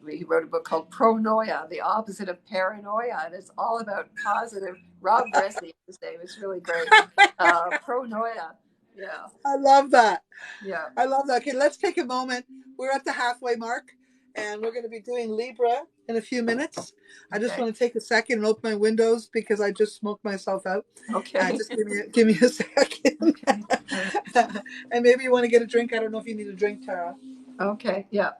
He wrote a book called Pronoia, the opposite of paranoia, and it's all about positive. Rob Bressi, his name. It's really great. Pronoia. Yeah. I love that. Yeah. I love that. Okay, let's take a moment. We're at the halfway mark, and we're going to be doing Libra in a few minutes. I just Okay. want to take a second and open my windows because I just smoked myself out. Okay. Just give me a second. Okay. All right. And maybe you want to get a drink. I don't know if you need a drink, Tara. Okay. Yeah.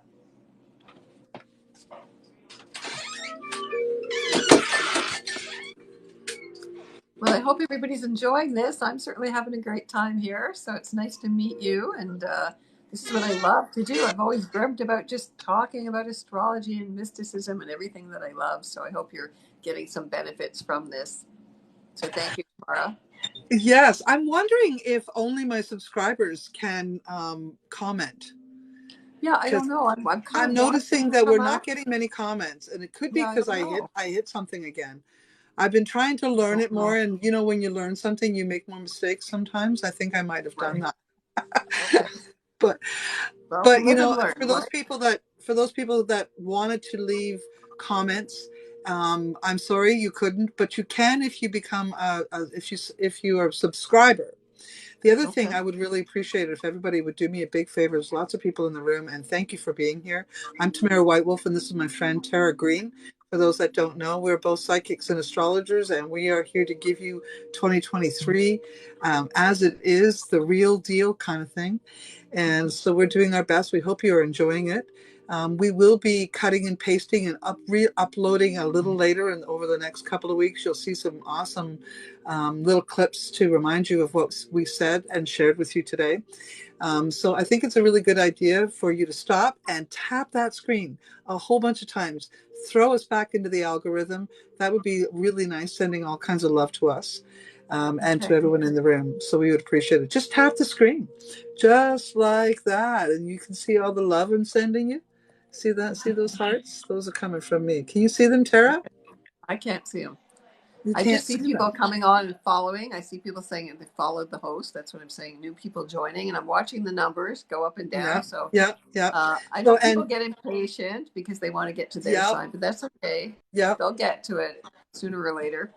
Well, I hope everybody's enjoying this. I'm certainly having a great time here. So it's nice to meet you. And this is what I love to do. I've always dreamt about just talking about astrology and mysticism and everything that I love. So I hope you're getting some benefits from this. So thank you, Tamara. Yes, I'm wondering if only my subscribers can comment. Yeah, I don't know. I'm kind I'm of watching noticing them that we're come not up. getting many comments, and it could be Yeah, I because don't know. I hit something again. I've been trying to learn it Don't more, know. and you know, when you learn something, you make more mistakes sometimes. I think I might have done Right. that. Okay. But Well, but you live and know, learn, right? for those people that wanted to leave comments, I'm sorry you couldn't, but you can if you become if you are a subscriber. The other thing Okay. I would really appreciate if everybody would do me a big favor. There's lots of people in the room, and thank you for being here. I'm Tamara Whitewolf, and this is my friend Tara Greene. For those that don't know, we're both psychics and astrologers, and we are here to give you 2023 as it is, the real deal kind of thing. And so we're doing our best. We hope you are enjoying it. We will be cutting and pasting and uploading a little later, and over the next couple of weeks, you'll see some awesome little clips to remind you of what we said and shared with you today. So I think it's a really good idea for you to stop and tap that screen a whole bunch of times. Throw us back into the algorithm. That would be really nice, sending all kinds of love to us and to Okay. everyone in the room. So we would appreciate it. Just tap the screen, just like that. And you can see all the love I'm sending you. See that? See those hearts? Those are coming from me. Can you see them, Tara? I can't see them. You I can't just see see them. people coming on and following. I see people saying they followed the host. That's what I'm saying. New people joining, and I'm watching the numbers go up and down. Yeah, So yeah, yeah. I know So, people and get impatient because they want to get to their yeah, sign, but that's okay. yeah. They'll get to it sooner or later.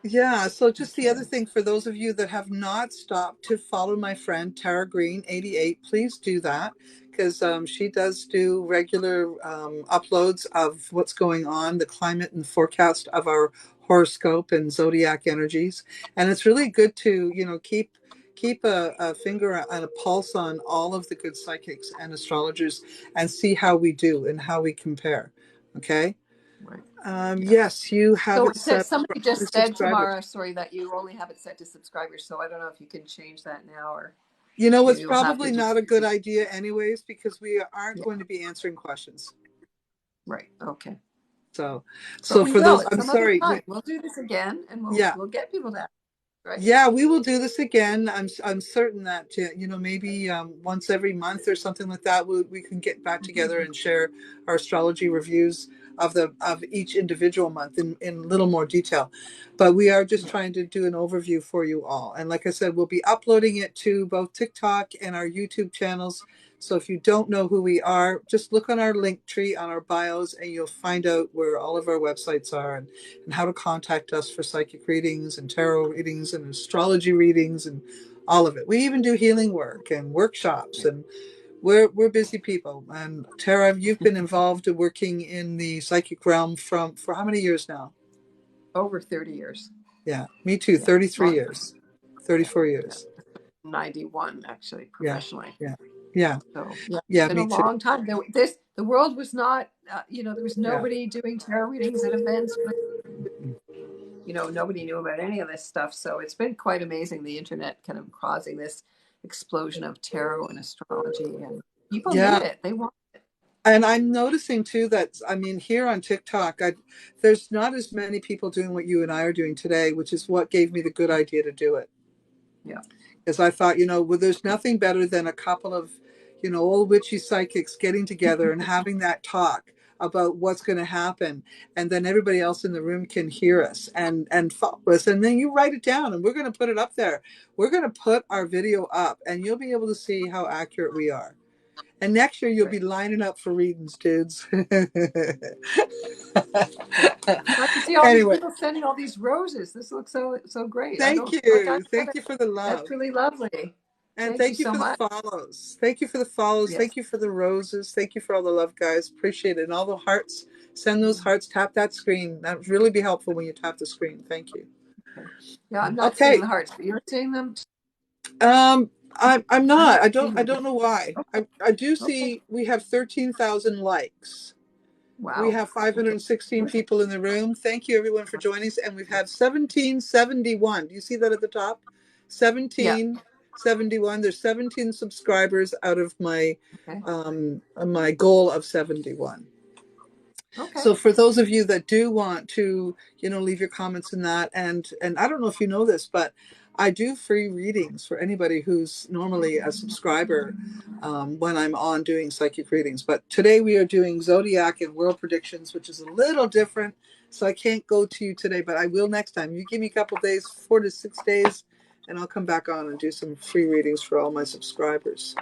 Yeah, so just the Okay. other thing for those of you that have not stopped to follow my friend Tara Greene 88, please do that because she does do regular uploads of what's going on, the climate and forecast of our horoscope and zodiac energies. And it's really good to, you know, keep a finger and a pulse on all of the good psychics and astrologers and see how we do and how we compare. Okay. Right. Yeah. Yes, you have So it it says set somebody for just said, subscribers. Tamara, sorry, that you only have it set to subscribers. So I don't know if you can change that now or You know, it's maybe we'll have to probably do. not a good idea anyways, because we aren't Yeah. going to be answering questions. Right. Okay. So, But so we for will those, at I'm some other sorry. time. We'll do this again and Yeah, we'll get people to, right? yeah, we will do this again. I'm certain that you know, maybe once every month or something like that, we can get back together and share our astrology reviews of each individual month in a little more detail. But we are just trying to do an overview for you all. And like I said, we'll be uploading it to both TikTok and our YouTube channels. So if you don't know who we are, just look on our link tree on our bios and you'll find out where all of our websites are and how to contact us for psychic readings and tarot readings and astrology readings and all of it. We even do healing work and workshops, and we're busy people. And Tara, you've been involved in working in the psychic realm for how many years now? Over 30 years. Yeah, me too. Yeah. 33 Long, years. yeah. 34 Yeah. years. 91 actually Yeah, professionally. yeah, yeah, So yeah, it's yeah, been a me too. long time. The world was not, there was Yeah. nobody doing tarot readings at events. Nobody knew about any of this stuff. So it's been quite amazing. The internet kind of causing this explosion of tarot and astrology, and people need Yeah. it. They want. And I'm noticing too that, I mean, here on TikTok, there's not as many people doing what you and I are doing today, which is what gave me the good idea to do it. Yeah. Because I thought, you know, well, there's nothing better than a couple of, you know, old witchy psychics getting together and having that talk about what's going to happen, and then everybody else in the room can hear us and follow us, and then you write it down, and we're going to put it up there. We're going to put our video up, and you'll be able to see how accurate we are. And next year you'll Right. be lining up for readings, dudes. I can see all these Anyway, people sending all these roses. This looks so great. I thank don't like I you. said, Thank you for the that's love. really lovely. And Thank you thank you so for the much. follows. Thank you for the follows. Yes. Thank you for the roses. Thank you for all the love, guys. Appreciate it. And all the hearts. Send those hearts. Tap that screen. That would really be helpful when you tap the screen. Thank you. Okay. Yeah, I'm not seeing Okay. the hearts, but you're seeing them. I'm I'm not. not seeing I them. don't know why. Okay. I do Okay. see we have 13,000 likes. We Wow. have Okay. 516 people in the room. Thank you everyone for joining us. And we've had 1771. Do you see that at the top? Yeah. 1771. There's 17 subscribers out of Okay. my goal of 71. Okay. So for those of you that do want to, leave your comments in that, and I don't know if you know this, but I do free readings for anybody who's normally a subscriber when I'm on doing psychic readings. But today we are doing Zodiac and World Predictions, which is a little different. So I can't go to you today, but I will next time. You give me a couple of days, 4 to 6 days, and I'll come back on and do some free readings for all my subscribers.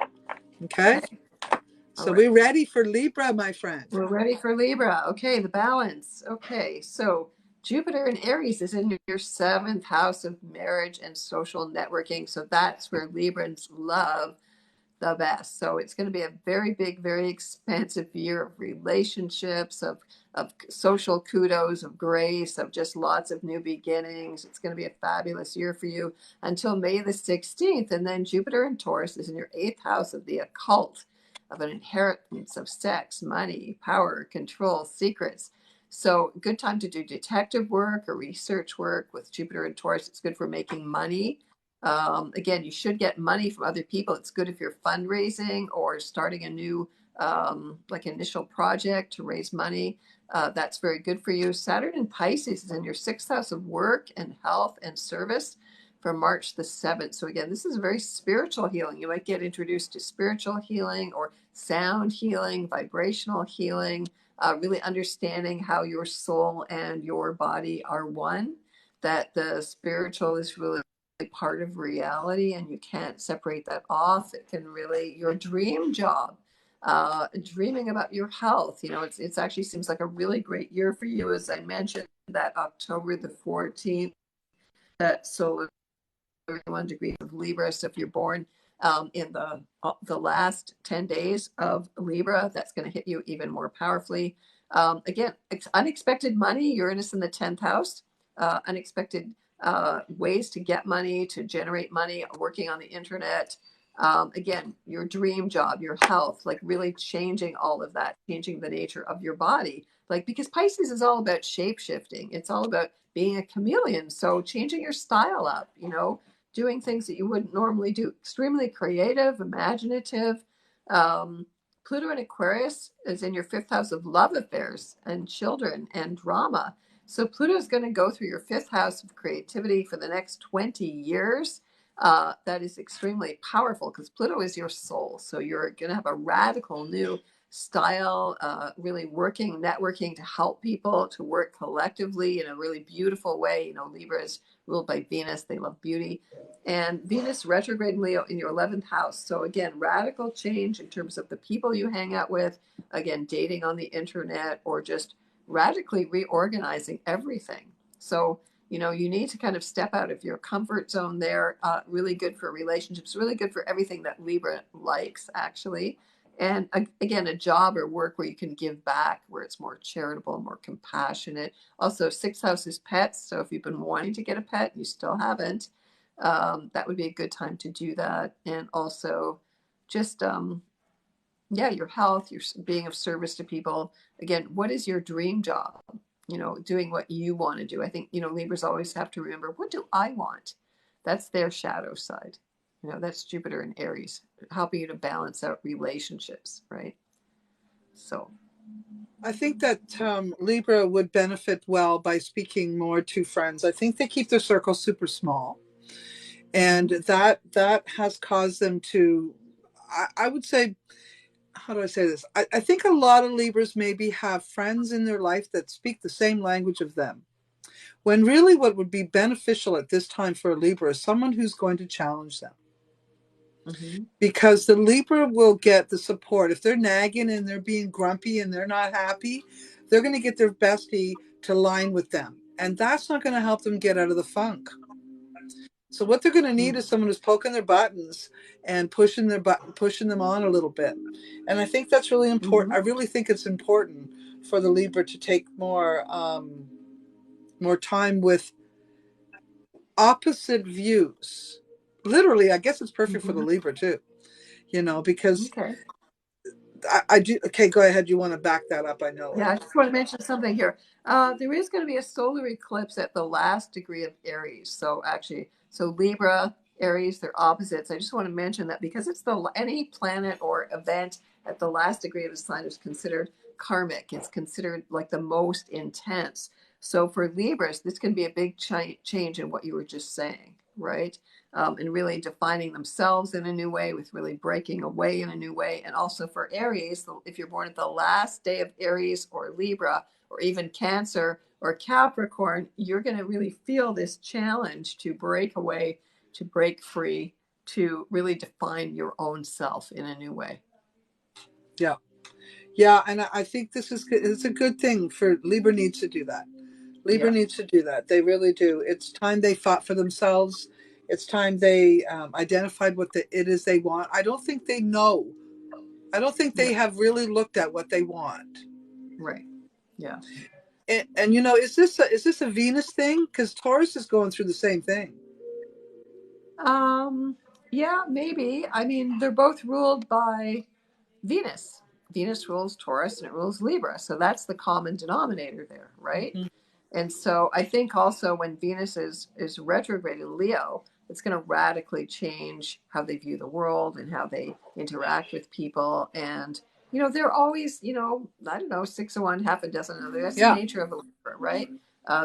Okay? Okay. All So right. we're ready for Libra, my friend. We're ready for Libra. Okay, the balance. Okay, so Jupiter in Aries is in your seventh house of marriage and social networking. So that's where Librans love the best. So it's going to be a very big, very expansive year of relationships, of social kudos, of grace, of just lots of new beginnings. It's going to be a fabulous year for you until May the 16th. And then Jupiter in Taurus is in your eighth house of the occult, of an inheritance of sex, money, power, control, secrets. So, good time to do detective work or research work with Jupiter and Taurus. It's good for making money. Again, you should get money from other people. It's good if you're fundraising or starting a new, like initial project to raise money. That's very good for you. Saturn in Pisces is in your sixth house of work and health and service for March the 7th. So, again, this is very spiritual healing. You might get introduced to spiritual healing or sound healing, vibrational healing, really understanding how your soul and your body are one, that the spiritual is really part of reality and you can't separate that off. It can really, your dream job, dreaming about your health, it's actually seems like a really great year for you. As I mentioned, that October the 14th, that solar 31 degrees of Libra. So if you're born in the last 10 days of Libra, that's going to hit you even more powerfully. Again, unexpected money, Uranus in the 10th house, unexpected ways to get money, to generate money, working on the internet. Again, your dream job, your health, like really changing all of that, changing the nature of your body. Like, because Pisces is all about shape shifting, it's all about being a chameleon. So, changing your style up, doing things that you wouldn't normally do, extremely creative, imaginative. Um, Pluto in Aquarius is in your fifth house of love affairs and children and drama. So Pluto is going to go through your fifth house of creativity for the next 20 years. That is extremely powerful because Pluto is your soul. So you're going to have a radical new style, really networking to help people, to work collectively in a really beautiful way. Libra is ruled by Venus. They love beauty. And Venus retrograde in Leo in your 11th house. So again, radical change in terms of the people you hang out with. Again, dating on the internet or just radically reorganizing everything. So, you need to kind of step out of your comfort zone there. Really good for relationships, really good for everything that Libra likes, actually. And again, a job or work where you can give back, where it's more charitable, more compassionate. Also, sixth house is pets. So if you've been wanting to get a pet, you still haven't, that would be a good time to do that. And also just, yeah, your health, your being of service to people. Again, what is your dream job? Doing what you want to do. I think, Libras always have to remember, what do I want? That's their shadow side. That's Jupiter in Aries, helping you to balance out relationships, right? So, I think that Libra would benefit well by speaking more to friends. I think they keep their circle super small, and that has caused them to. I would say, how do I say this? I think a lot of Libras maybe have friends in their life that speak the same language of them. When really, what would be beneficial at this time for a Libra is someone who's going to challenge them. Mm-hmm. because the Libra will get the support. If they're nagging and they're being grumpy and they're not happy, they're going to get their bestie to line with them. And that's not going to help them get out of the funk. So what they're going to need is someone who's poking their buttons and pushing them on a little bit. And I think that's really important. Mm-hmm. I really think it's important for the Libra to take more time with opposite views. Literally, I guess it's perfect for the Mm-hmm. Libra too. Because Okay. I do. Okay, go ahead. You want to back that up? I know. Yeah, I just want to mention something here. There is going to be a solar eclipse at the last degree of Aries. So actually, so Libra, Aries, they're opposites. I just want to mention that because it's any planet or event at the last degree of a sign is considered karmic. It's considered like the most intense. So for Libras, this can be a big change in what you were just saying, right? And really defining themselves in a new way, with really breaking away in a new way. And also for Aries, if you're born at the last day of Aries or Libra or even Cancer or Capricorn, you're going to really feel this challenge to break away, to break free, to really define your own self in a new way. Yeah, yeah, and I think this is good. It's a good thing for Libra needs to do that. Libra Yeah, needs to do that. They really do. It's time they fought for themselves. It's time they identified what it is they want. I don't think they know. I don't think they yeah, have really looked at what they want. right. Yeah. And is this a Venus thing? Because Taurus is going through the same thing. Um, yeah, maybe. I mean, they're both ruled by Venus. Venus rules Taurus and it rules Libra. So that's the common denominator there, right? Mm-hmm. And so I think also when Venus is retrograde in Leo, it's going to radically change how they view the world and how they interact with people. And, they're always, I don't know, six of one, half a dozen of another. That's the Yeah. nature of a Libra, right?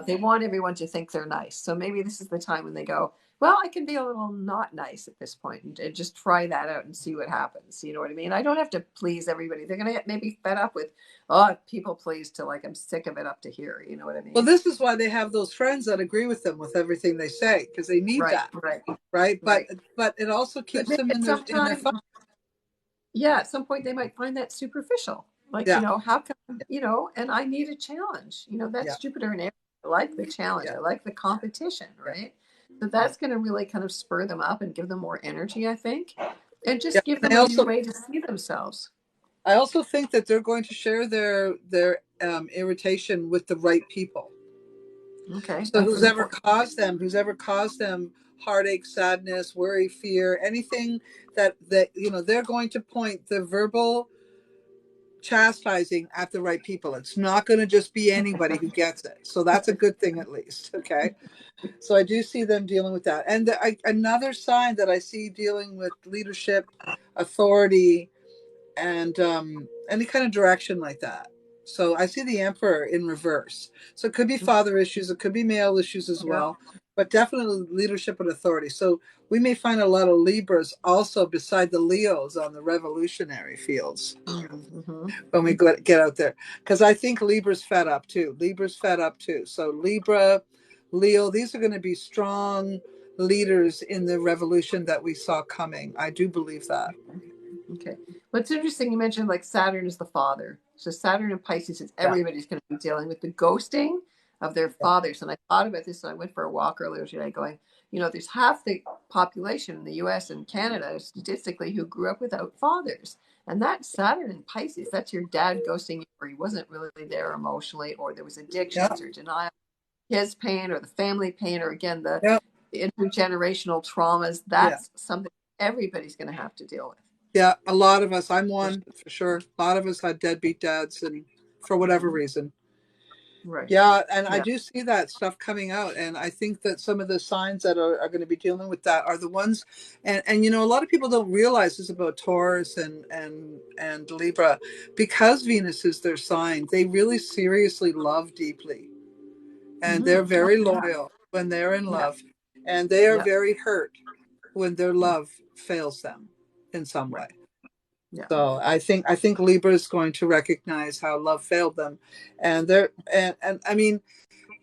They want everyone to think they're nice. So maybe this is the time when they go, well, I can be a little not nice at this point and just try that out and see what happens. You know what I mean? I don't have to please everybody. They're going to get maybe fed up with, oh, people please till like I'm sick of it up to here. You know what I Well, mean? this is why they have those friends that agree with them with everything they say, because they need Right, that, right, right? But right. but it also But keeps maybe them at some in their time, fun. yeah, at some point they might find that superficial. Like, Yeah, how come, and I need a challenge. yeah, That's Jupiter and Aries. I like the challenge. yeah, I like the competition, yeah, right? So yeah, that's going to really kind of spur them up and give them more energy, I think, and yeah. just give And them a new way to see themselves. I also think that they're going to share their irritation with the right people. Okay, So that's important. who's ever caused them heartache, sadness, worry, fear, anything that they're going to point the verbal chastising at the right people. It's not going to just be anybody who gets it. So that's a good thing at least. Okay. So I do see them dealing with that. And another sign that I see dealing with leadership, authority, and any kind of direction like that. So I see the Emperor in reverse. So it could be father issues, it could be male issues as Yeah. well, but definitely leadership and authority. So we may find a lot of Libras also beside the Leos on the revolutionary fields Mm-hmm. when we get out there. Because I think Libra's fed up too. Libra's fed up too. So Libra, Leo, these are going to be strong leaders in the revolution that we saw coming. I do believe that. Okay. What's interesting, you mentioned like Saturn is the father. So Saturn and Pisces is Yeah. everybody's going to be dealing with the ghosting of their Yeah. fathers. And I thought about this, and I went for a walk earlier today going, there's half the population in the US and Canada statistically who grew up without fathers. And that Saturn and Pisces, that's your dad ghosting you, or he wasn't really there emotionally, or there was Yeah. addictions or denial, his pain or the family pain, or again, the Yeah. intergenerational traumas. Yeah. That's something everybody's going to have to deal with. Yeah, a lot of us, I'm one for sure. A lot of us had deadbeat dads and for whatever Mhm. reason. Right. Yeah, and I Yeah. do see that stuff coming out. And I think that some of the signs that are going to be dealing with that are the ones and a lot of people don't realize this about Taurus and Libra. Because Venus is their sign, they really seriously love deeply. And they're Mm-hmm. Oh, very yeah. loyal when they're in Yeah. love. And they are Yeah. very hurt when their Yeah. love fails them in some way. Right. Yeah. So I think Libra is going to recognize how love failed them, and they're and I mean,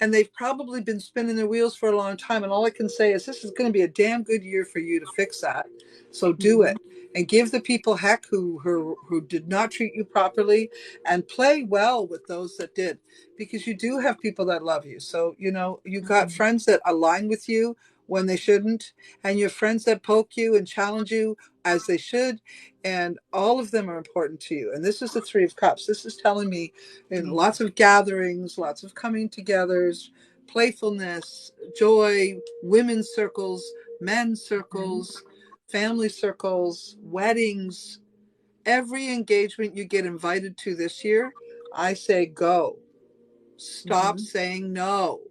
and they've probably been spinning their wheels for a long time. And all I can say is this is going to be a damn good year for you to fix that. So do Mm-hmm. it and give the people heck who did not treat you properly, and play well with those that did, because you do have people that love you. So, you know, you got Mm-hmm. friends that align with you when they shouldn't, and you have friends that poke you and challenge you as they should, and all of them are important to you. And this is the Three of Cups. This is telling me in lots of gatherings, lots of coming togethers, playfulness, joy, women's circles, men's circles, family circles, weddings, every engagement you get invited to this year, I say go. Stop Mm-hmm. saying no.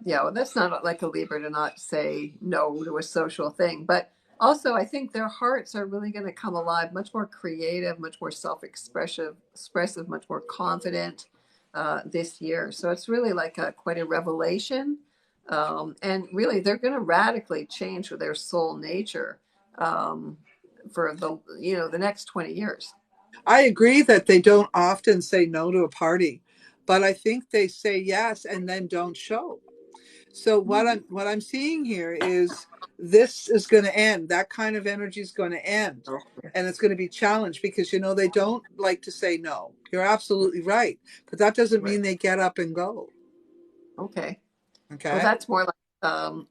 Yeah, well, that's not like a Libra to not say no to a social thing. But also, I think their hearts are really going to come alive, much more creative, much more expressive, much more confident this year. So it's really like quite a revelation. And really, they're going to radically change their soul nature um, for the next 20 years. I agree that they don't often say no to a party, but I think they say yes and then don't show. So Mhm. what I'm seeing here is this is going to end. That kind of energy is going to end, and it's going to be challenged because, you know, they don't like to say no. You're absolutely right, but that doesn't Right. mean they get up and go. Okay. Well, Okay. that's more like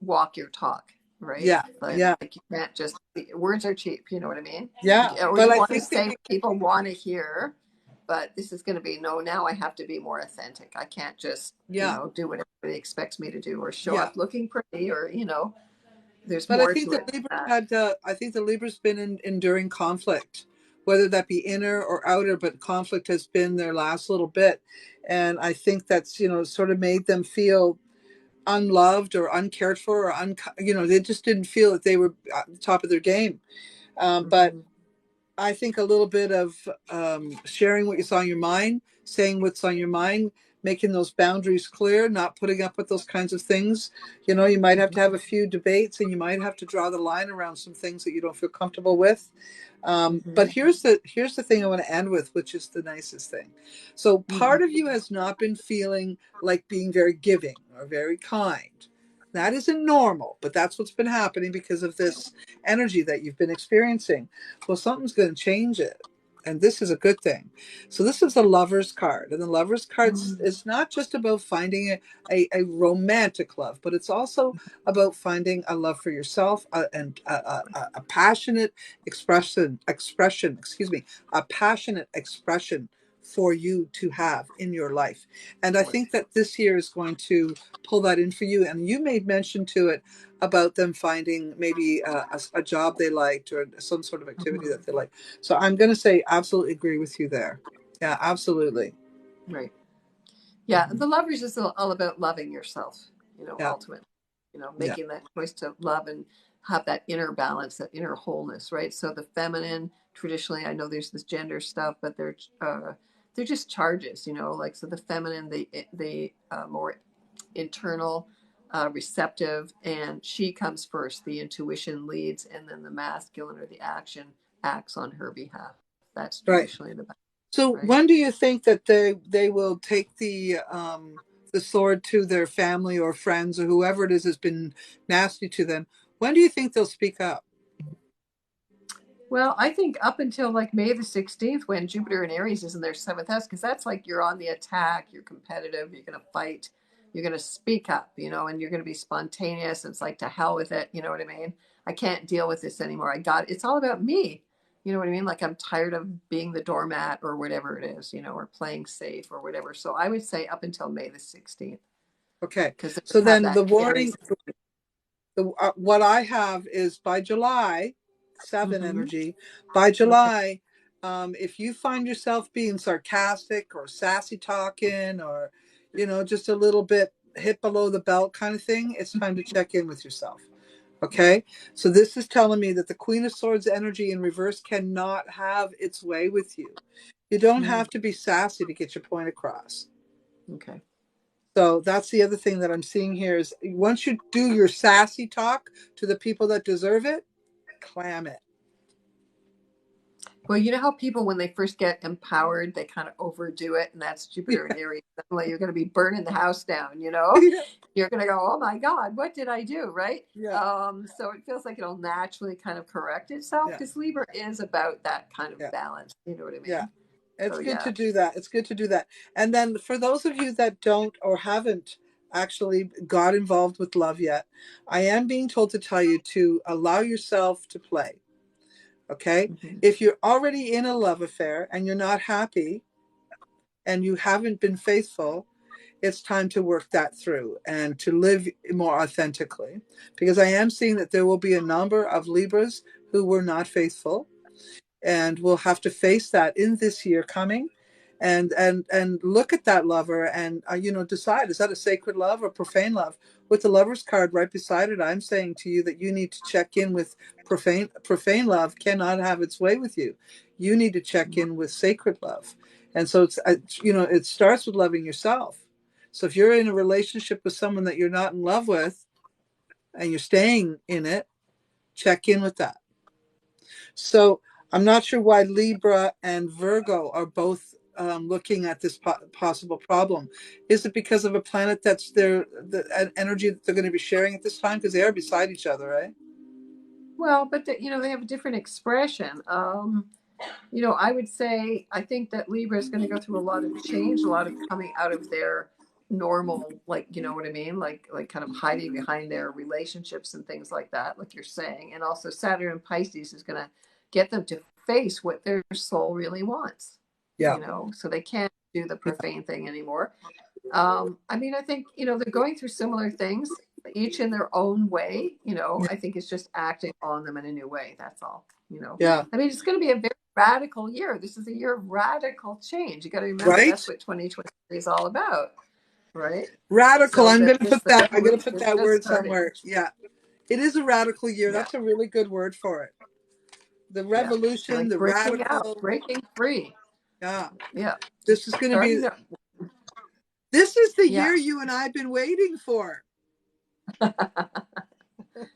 walk your talk, right? Yeah. Like, Yeah. like you can't just words are cheap. You know what I mean? Yeah. Or But you I want to think they say what people want to hear, but this is going to be no. Now I have to be more authentic. I can't just yeah. do what everybody expects me to do, or show Yeah. up looking pretty, or there's But I more think to the it Libra than that. had. I think the Libra's been enduring conflict, whether that be inner or outer. But conflict has been their last little bit, and I think that's, you know, sort of made them feel unloved or uncared for, or you know, they just didn't feel that they were at the top of their game. But Hmm. I think a little bit of sharing what's on your mind, saying what's on your mind, making those boundaries clear, not putting up with those kinds of things. You know, you might have to have a few debates, and you might have to draw the line around some things that you don't feel comfortable with. But Hmm. here's the thing I want to end with, which is the nicest thing. So Hmm. part of you has not been feeling like being very giving or very kind. That isn't normal, but that's what's been happening because of this energy that you've been experiencing. Well, something's going to change it. And this is a good thing. So this is the Lover's card. And the Lover's card is not just about finding a romantic love, but it's also about finding a love for yourself, and a passionate excuse me, a passionate expression for you to have in your life. And I think that this year is going to pull that in for you. And you made mention to it about them finding maybe a job they liked, or some sort of activity Hmm. that they like. So I'm going to say absolutely agree with you there. Yeah, absolutely. Right. Yeah, Mhm. the lovers is all about loving yourself, Yeah, ultimately, yeah, making that choice to love and have that inner balance, that inner wholeness, right? So the feminine, traditionally, I know there's this gender stuff, but they're just charges, like, so the feminine, the more internal, receptive, and she comes first. The intuition leads, and then the masculine or the action acts on her behalf. That's right. traditionally the balance, So right? when do you think that they will take the sword to their family or friends or whoever it is has been nasty to them? When do you think they'll speak up? Well, I think up until like May the 16th, when Jupiter in Aries is in their seventh house, because that's like you're on the attack, you're competitive, you're going to fight, you're going to speak up, and you're going to be spontaneous. It's like to hell with it. You know what I mean? I can't deal with this anymore. It's all about me. You know what I mean? Like I'm tired of being the doormat or whatever it is, or playing safe or whatever. So I would say up until May the 16th, Okay. because they So have then the that warning, Aries. what I have is by July, seven Mm-hmm. energy, by Okay. July, if you find yourself being sarcastic or sassy talking, or, you know, just a little bit hit below the belt kind of thing, it's time to check in with yourself. Right. Okay. So this is telling me that the Queen of Swords energy in reverse cannot have its way with you. You don't Mm. have to be sassy to get your point across. Okay. So that's the other thing that I'm seeing here is once you do your sassy talk to the people that deserve it, clam it. Well, you know how people, when they first get empowered, they kind of overdo it, and that's Yeah. Jupiter and Aries. Suddenly, you're going to be burning the house down. You know, Yeah. you're going to go, "Oh my God, what did I do?" Right? Yeah. So it feels like it'll naturally kind of correct itself Yeah. because Libra is about that kind of Yeah. balance. You know what I Yeah. mean? It's So good yeah. to do that. It's good to do that. And then for those of you that don't or haven't actually got involved with love yet, I am being told to tell you to allow yourself to play. Okay? Hmm. If you're already in a love affair and you're not happy and you haven't been faithful, it's time to work that through and to live more authentically. Because I am seeing that there will be a number of Libras who were not faithful, and we'll have to face that in this year coming, and look at that lover and decide, is that a sacred love or profane love? With the Lover's card right beside it, I'm saying to you that you need to check in with profane love cannot have its way with you. You need to check in with sacred love. And so it starts with loving yourself. So if you're in a relationship with someone that you're not in love with and you're staying in it, check in with that. So I'm not sure why Libra and Virgo are both looking at this possible problem. Is it because of a planet that's an energy that they're going to be sharing at this time? Because they are beside each other, right? Well, but they have a different expression. I would say I think that Libra is going to go through a lot of change, a lot of coming out of their normal, like, you know what I mean, like kind of hiding behind their relationships and things like that, like you're saying. And also Saturn and Pisces is going to get them to face what their soul really wants. Yeah. So they can't do the Yeah. profane thing anymore. I mean, I think, they're going through similar things, each in their own way. I think it's just acting on them in a new way. That's all. Yeah. I mean, it's going to be a very radical year. This is a year of radical change. You got to remember Right. that's what 2023 is all about, right? Radical. So I'm that going to this put the that. I'm going to revolution put is that just word starting. somewhere. Yeah. It is a radical year. Yeah, That's a really good word for it. The yeah. revolution, Like the breaking out, radical. breaking free. Yeah. Yeah, This is going to be. starting to. This is the Yeah. year you and I've been waiting for.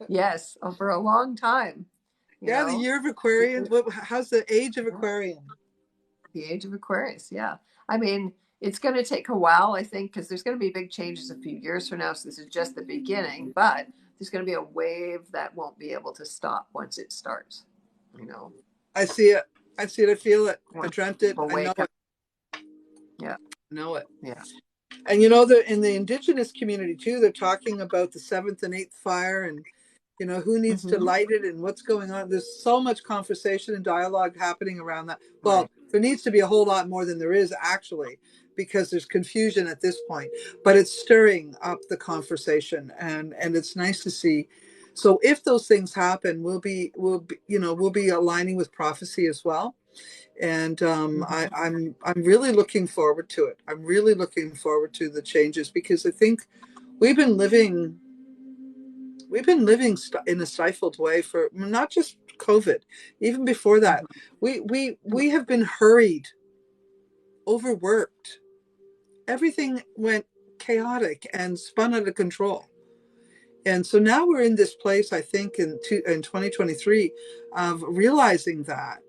Yes, for a long time. You Yeah, the know, year of Aquarian. How's the age of Yeah. Aquarian? The age of Aquarius. Yeah. I mean, it's going to take a while, I think, because there's going to be big changes a few years from now. So this is just the beginning, but there's going to be a wave that won't be able to stop once it starts. You know, I see it. I see it. I feel it. I once dreamt it. people I know wake up. it. Yeah. I know it. Yeah. And in the indigenous community too, they're talking about the seventh and eighth fire, and who needs to Hmm. light it and what's going on. There's so much conversation and dialogue happening around that. Right. Well, there needs to be a whole lot more than there is actually, because there's confusion at this point. But it's stirring up the conversation, and it's nice to see. So if those things happen, we'll be aligning with prophecy as well. And Hmm. I'm really looking forward to it. I'm really looking forward to the changes, because I think we've been living in a stifled way for not just COVID, even before that. Hmm. We have been hurried, overworked. Everything went chaotic and spun out of control. And so now we're in this place, I think, in 2023, of realizing that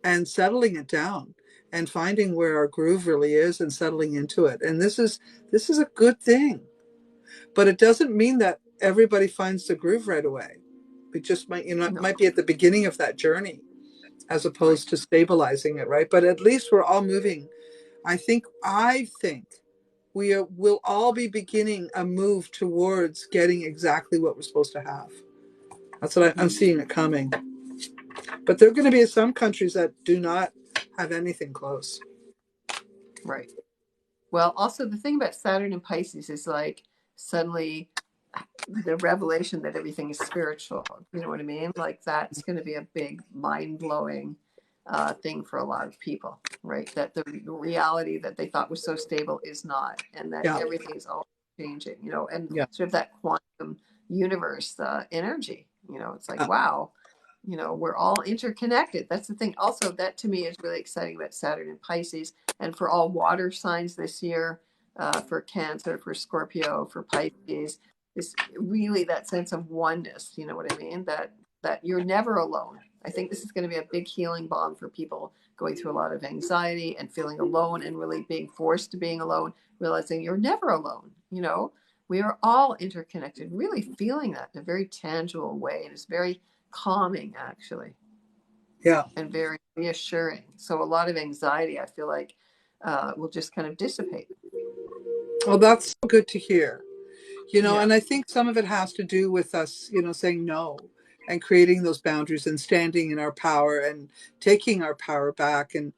and settling it down and finding where our groove really is and settling into it. And this is a good thing, but it doesn't mean that everybody finds the groove right away. We just might, No. might be at the beginning of that journey as Right. opposed to stabilizing it, right? But at least we're all moving. I think we'll all be beginning a move towards getting exactly what we're supposed to have. That's what I'm Hmm. seeing it coming. But there are going to be some countries that do not have anything close. Right. Well, also the thing about Saturn and Pisces is like suddenly the revelation that everything is spiritual. You know what I mean? Like that's going to be a big mind blowing thing for a lot of people, right? That the reality that they thought was so stable is not, and that Yeah, everything is all changing. And yeah, sort of that quantum universe energy. It's like uh, wow. We're all interconnected. That's the thing. Also, that to me is really exciting about Saturn and Pisces, and for all water signs this year, for Cancer, for Scorpio, for Pisces is really that sense of oneness. You know what I mean? That you're never alone. I think this is going to be a big healing balm for people going through a lot of anxiety and feeling alone and really being forced to being alone, realizing you're never alone. You know, we are all interconnected, really feeling that in a very tangible way. And it's very calming, actually, Yeah. and very reassuring. So a lot of anxiety, I feel like, will just kind of dissipate. Well, that's so good to hear. Yeah. And I think some of it has to do with us, saying no and creating those boundaries and standing in our power and taking our power back. And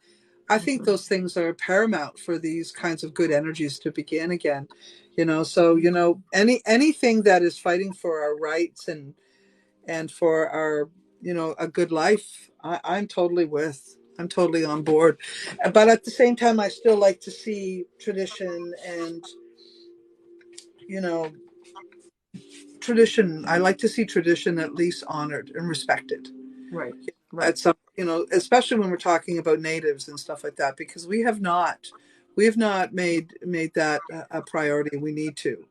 I think Mhm. those things are paramount for these kinds of good energies to begin again. So, anything that is fighting for our rights and for our, a good life, I'm totally with. I'm totally on board. But at the same time, I still like to see tradition and, you know, tradition. I like to see tradition at least honored and respected Right. at Right. some, especially when we're talking about natives and stuff like that, because we have not made that a priority. We need to.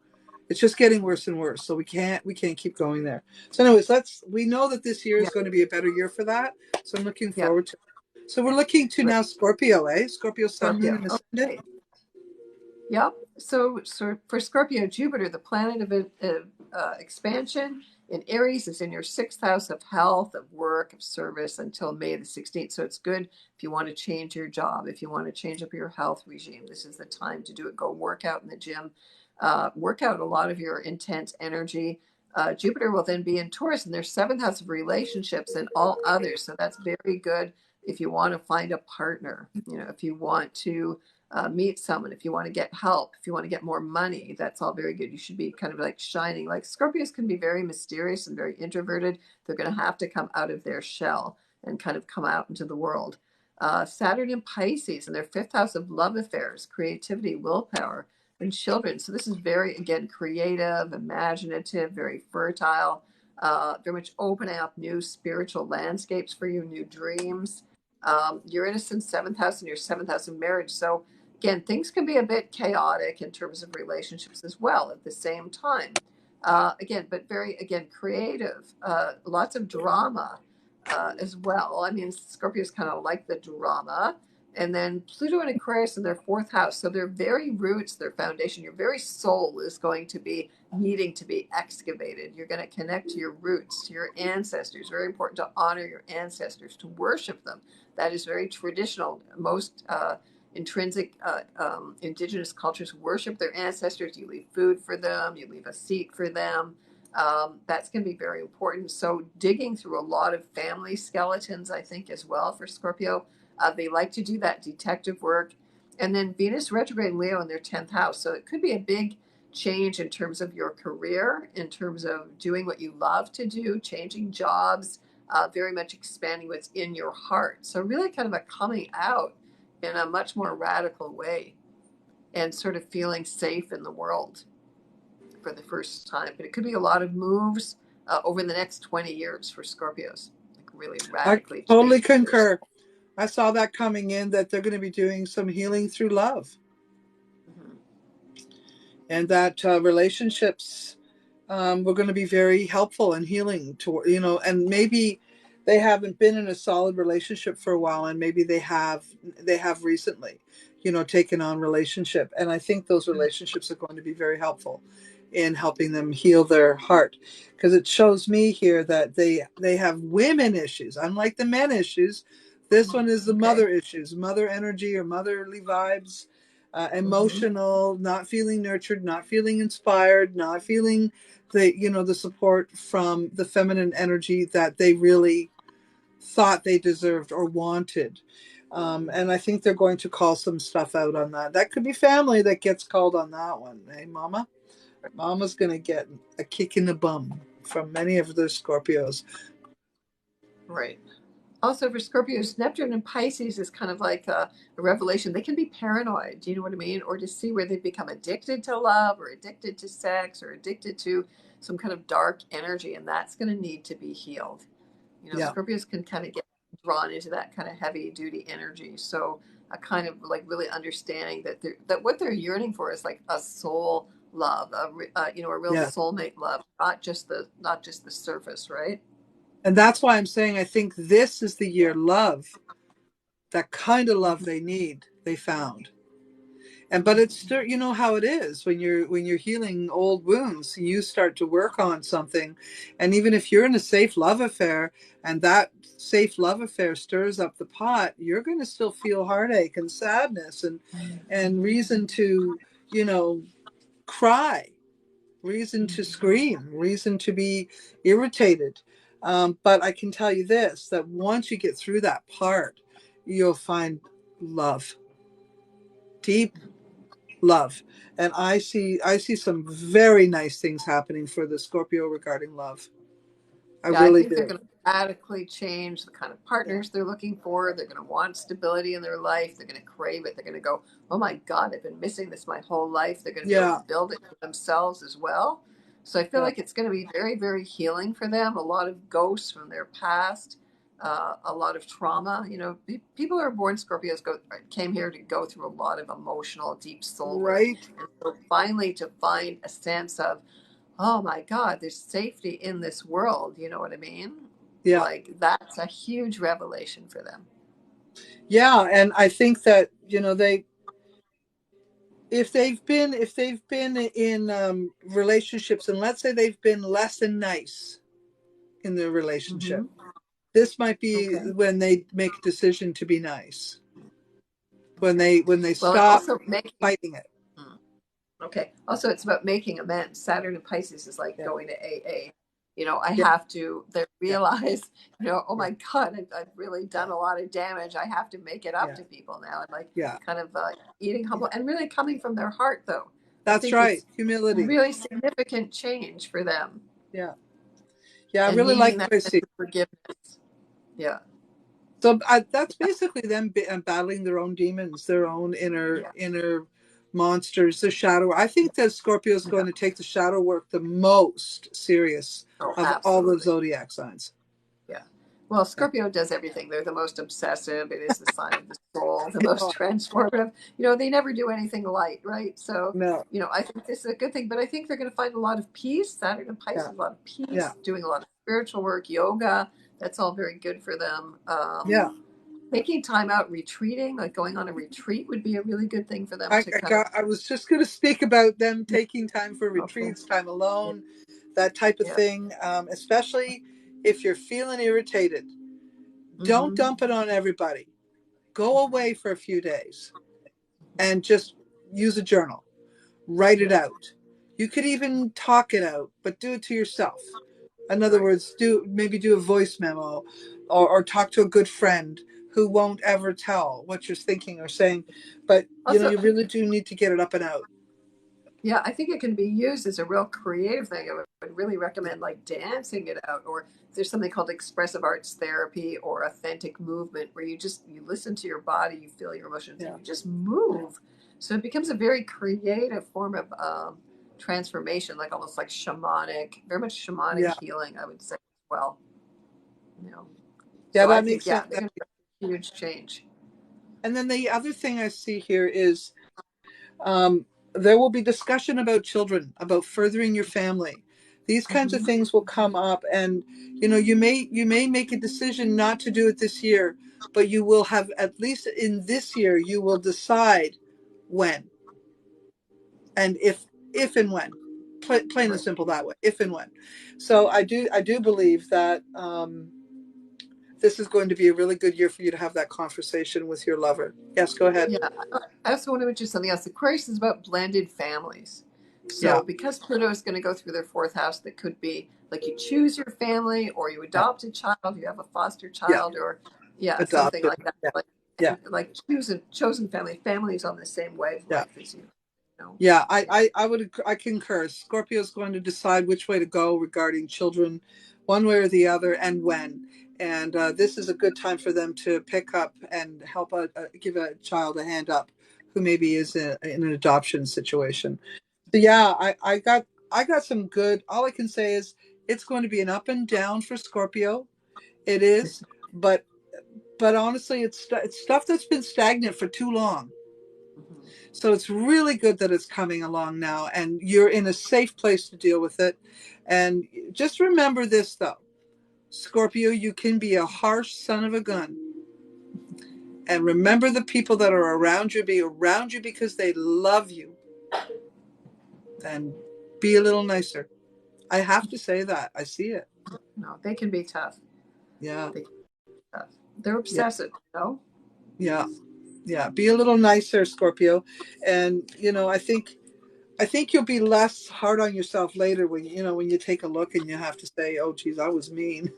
It's just getting worse and worse. So we can't keep going there. So anyways, we know that this year Yeah. is going to be a better year for that. So I'm looking Yeah. forward to it. So we're looking to Right. now Scorpio, eh? Scorpio sun, moon, Scorpio. and ascendant. Okay. Yep. So for Scorpio, Jupiter, the planet of expansion in Aries, is in your sixth house of health, of work, of service until May the 16th. So it's good if you want to change your job, if you want to change up your health regime. This is the time to do it. Go work out in the gym, work out a lot of your intense energy. Jupiter will then be in Taurus, and their seventh house of relationships and all others. So that's very good if you want to find a partner. If you want to meet someone, if you want to get help, if you want to get more money, that's all very good. You should be kind of like shining. Like Scorpios can be very mysterious and very introverted. They're going to have to come out of their shell and kind of come out into the world. Saturn in Pisces in their fifth house of love affairs, creativity, willpower, and children. So this is very, again, creative, imaginative, very fertile, very much opening up new spiritual landscapes for you, new dreams. Uranus in seventh house and your seventh house of marriage. So again, things can be a bit chaotic in terms of relationships as well at the same time. Again, but very, again, creative, lots of drama as well. I mean, Scorpios kind of like the drama. And then Pluto and Aquarius in their fourth house. So their very roots, their foundation, your very soul is going to be needing to be excavated. You're going to connect to your roots, to your ancestors. Very important to honor your ancestors, to worship them. That is very traditional. Most intrinsic indigenous cultures worship their ancestors. You leave food for them, you leave a seat for them. That's going to be very important. So, digging through a lot of family skeletons, I think, as well for Scorpio. They like to do that detective work. And then Venus retrograde in Leo in their 10th house. So, it could be a big change in terms of your career, in terms of doing what you love to do, changing jobs, very much expanding what's in your heart. So, really kind of a coming out in a much more radical way and sort of feeling safe in the world for the first time. But it could be a lot of moves over the next 20 years for Scorpios, like really I radically change totally their. concur. I saw that coming in that they're going to be doing some healing through love Mhm. and that relationships were going to be very helpful and healing to, and maybe they haven't been in a solid relationship for a while and maybe they have recently, taken on relationship. And I think those relationships are going to be very helpful in helping them heal their heart because it shows me here that they have women issues unlike the men issues. This one is the Okay. mother issues, mother energy or motherly vibes, Hmm. emotional, not feeling nurtured, not feeling inspired, not feeling the support from the feminine energy that they really thought they deserved or wanted. And I think they're going to call some stuff out on that. That could be family that gets called on that one. Hey, mama? Mama's going to get a kick in the bum from many of the Scorpios. Right. Also, for Scorpios, Neptune and Pisces is kind of like a revelation. They can be paranoid, do you know what I mean? Or to see where they've become addicted to love or addicted to sex or addicted to some kind of dark energy, and that's going to need to be healed. Yeah. Scorpios can kind of get drawn into that kind of heavy duty energy. So a kind of like really understanding that what they're yearning for is like a soul love, a real Yeah. soulmate love, not just the surface, right? And that's why I'm saying I think this is the year love, that kind of love they need, they found. And but it's still, you know how it is when you're healing old wounds, you start to work on something. And even if you're in a safe love affair and that safe love affair stirs up the pot, you're going to still feel heartache and sadness and reason to, you know, cry, reason to scream, reason to be irritated. But I can tell you this, that once you get through that part, you'll find love, deep love. And I see some very nice things happening for the Scorpio regarding love. I Yeah, I really think they're do. going to radically change the kind of Yeah. partners they're looking for. They're going to want stability in their life. They're going to crave it. They're going to go, oh my God, I've been missing this my whole life. They're going to be able to Yeah. build it for themselves as well. So I feel Yeah. like it's going to be very, very healing for them. A lot of ghosts from their past, a lot of trauma. You know, people who are born Scorpios came here to go through a lot of emotional, deep soul work. Right. And so finally to find a sense of, oh my God, there's safety in this world. You know what I mean? Yeah. Like that's a huge revelation for them. Yeah. And I think that, you know, they, if they've been in relationships, and let's say they've been less than nice in their relationship, Hmm. this might be Okay. when they make a decision to be nice, Okay. when they Well, and stop also making, fighting it. mm, okay. Also, it's about making amends. Saturn and Pisces is like Yeah. going to AA. You know, I Yeah. have to then Yeah. realize, you know, oh Yeah. my God, I've really Yeah. done a lot of damage. I have to make it up Yeah. to people now. And like Yeah. kind of eating Yeah. humble and really coming from their heart, though. I That's think right. it's Humility. really significant change for them Yeah. Yeah. I and really needing like that what I sense see. of forgiveness. Yeah. So that's basically them battling their own demons, their own Yeah. inner monsters, the shadow. I think that Scorpio is Yeah. going to take the shadow work the most serious Oh, of all the absolutely. zodiac signs. Yeah. Well, Yeah. Scorpio does everything. They're the most obsessive. It is the sign of the soul, the Yeah. most transformative. You know, they never do anything light, right? So, No. you know, I think this is a good thing, but I think they're going to find a lot of peace. Saturn and Pisces, Yeah. a lot of Yeah. peace, doing a lot of spiritual work, yoga. That's all very good for them. Yeah. Taking time out, retreating, like going on a retreat would be a really good thing for them to kind of. I was just going to speak about them taking time for Okay. retreats, time Yeah. alone, that type of Yeah. thing. Especially if you're feeling irritated, don't Hmm. dump it on everybody. Go away for a few days and just use a journal. Write it Yeah. out. You could even talk it out, but do it to yourself. In other Right. words, do a voice memo, or talk to a good friend who won't ever tell what you're thinking or saying. But you know, Also, you really do need to get it up and out. yeah, I think it can be used as a real creative thing. I would really Yeah. recommend like dancing it out, or there's something called expressive arts therapy or authentic movement, where you listen to your body, you feel your emotions, and Yeah. you just move. So it becomes a very creative form of transformation, like almost like shamanic, very much shamanic Yeah. healing, I would say as well. You know, Yeah, so I that think makes yeah, sense. they're going to be a huge change. And then the other thing I see here is um, there will be discussion about children, about furthering your family. These kinds of Hmm. things will come up, and you know, you may make a decision not to do it this year, but you will have, at least in this year, you will decide when and if and when. Plain and Right. simple that way. If and when. So I do believe that this is going to be a really good year for you to have that conversation with your lover. Yes, go ahead. Yeah, I also want to mention something else. Aquarius is about blended families. Yeah, So because Pluto is going to go through their fourth house, that could be like you choose your family, or you yeah, adopt a child, you have a foster yeah. child, or yeah, something Adopted. like that. Yeah, Like yeah, and like chosen family, families on the same yeah. wavelength as you. You know, Yeah, yeah, I concur. Scorpio is going to decide which way to go regarding children, one way or the other, and when. And this is a good time for them to pick up and help give a child a hand up who maybe is in an adoption situation. So yeah, I got some good. All I can say is it's going to be an up and down for Scorpio. It is, but honestly, it's stuff that's been stagnant for too long. mhm. So it's really good that it's coming along now and you're in a safe place to deal with it. And just remember this though, Scorpio, you can be a harsh son of a gun. And remember the people that are around you, be around you because they love you. And be a little nicer. I have to say that. I see it. No, they can be tough. Yeah. They can be tough. They're Yeah. obsessive, you know? Yeah. Yeah. Be a little nicer, Scorpio. And, I think you'll be less hard on yourself later when when you take a look and you have to say, "Oh, geez, I was mean,"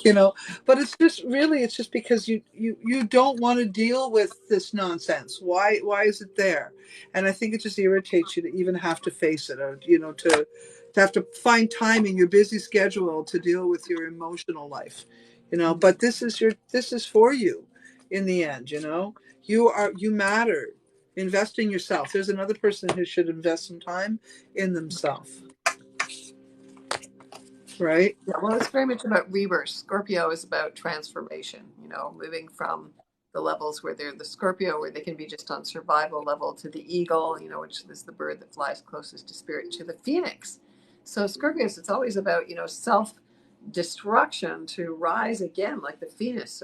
you know. But it's just because you don't want to deal with this nonsense. Why is it there? And I think it just irritates you to even have to face it, or to have to find time in your busy schedule to deal with your emotional life, But this is for you, in the end. You matter. Invest in yourself. There's another person who should invest some time in themselves, right? Yeah, well, it's very much about rebirth. Scorpio is about transformation, moving from the levels where they're the Scorpio, where they can be just on survival level, to the eagle, which is the bird that flies closest to spirit, to the phoenix. So Scorpios, it's always about, self destruction to rise again like the phoenix.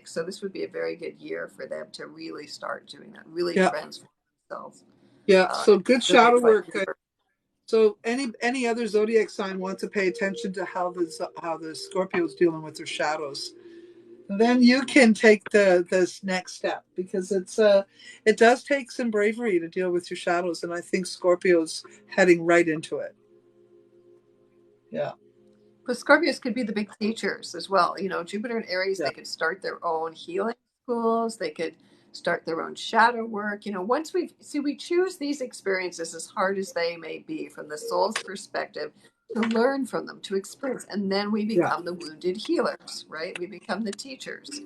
So this would be a very good year for them to really start doing that, really Yeah, transform themselves. yeah. So good Really shadow like work. So any other zodiac sign wants to pay attention to how the Scorpio is dealing with their shadows. Then you can take this next step, because it does take some bravery to deal with your shadows, and I think Scorpio's heading right into it. Yeah, But Scorpios could be the big teachers as well. Jupiter and Aries, yeah, they could start their own healing schools. They could start their own shadow work. Once we choose these experiences, as hard as they may be, from the soul's perspective, to learn from them, to experience, and then we yeah. become the wounded healers, right? We become the teachers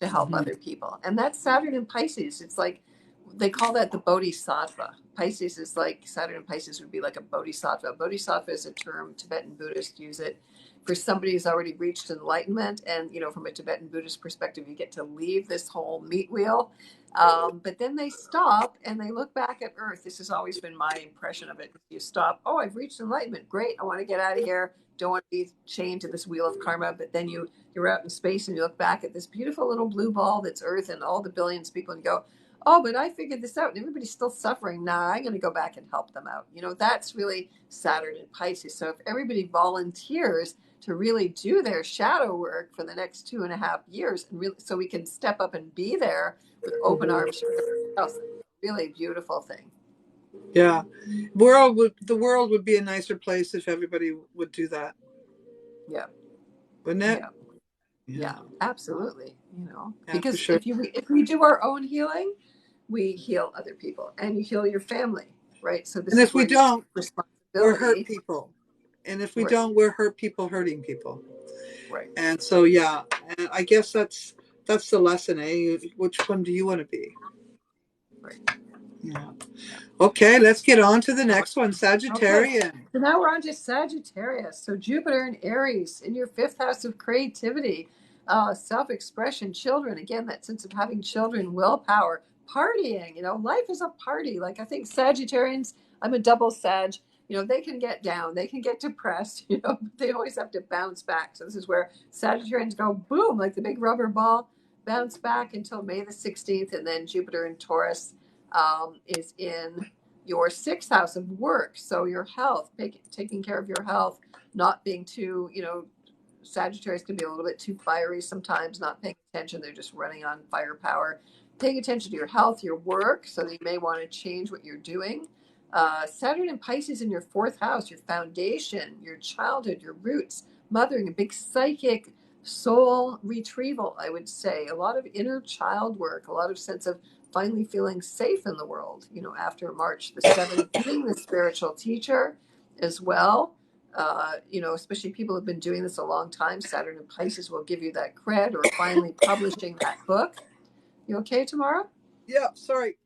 to help Hmm. other people. And that's Saturn in Pisces. It's like they call that the bodhisattva. Pisces is like Saturn in Pisces would be like a bodhisattva. Bodhisattva is a term Tibetan Buddhists use it for somebody who's already reached enlightenment. And from a Tibetan Buddhist perspective, you get to leave this whole meat wheel. But then they stop and they look back at Earth. This has always been my impression of it. You stop. Oh, I've reached enlightenment. Great. I want to get out of here. Don't want to be chained to this wheel of karma. But then you're out in space and you look back at this beautiful little blue ball that's Earth and all the billions of people, and go, oh, but I figured this out and everybody's still suffering. Nah, I'm going to go back and help them out. That's really Saturn and Pisces. So if everybody volunteers to really do their shadow work for the next 2.5 years, and really, so we can step up and be there with open Hmm. arms for everybody else, really beautiful thing. Yeah, the world would be a nicer place if everybody would do that, Yeah, wouldn't it? yeah, Yeah, yeah, absolutely. yeah, for Because sure. if we do our own healing, we heal other people, and you heal your family, right? So And this is if we where you take don't, we're hurt responsibility. people. And if we Right, don't, we're hurt people hurting people. right, And so, yeah, and I guess that's the lesson, eh? Which one do you want to be? right. Yeah. Okay, let's get on to the Yeah. next one, Okay. Sagittarian. So now we're on to Sagittarius. So Jupiter and Aries in your fifth house of creativity, self-expression, children. Again, that sense of having children, willpower, partying. Life is a party. Like I think Sagittarians, I'm a double Sag. They can get down, they can get depressed. But they always have to bounce back. So this is where Sagittarians go boom, like the big rubber ball, bounce back until May the 16th, and then Jupiter in Taurus is in your sixth house of work. So your health, taking care of your health, not being too, Sagittarius can be a little bit too fiery sometimes, not paying attention. They're just running on firepower. Paying attention to your health, your work, so that you may want to change what you're doing. Saturn and Pisces in your fourth house, your foundation, your childhood, your roots, mothering, a big psychic soul retrieval, I would say. A lot of inner child work, a lot of sense of finally feeling safe in the world, after March the 7th, being the spiritual teacher as well. Especially people who've been doing this a long time. Saturn and Pisces will give you that cred, or finally publishing that book. You okay, Tamara? Yeah, sorry.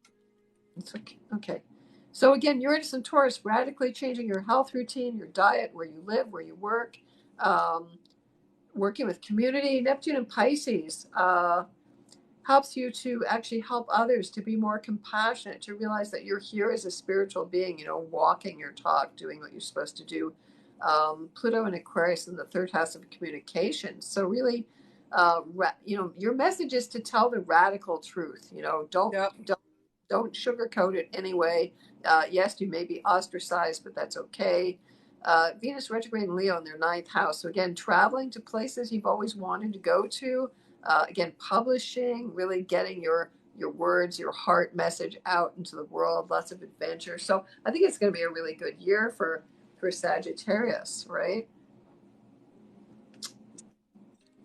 It's okay. Okay. So again, Uranus and Taurus, radically changing your health routine, your diet, where you live, where you work, um, working with community. Neptune and Pisces helps you to actually help others, to be more compassionate, to realize that you're here as a spiritual being, walking your talk, doing what you're supposed to do. Pluto and Aquarius in the third house of communication. So really, your message is to tell the radical truth. Yep. Don't sugarcoat it anyway. Yes, you may be ostracized, but that's okay. Venus retrograde in Leo in their ninth house. So again, traveling to places you've always wanted to go to. Again, publishing, really getting your words, your heart message out into the world. Lots of adventure. So I think it's going to be a really good year for Sagittarius, right?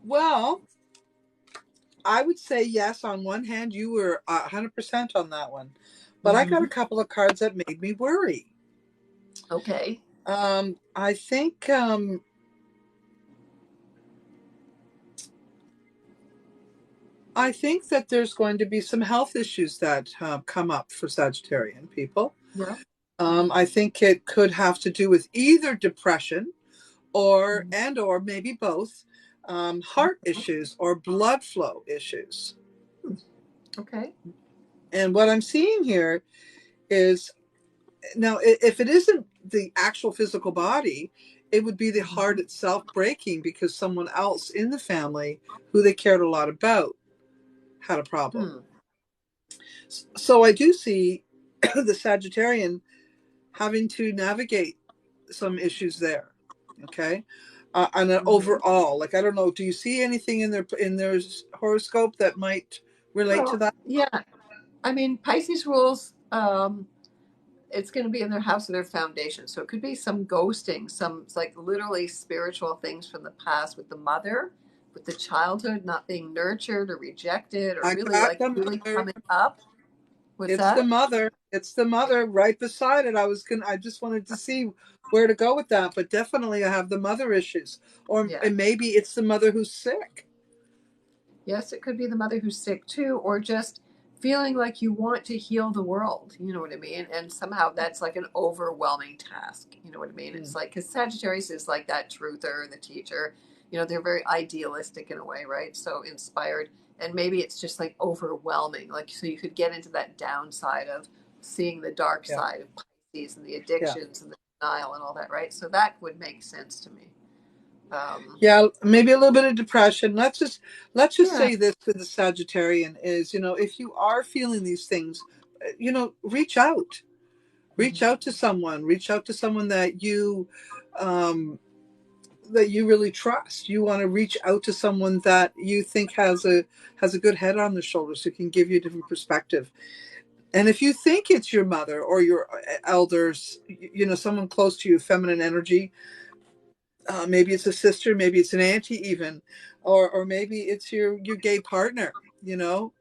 Well, I would say yes. On one hand, you were 100% on that one, but I got Mm-hmm. a couple of cards that made me worry. Okay. I think that there's going to be some health issues that come up for Sagittarian people. Yeah. I think it could have to do with either depression or Mhm. and or maybe both, heart issues or blood flow issues. Okay. And what I'm seeing here is, now, if it isn't the actual physical body, it would be the heart Mhm. itself breaking because someone else in the family who they cared a lot about had a problem. Hmm. So I do see the Sagittarian having to navigate some issues there. Okay. And an Mhm. overall, like, I don't know, do you see anything in their horoscope that might relate to Well, that? yeah. I mean, Pisces rules. It's going to be in their house of their foundation, so it could be some ghosting, some it's like literally spiritual things from the past with the mother, with the childhood not being nurtured or rejected, or I got the really mother. coming up. What's It's the that? mother. It's the mother right beside it. I just wanted to see where to go with that, but definitely I have the mother issues. Or Yeah. and maybe it's the mother who's sick. Yes, it could be the mother who's sick too, or just feeling like you want to heal the world. You know what I mean? And somehow that's like an overwhelming task. You know what I mean? It's Mm, like, because Sagittarius is like that truther, the teacher. They're very idealistic in a way, right? So inspired. And maybe it's just like overwhelming. Like, so you could get into that downside of seeing the dark yeah, side of Pisces and the yeah. addictions and the denial and all that, right? So that would make sense to me. Um, Yeah, maybe a little bit of depression. Let's just yeah. say this to the Sagittarian is, if you are feeling these things, reach out. Reach Mhm. out to someone. Reach out to someone um that you really trust. You want to reach out to someone that you think has a good head on the shoulders who can give you a different perspective. And if you think it's your mother or your elders, someone close to you, feminine energy, maybe it's a sister, maybe it's an auntie even, or maybe it's your gay partner.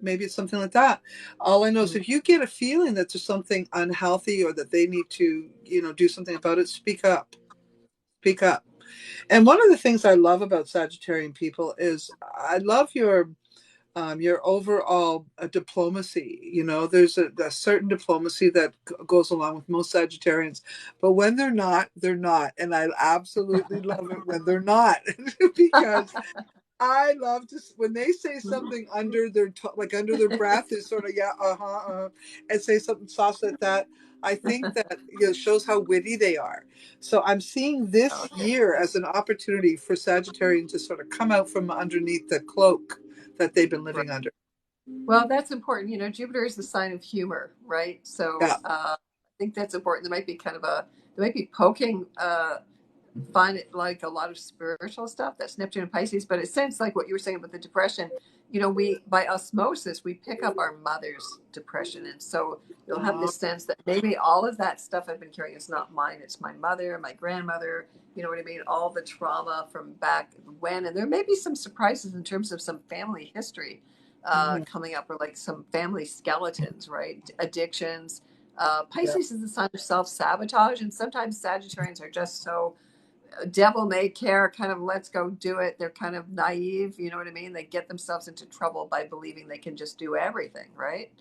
Maybe it's something like that. All I know is if you get a feeling that there's something unhealthy or that they need to, do something about it, speak up. Speak up. And one of the things I love about Sagittarian people is I love your overall diplomacy. There's a certain diplomacy that goes along with most Sagittarians, but when they're not, and I absolutely love it when they're not, because I love to when they say something under their like under their breath is sort of yeah and say something soft like that. I think that shows how witty they are. So I'm seeing this Okay. year as an opportunity for Sagittarians to sort of come out from underneath the cloak that they've been living under. Well, that's important. Jupiter is the sign of humor, right? Yeah. So I think that's important. There might be poking find it like a lot of spiritual stuff. That's Neptune and Pisces, but it sounds like what you were saying about the depression. We by osmosis we pick up our mother's depression, and so you'll have Uh, this sense that maybe all of that stuff I've been carrying is not mine. It's my mother, my grandmother. You know what I mean? All the trauma from back when, and there may be some surprises in terms of some family history mhm. coming up, or like some family skeletons, right? Addictions. Yeah. Pisces is the sign of self sabotage, and sometimes Sagittarians are just so devil may care, kind of let's go do it. They're kind of naive, you know what I mean? They get themselves into trouble by believing they can just do everything, right?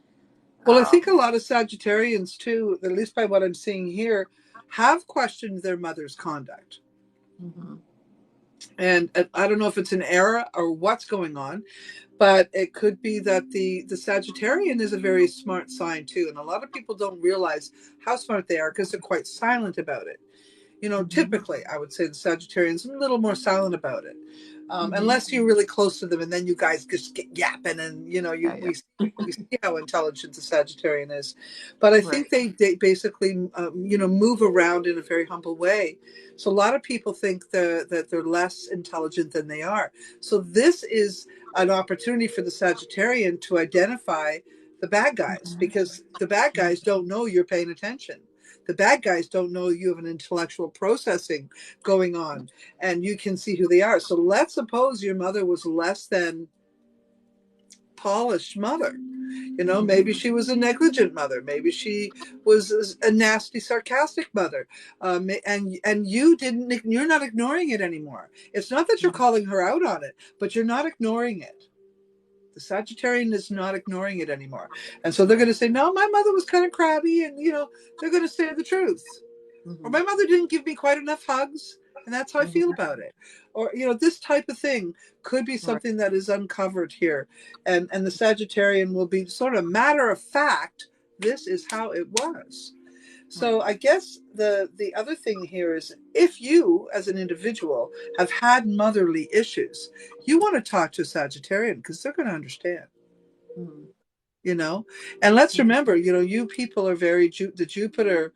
Well, I think a Um, lot of Sagittarians too, at least by what I'm seeing here, have questioned their mother's conduct. mhm. And I don't know if it's an error or what's going on, but it could be that the Sagittarian is a very smart sign too, and a lot of people don't realize how smart they are because they're quite silent about it. Typically, I would say the Sagittarian's a little more silent about it, unless you're really close to them, and then you guys just get yapping, and we see how intelligent the Sagittarian is. But I think they basically move around in a very humble way. So a lot of people think that they're less intelligent than they are. So this is an opportunity for the Sagittarian to identify the bad guys, because the bad guys don't know you're paying attention. The bad guys don't know you have an intellectual processing going on, and you can see who they are. So let's suppose your mother was less than polished mother. Maybe she was a negligent mother. Maybe she was a nasty, sarcastic mother. And you're not ignoring it anymore. It's not that you're calling her out on it, but you're not ignoring it. The Sagittarian is not ignoring it anymore. And so they're going to say, no, my mother was kind of crabby, and, they're going to say the truth. Or my mother didn't give me quite enough hugs, and that's how I feel about it. Or, this type of thing could be something that is uncovered here. And the Sagittarian will be sort of matter of fact, this is how it was. So I guess the other thing here is, if you as an individual have had motherly issues, you want to talk to a Sagittarian, because they're going to understand. And let's remember, you people are very the Jupiter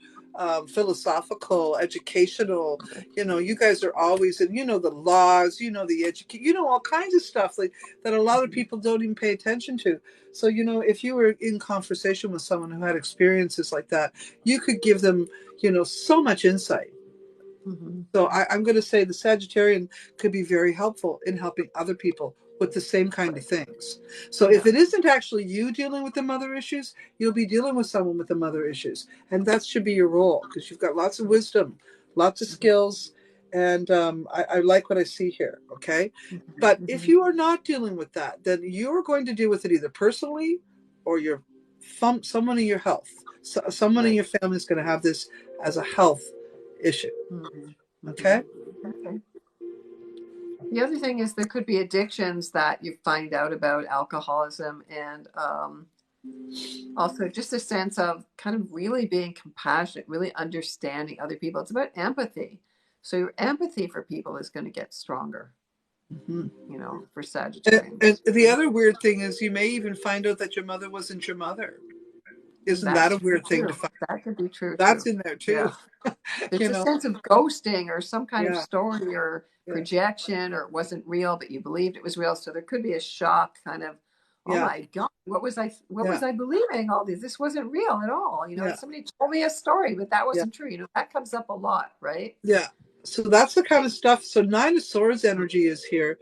philosophical, educational. You guys are always in, the laws, the education, all kinds of stuff that a lot of people don't even pay attention to. So if you were in conversation with someone who had experiences like that, you could give them so much insight. So I'm going to say the Sagittarian could be very helpful in helping other people with the same kind of things. So if it isn't actually you dealing with the mother issues, you'll be dealing with someone with the mother issues. And that should be your role, because you've got lots of wisdom, lots of skills. And I like what I see here. Okay. But if you are not dealing with that, then you're going to deal with it either personally, or someone in your health. Someone in your family is going to have this as a health issue. Okay. The other thing is, there could be addictions that you find out about, alcoholism, and also just a sense of kind of really being compassionate, really understanding other people. It's about empathy. So your empathy for people is going to get stronger, for Sagittarius. And the other weird thing is, you may even find out that your mother wasn't your mother. Isn't that a weird thing to find? That could be true. That's in there too. Yeah. There's a sense of ghosting, or some kind of story, or projection, or it wasn't real, but you believed it was real. So there could be a shock, kind of, oh my God, what was I believing all these? This wasn't real at all. Somebody told me a story, but that wasn't true. That comes up a lot, right? Yeah. So that's the kind of stuff. So 9 of Swords energy is here.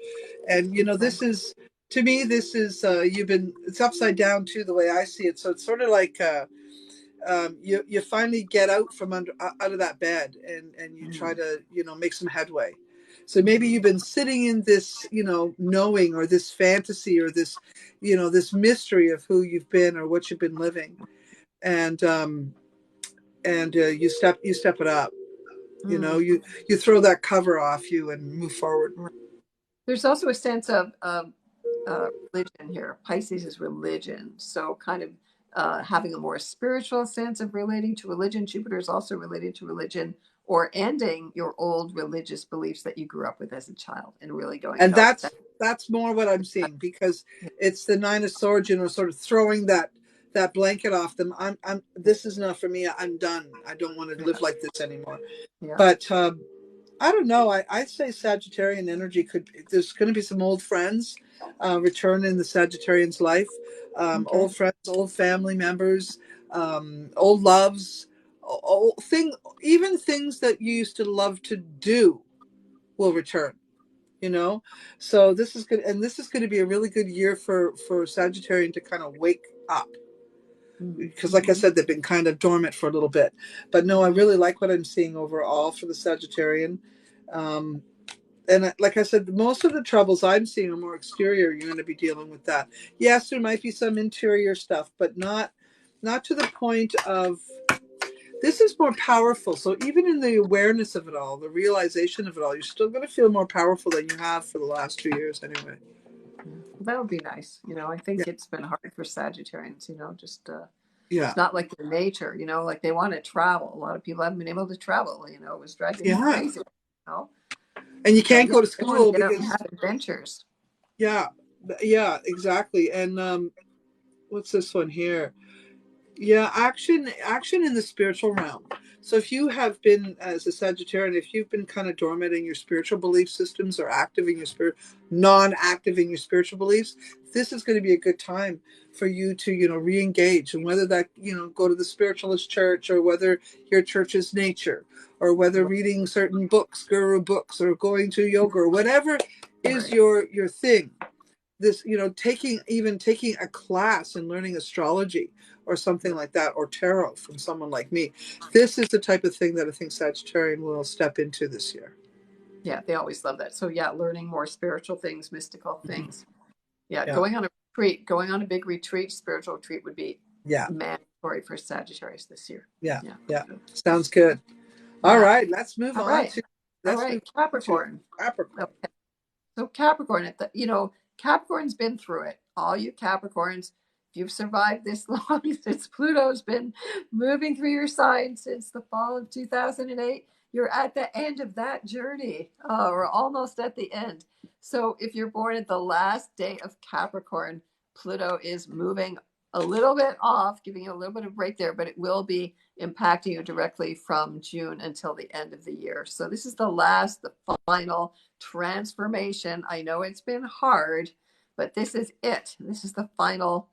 And, this is, to me, this is, it's upside down too, the way I see it. So it's sort of like, you finally get out of that bed, and you try to, make some headway. So maybe you've been sitting in this, knowing, or this fantasy, or this, this mystery of who you've been or what you've been living. And you step it up. You throw that cover off you and move forward. There's also a sense of religion here. Pisces is religion. So kind of having a more spiritual sense of relating to religion. Jupiter is also related to religion, or ending your old religious beliefs that you grew up with as a child, and really going. And that's more what I'm seeing, because it's the 9 of Swords, sort of throwing that blanket off them. This is not for me. I'm done. I don't want to live like this anymore. But I don't know. I'd say Sagittarian energy there's going to be some old friends return in the Sagittarian's life. Old friends, old family members, old loves, even things that you used to love to do will return. So this is good, and this is going to be a really good year for Sagittarian to kind of wake up, because like I said, they've been kind of dormant for a little bit. But no, I really like what I'm seeing overall for the Sagittarian. And like I said, most of the troubles I'm seeing are more exterior. You're going to be dealing with that. Yes, there might be some interior stuff, but not to the point of, this is more powerful. So even in the awareness of it all, the realization of it all, you're still going to feel more powerful than you have for the last 2 years anyway. That would be nice. I think it's been hard for Sagittarians, just Yeah. It's not like their nature, like they want to travel. A lot of people haven't been able to travel, it was driving me Yeah. crazy, you know. And you So can't yeah, go to they want to school get out and because, have adventures. yeah, yeah, exactly. And what's this one here? Yeah, action in the spiritual realm. So if you have been, as a Sagittarian, if you've been kind of dormant in your spiritual belief systems or active in your non-active in your spiritual beliefs, this is going to be a good time for you to, re-engage. And whether that, go to the spiritualist church, or whether your church is nature, or whether reading certain books, guru books, or going to yoga, or whatever is Right. your thing. This, taking a class and learning astrology or something like that, or tarot from someone like me. This is the type of thing that I think Sagittarian will step into this year. Yeah, they always love that. So yeah, learning more spiritual things, mystical Mhm. things. Yeah, Yeah. going on a big retreat, spiritual retreat would be Yeah. mandatory for Sagittarius this year. Yeah. Yeah. Yeah. Sounds good. All Yeah. right. Let's move All on right. to All let's move right. on to Capricorn. Capricorn. Okay. So Capricorn, Capricorn's been through it. All you Capricorns, if you've survived this long, since Pluto's been moving through your sign since the fall of 2008, you're at the end of that journey, or almost at the end. So if you're born at the last day of Capricorn, Pluto is moving a little bit off, giving you a little bit of break there, but it will be impacting you directly from June until the end of the year. So this is the final transformation. I know it's been hard, but this is it. This is the final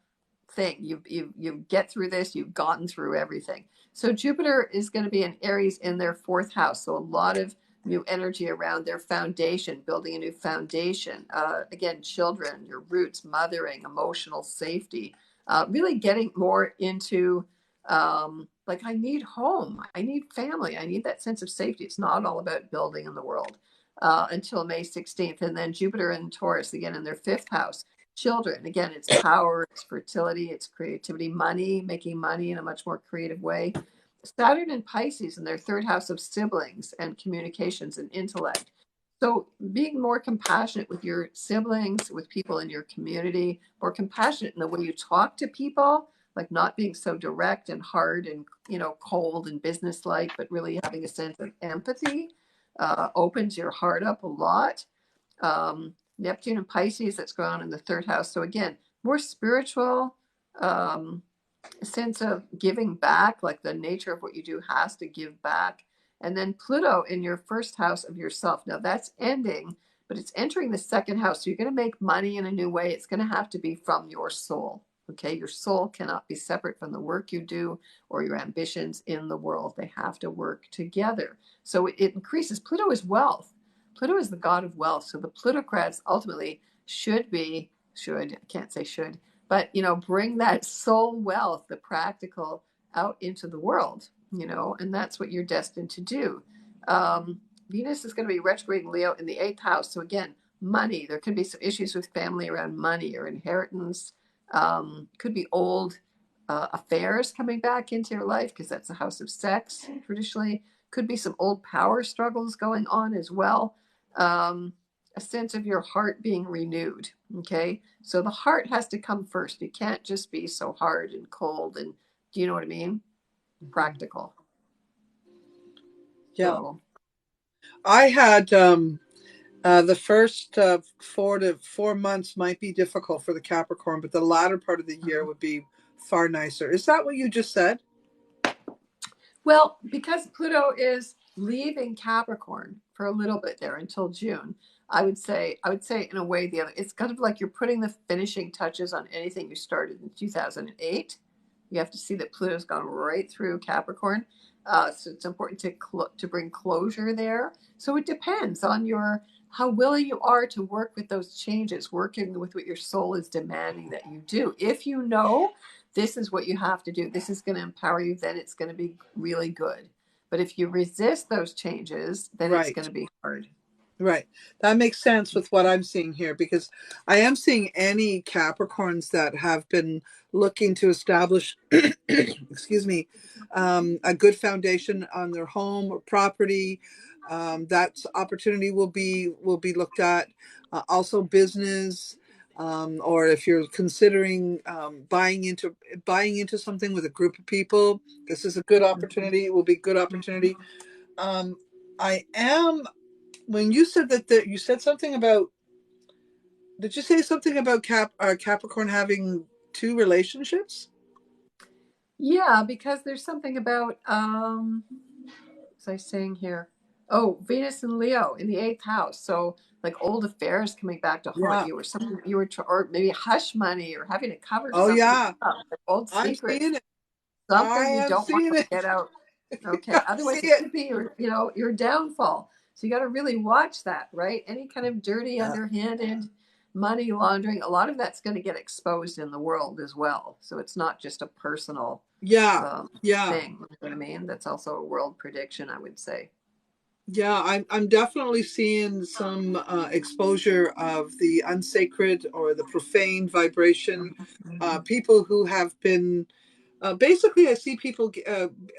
thing. You get through this. You've gotten through everything. So Jupiter is going to be in Aries in their fourth house. So a lot of new energy around their foundation, building a new foundation. Again, children, your roots, mothering, emotional safety. Really getting more into like I need home, I need family, I need that sense of safety. It's not all about building in the world until May 16th. And then Jupiter and Taurus again in their fifth house. Children, again, it's power, it's fertility, it's creativity, money, making money in a much more creative way. Saturn and Pisces in their third house of siblings and communications and intellect. So being more compassionate with your siblings, with people in your community, more compassionate in the way you talk to people, like not being so direct and hard and cold and businesslike, but really having a sense of empathy opens your heart up a lot. Neptune and Pisces, that's going on in the third house. So again, more spiritual, um, sense of giving back, like the nature of what you do has to give back. And then Pluto in your first house of yourself. Now that's ending, but it's entering the second house. So you're going to make money in a new way. It's going to have to be from your soul. Okay. Your soul cannot be separate from the work you do or your ambitions in the world. They have to work together. So it increases. Pluto is wealth. Pluto is the god of wealth. So the plutocrats ultimately I can't say should, but bring that soul wealth, the practical, out into the world, and that's what you're destined to do. Venus is going to be retrograde in Leo in the eighth house. So again, money, there could be some issues with family around money or inheritance. Could be old affairs coming back into your life because that's a house of sex traditionally. Could be some old power struggles going on as well. A sense of your heart being renewed. Okay. So the heart has to come first. You can't just be so hard and cold and, do you know what I mean? Practical. Yeah. So, I had the first 4 months might be difficult for the Capricorn, but the latter part of the year would be far nicer. Is that what you just said? well, because Pluto is leaving Capricorn for a little bit there until June, I would say in a way the other, it's kind of like you're putting the finishing touches on anything you started in 2008. You have to see that Pluto's gone right through Capricorn. So it's important to bring closure there. So it depends on how willing you are to work with those changes, working with what your soul is demanding that you do. If you know this is what you have to do, this is going to empower you, then it's going to be really good. But if you resist those changes, then it's going Right. to be hard. Right. That makes sense with what I'm seeing here, because I am seeing any Capricorns that have been looking to establish, excuse me, a good foundation on their home or property. That opportunity will be looked at. Also business. or if you're considering buying into something with a group of people, this is a good opportunity. It will be a good opportunity. Um, I am when you said that you said something about. Did you say something about Capricorn having two relationships? Yeah, because there's something about was I saying here? Oh, Venus and Leo in the eighth house. So like old affairs coming back to haunt Yeah. you, or something you were, or maybe hush money, or having to cover Oh something yeah. up, like old I'm secrets, seeing it. I something you am don't want seeing to it. get out. Okay, I see otherwise it it. could be your downfall. So you got to really watch that, right? Any kind of dirty, Yeah. underhanded money laundering, a lot of that's going to get exposed in the world as well. So it's not just a personal Yeah. um, Yeah. thing. You know what I mean? That's also a world prediction, I would say. Yeah, I'm definitely seeing some exposure of the unsacred or the profane vibration. Mhm. People who have been basically, I see people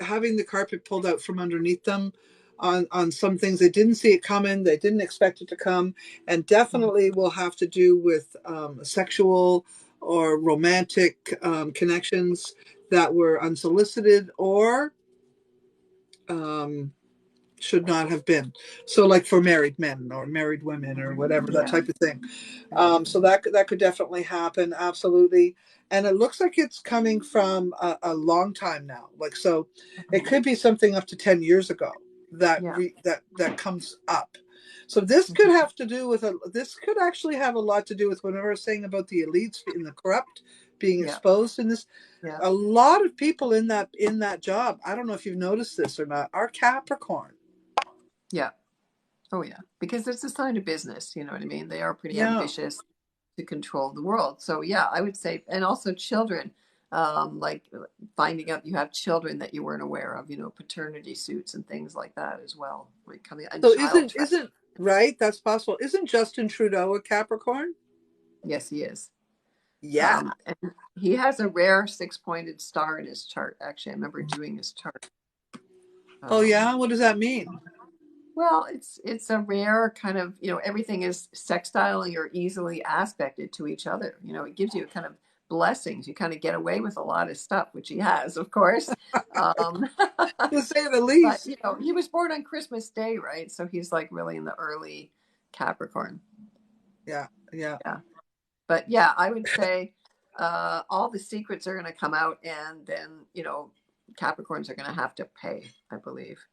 having the carpet pulled out from underneath them on some things. They didn't see it coming. They didn't expect it to come, and definitely will have to do with sexual or romantic connections that were unsolicited or. Um, should not have been. So, like for married men or married women or whatever, that Yeah. type of thing. Yeah. So that could definitely happen, absolutely. And it looks like it's coming from a long time now. Like so, it could be something up to 10 years ago Yeah. that comes up. So this could Mhm. have to do with this could actually have a lot to do with what I was saying about the elites and the corrupt being Yeah. exposed in this. Yeah. A lot of people in that job, I don't know if you've noticed this or not, are Capricorn. Yeah. Oh, yeah. Because it's a sign of business. You know what I mean? They are pretty Yeah. ambitious to control the world. So, yeah, I would say, and also children, like finding out you have children that you weren't aware of, paternity suits and things like that as well. Like coming and So child isn't trafficking. isn't right? That's possible. Isn't Justin Trudeau a Capricorn? Yes, he is. Yeah. And he has a rare six-pointed star in his chart. Actually, I remember doing his chart. Oh Um, yeah. What does that mean? Well, it's a rare kind of, everything is sextiling or easily aspected to each other. It gives you kind of blessings. You kind of get away with a lot of stuff, which he has, of course. Um, To say the but, least. he was born on Christmas Day, right? So he's like really in the early Capricorn. Yeah. Yeah. Yeah. But yeah, I would say all the secrets are going to come out, and then Capricorns are going to have to pay, I believe.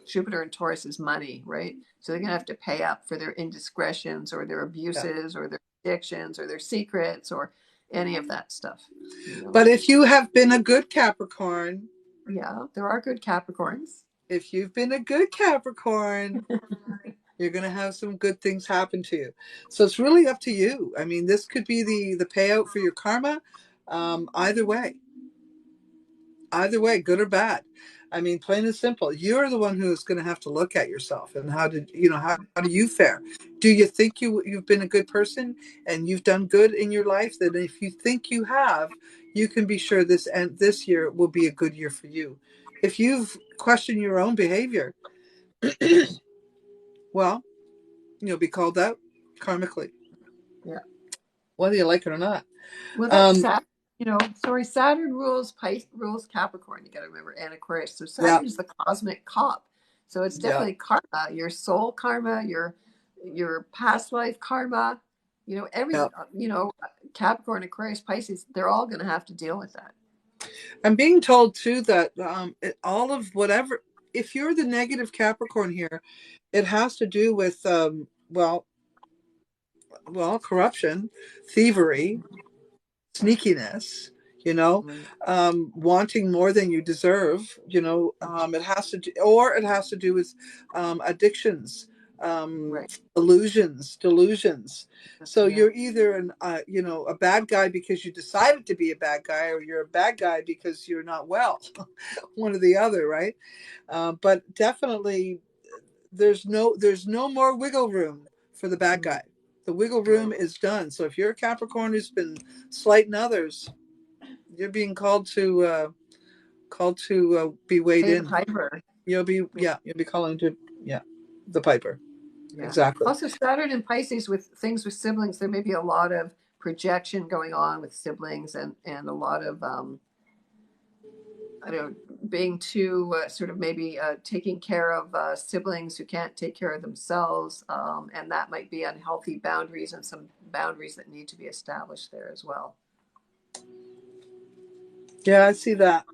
Jupiter and Taurus is money, right? So they're going to have to pay up for their indiscretions or their Yeah. abuses or their addictions or their secrets or any of that stuff. But if you have been a good Capricorn, Yeah, there are good Capricorns. if you've been a good Capricorn, you're going to have some good things happen to you. So it's really up to you. I mean, this could be the payout for your karma. Either way. Either way, good or bad. I mean, plain and simple. You're the one who's going to have to look at yourself and how do you fare? Do you think you've been a good person and you've done good in your life? Then if you think you have, you can be sure this year will be a good year for you. If you've questioned your own behavior, well, you'll be called out karmically, Yeah. whether you like it or not. Well, that's Um, Saturn. Sorry, Saturn rules Capricorn. You got to remember, and Aquarius. So yeah, Saturn is the cosmic cop. So it's yeah, definitely karma, your soul karma, your past life karma. yeah. Capricorn, Aquarius, Pisces. They're all going to have to deal with that. I'm being told too that all of whatever, if you're the negative Capricorn here, it has to do with corruption, thievery, sneakiness. You know, Right. wanting more than you deserve. It has to do with addictions, um, Right. delusions. So Yeah. you're either a bad guy because you decided to be a bad guy, or you're a bad guy because you're not well. One or the other, right? But definitely, there's no more wiggle room for the bad Mm, guy. The wiggle right. room is done. So if you're a Capricorn who's been slighting others, you're being called to be weighed Pay the in. piper. Yeah. You'll be calling to yeah the piper. Yeah. Exactly. Also, Saturn and Pisces with things with siblings. There may be a lot of projection going on with siblings, and a lot of I don't know, being too sort of maybe taking care of siblings who can't take care of themselves, and that might be unhealthy boundaries, and some boundaries that need to be established there as well. Yeah, I see that.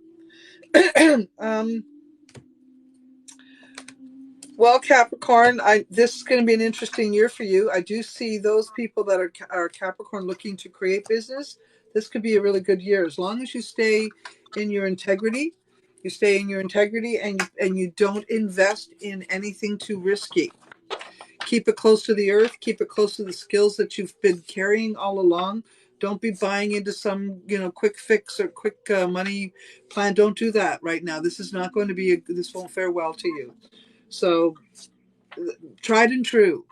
Well, Capricorn, this is going to be an interesting year for you. I do see those people that are Capricorn looking to create business. This could be a really good year as long as you stay in your integrity. You stay in your integrity, and you don't invest in anything too risky. Keep it close to the earth. Keep it close to the skills that you've been carrying all along. Don't be buying into some quick fix or quick money plan. Don't do that right now. This is not going to be this won't fare well to you. So tried and true.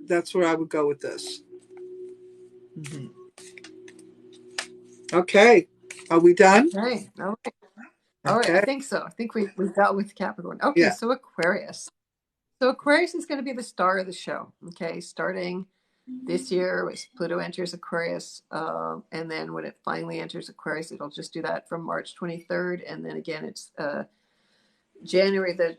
That's where I would go with this. Mm-hmm. Okay. Are we done? Okay. All right. All right. I Okay. think so. I think we dealt with Capricorn. Okay. Yeah. So Aquarius. So Aquarius is going to be the star of the show. Okay. Starting this year, Pluto enters Aquarius, and then when it finally enters Aquarius, it'll just do that from March 23rd, and then again it's January the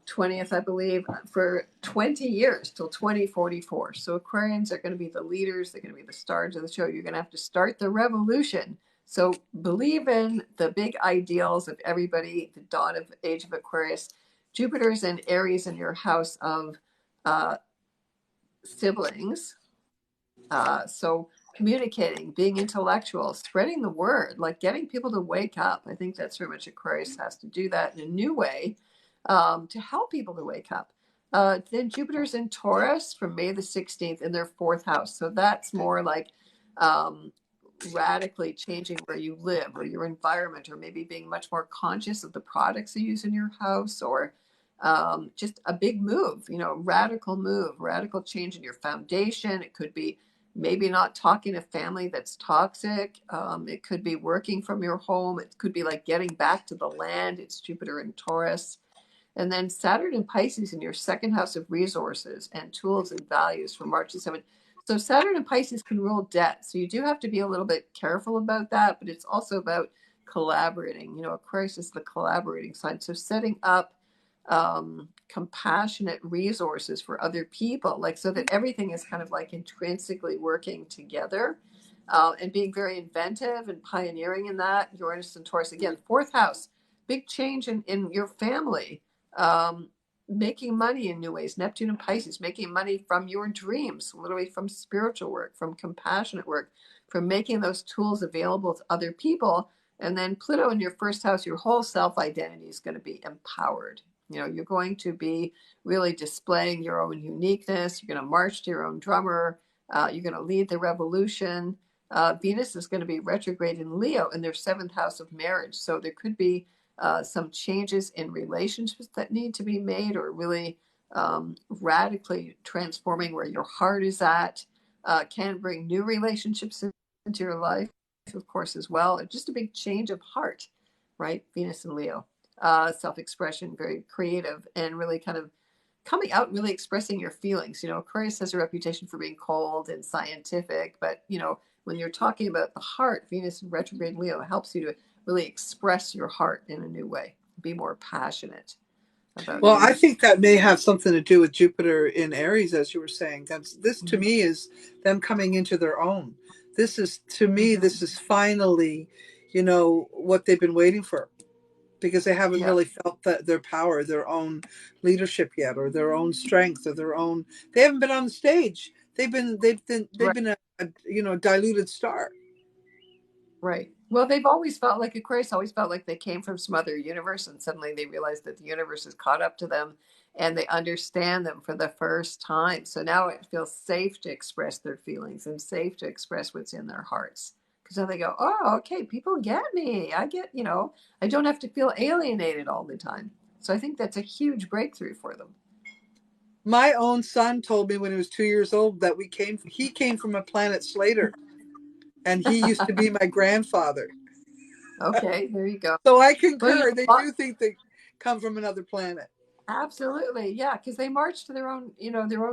20th, I believe, for 20 years till 2044. So Aquarians are going to be the leaders. They're going to be the stars of the show. You're going to have to start the revolution. So believe in the big ideals of everybody, the dawn of age of Aquarius. Jupiter's in Aries in your house of siblings. So communicating, being intellectual, spreading the word, like getting people to wake up. I think that's very much Aquarius has to do that in a new way, to help people to wake up. Then Jupiter's in Taurus from May the 16th in their fourth house. So that's more like radically changing where you live or your environment, or maybe being much more conscious of the products you use in your house, or just a big move, radical change in your foundation. It could be maybe not talking to family that's toxic. It could be working from your home. It could be like getting back to the land. It's Jupiter in Taurus. And then Saturn in Pisces in your second house of resources and tools and values from March to 7th. So Saturn in Pisces can rule debt. So you do have to be a little bit careful about that, but it's also about collaborating. Aquarius is the collaborating sign. So setting up compassionate resources for other people, like so that everything is kind of like intrinsically working together, and being very inventive and pioneering in that. Uranus and Taurus, again, fourth house, big change in your family, making money in new ways. Neptune and Pisces, making money from your dreams, literally from spiritual work, from compassionate work, from making those tools available to other people. And then Pluto in your first house, your whole self-identity is going to be empowered. You're going to be really displaying your own uniqueness. You're going to march to your own drummer. You're going to lead the revolution. Venus is going to be retrograde in Leo in their seventh house of marriage. So there could be some changes in relationships that need to be made, or really radically transforming where your heart is at. Can bring new relationships into your life, of course, as well. Just a big change of heart, right? Venus and Leo. Self-expression, very creative, and really kind of coming out, really expressing your feelings. Aquarius has a reputation for being cold and scientific, but when you're talking about the heart, Venus in retrograde Leo helps you to really express your heart in a new way, be more passionate about. Well, I think that may have something to do with Jupiter in Aries, as you were saying. This to me is them coming into their own. This is, to me, this is finally, what they've been waiting for, because they haven't really felt their power, their own leadership yet, or their own strength, or they haven't been on the stage. They've been a diluted star. Right. Well, they've always felt like Aquarius always felt like they came from some other universe, and suddenly they realize that the universe has caught up to them and they understand them for the first time. So now it feels safe to express their feelings and safe to express what's in their hearts. Because now they go, oh, okay, people get me. I get, I don't have to feel alienated all the time. So I think that's a huge breakthrough for them. My own son told me when he was 2 years old that he came from a planet Slater, and he used to be my grandfather. Okay, there you go. So I concur. They do think they come from another planet. Absolutely. Yeah. Because they march to their own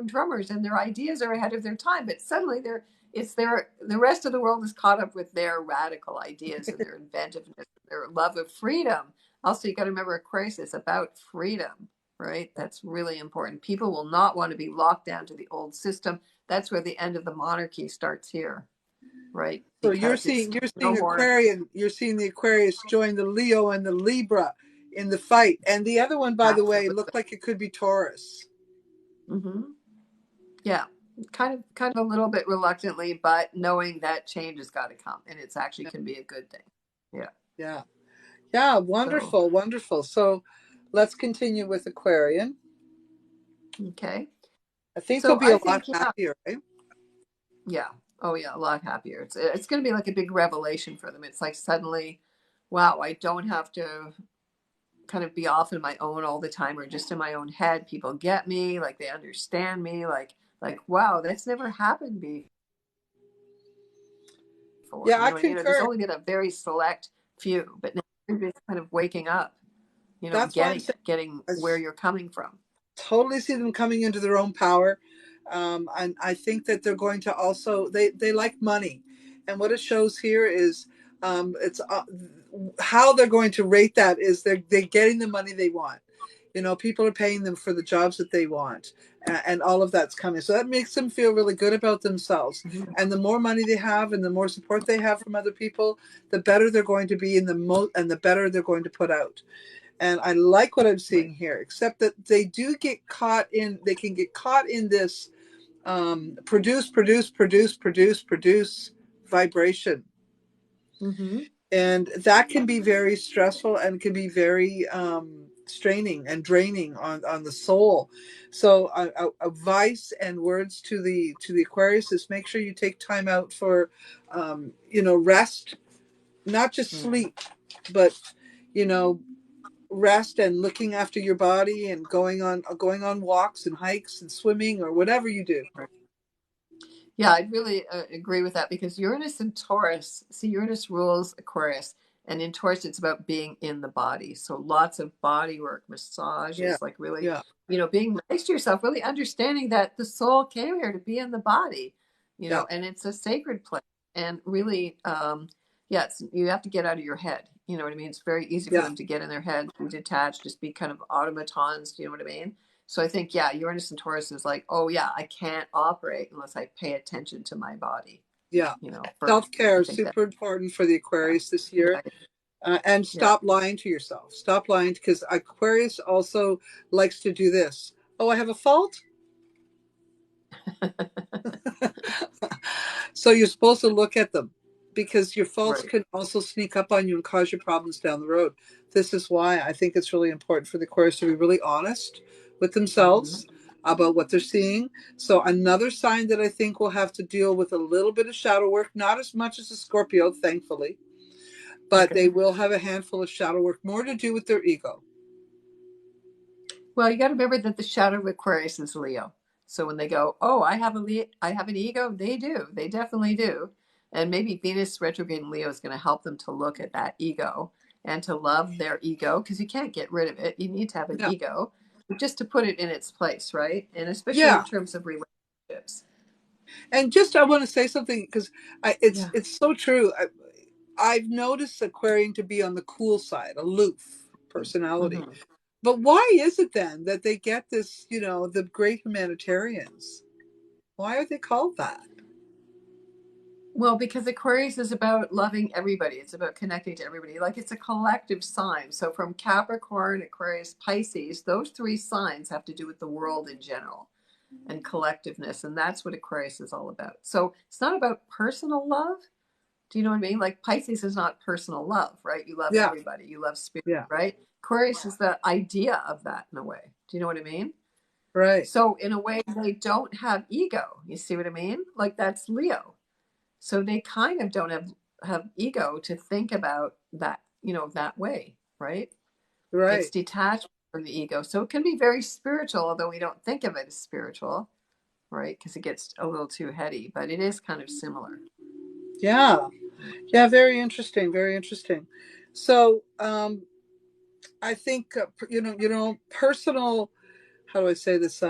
drummers, and their ideas are ahead of their time, but suddenly they're it's the rest of the world is caught up with their radical ideas and their inventiveness, their love of freedom. Also, you got to remember Aquarius is about freedom, right? That's really important. People will not want to be locked down to the old system. That's where the end of the monarchy starts here, right? So Because it's you're no seeing more. Aquarian, you're seeing the Aquarius join the Leo and the Libra in the fight. And the other one, by the way, Absolutely. looked like it could be Taurus. Yeah, kind of a little bit reluctantly, but knowing that change has got to come, and it's actually can be a good thing. Yeah. Yeah. Yeah, So wonderful, wonderful. So let's continue with Aquarian. okay. I think they'll So be I a lot think yeah, happier, right? yeah. Oh yeah, a lot happier. It's going to be like a big revelation for them. It's like suddenly, wow, I don't have to kind of be off in my own all the time or just in my own head. People get me, like they understand me, like wow, that's never happened before. Yeah, You I know what I mean? Or there's concur. only been a very select few, but now everybody's kind of waking up, That's why I'm getting saying it, getting I where you're coming from. totally see them coming into their own power. And I think that they're going to also, they like money. And what it shows here is it's how they're going to rate that is they're getting the money they want. You know, people are paying them for the jobs that they want, and all of that's coming. So that makes them feel really good about themselves. Mhm. And the more money they have, and the more support they have from other people, the better they're going to be, and the better they're going to put out. And I like what I'm Right. seeing here, except that they do get caught in. They can get caught in this produce vibration, Mm-hmm. and that can be very stressful and can be very straining and draining on the soul. So advice and words to the Aquarius is make sure you take time out for rest, not just Mm-hmm. sleep, but you know rest and looking after your body and going on walks and hikes and swimming or whatever you do. Yeah, I'd really agree with that because Uranus and Taurus, see, Uranus rules Aquarius, and in Taurus, it's about being in the body. So lots of body work, Yeah, massages, like really, yeah, being nice to yourself, really understanding that the soul came here to be in the body, yeah, and it's a sacred place. And really, yeah, you have to get out of your head. You know what I mean? It's very easy for yeah, them to get in their head, be detached, just be kind of automatons. Do you know what I mean? So I think, yeah, Uranus and Taurus is like, oh yeah, I can't operate unless I pay attention to my body, yeah. first. Self-care I is think that, super important for the yeah, Aquarius this year. right. And Yeah. stop lying to yourself. Stop lying, because Aquarius also likes to do this. Oh, I have a fault. So you're supposed to look at them, because your faults Right. can also sneak up on you and cause you problems down the road. This is why I think it's really important for the Aquarius to be really honest with Mm-hmm. themselves about what they're seeing. So another sign that I think will have to deal with a little bit of shadow work, not as much as a Scorpio, thankfully, but Okay. they will have a handful of shadow work, more to do with their ego. Well, you got to remember that the shadow of Aquarius is Leo. So when they go, oh, I have an ego, they do. They definitely do. And maybe Venus retrograde in Leo is going to help them to look at that ego and to love their ego because you can't get rid of it. You need to have an Yeah. ego just to put it in its place, right? And especially in Yeah. terms of relationships. And just I want to say something, because it's Yeah. it's so true. I've noticed Aquarian to be on the cool side, aloof personality. Hmm. But why is it then that they get this, the great humanitarians? Why are they called that? Well, because Aquarius is about loving everybody. It's about connecting to everybody. Like it's a collective sign. So from Capricorn, Aquarius, Pisces, those three signs have to do with the world in general and collectiveness. And that's what Aquarius is all about. So it's not about personal love. Do you know what I mean? Like Pisces is not personal love, right? You love Yeah, everybody. You love spirit, yeah, right? Aquarius is the idea of that in a way. Do you know what I mean? right, So in a way, they don't have ego. You see what I mean? Like that's Leo. So they kind of don't have ego to think about that, that way, right? It's right, detached from the ego. So it can be very spiritual, although we don't think of it as spiritual, right? Because it gets a little too heady, but it is kind of similar. yeah, yeah. Very interesting, very interesting. So, I think personal. How do I say this?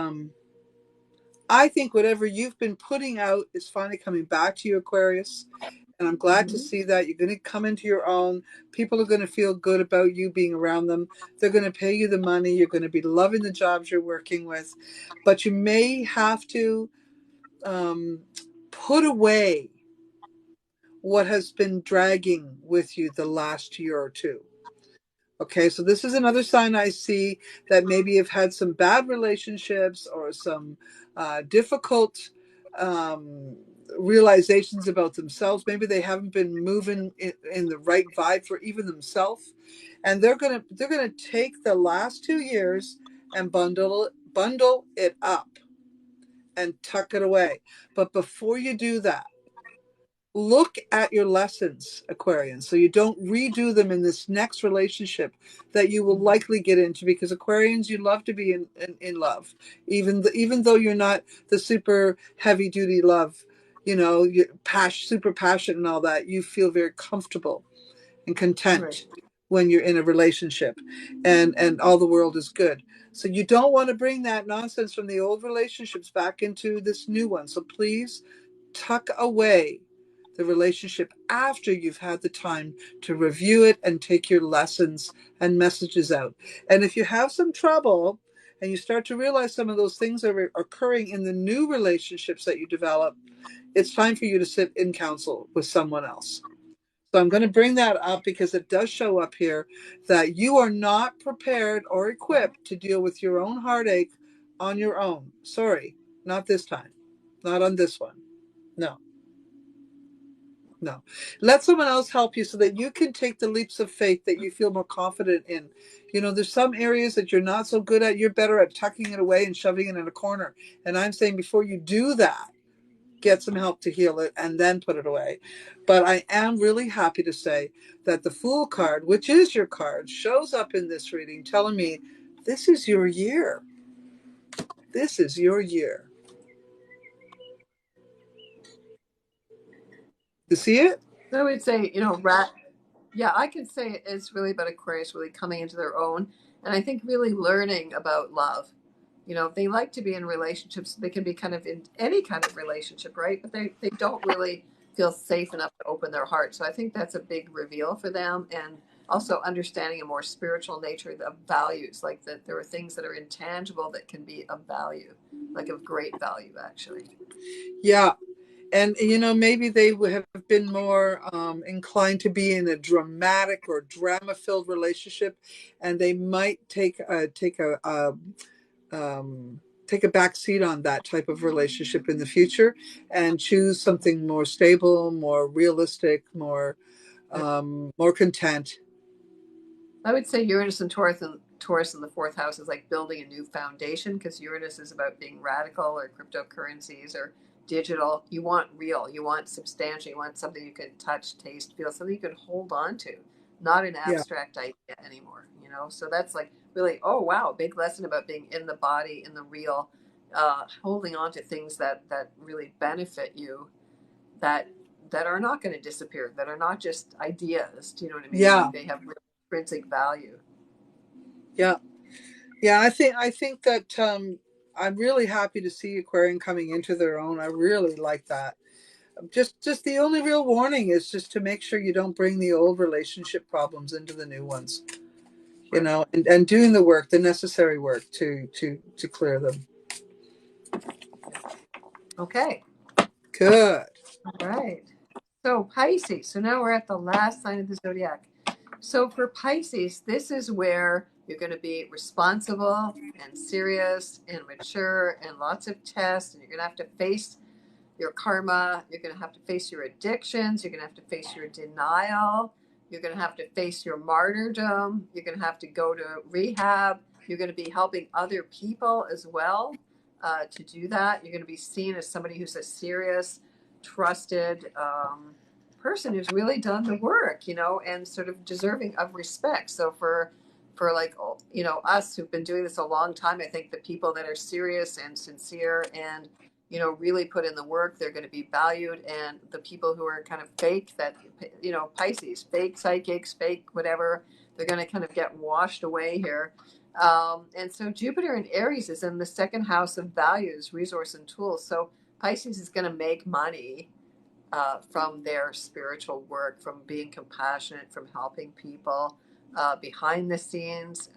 I think whatever you've been putting out is finally coming back to you, Aquarius. And I'm glad to Mm-hmm. see that you're going to come into your own. People are going to feel good about you being around them. They're going to pay you the money. You're going to be loving the jobs you're working with. But you may have to put away what has been dragging with you the last year or two. Okay, so this is another sign I see that maybe you've had some bad relationships or some difficult um, realizations about themselves. Maybe they haven't been moving in the right vibe for even themselves, and they're gonna take the last 2 years and bundle it up and tuck it away. But before you do that, look at your lessons, Aquarian, so you don't redo them in this next relationship that you will Mm-hmm. likely get into, because Aquarians, you love to be in love, even though you're not the super heavy duty love, you're super passionate and all that. You feel very comfortable and Right. content when you're in a relationship, and all the world is good. So you don't want to bring that nonsense from the old relationships back into this new one. So please tuck away the relationship after you've had the time to review it and take your lessons and messages out. And if you have some trouble and you start to realize some of those things are occurring in the new relationships that you develop, it's time for you to sit in counsel with someone else. So I'm going to bring that up because it does show up here that you are not prepared or equipped to deal with your own heartache on your own. Sorry, not this time. Not on this one. No. No. Let someone else help you so that you can take the leaps of faith that you feel more confident in. There's some areas that you're not so good at. You're better at tucking it away and shoving it in a corner. And I'm saying before you do that, get some help to heal it and then put it away. But I am really happy to say that the Fool card, which is your card, shows up in this reading telling me this is your year. This is your year. You see it? So I would say, rat. Yeah, I could say it's really about Aquarius really coming into their own, and I think really learning about love. They like to be in relationships. They can be kind of in any kind of relationship, right? But they don't really feel safe enough to open their heart. So I think that's a big reveal for them, and also understanding a more spiritual nature of values, like that there are things that are intangible that can be of value, like of great value, actually. Yeah. And maybe they would have been more inclined to be in a dramatic or drama-filled relationship, and they might take a back seat on that type of relationship in the future and choose something more stable, more realistic, more content. I would say Uranus and Taurus in the fourth house is like building a new foundation, because Uranus is about being radical or cryptocurrencies or digital. You want real, you want substantial, you want something you can touch, taste, feel, something you can hold on to, not an Yeah, abstract idea anymore. So that's like really, oh wow, big lesson about being in the body, in the real, holding on to things that really benefit you, that that are not going to disappear, that are not just ideas. Do you know what I mean? yeah, Like they have real intrinsic value. yeah, yeah. I think that I'm really happy to see Aquarian coming into their own. I really like that. Just the only real warning is just to make sure you don't bring the old relationship problems into the new ones. Right. And doing the work, the necessary work to clear them. Okay. Good. All right. So Pisces. So now we're at the last sign of the zodiac. So for Pisces, this is where you're going to be responsible and serious and mature and lots of tests, and you're going to have to face your karma. You're going to have to face your addictions. You're going to have to face your denial. You're going to have to face your martyrdom. You're going to have to go to rehab. You're going to be helping other people as well to do that. You're going to be seen as somebody who's a serious, trusted person who's really done the work, and sort of deserving of respect. So for like us who've been doing this a long time, I think the people that are serious and sincere and really put in the work, they're going to be valued. And the people who are kind of fake, that, Pisces, fake psychics, fake whatever, they're going to kind of get washed away here. And so Jupiter in Aries is in the second house of values, resource, and tools. So Pisces is going to make money from their spiritual work, from being compassionate, from helping people behind the scenes.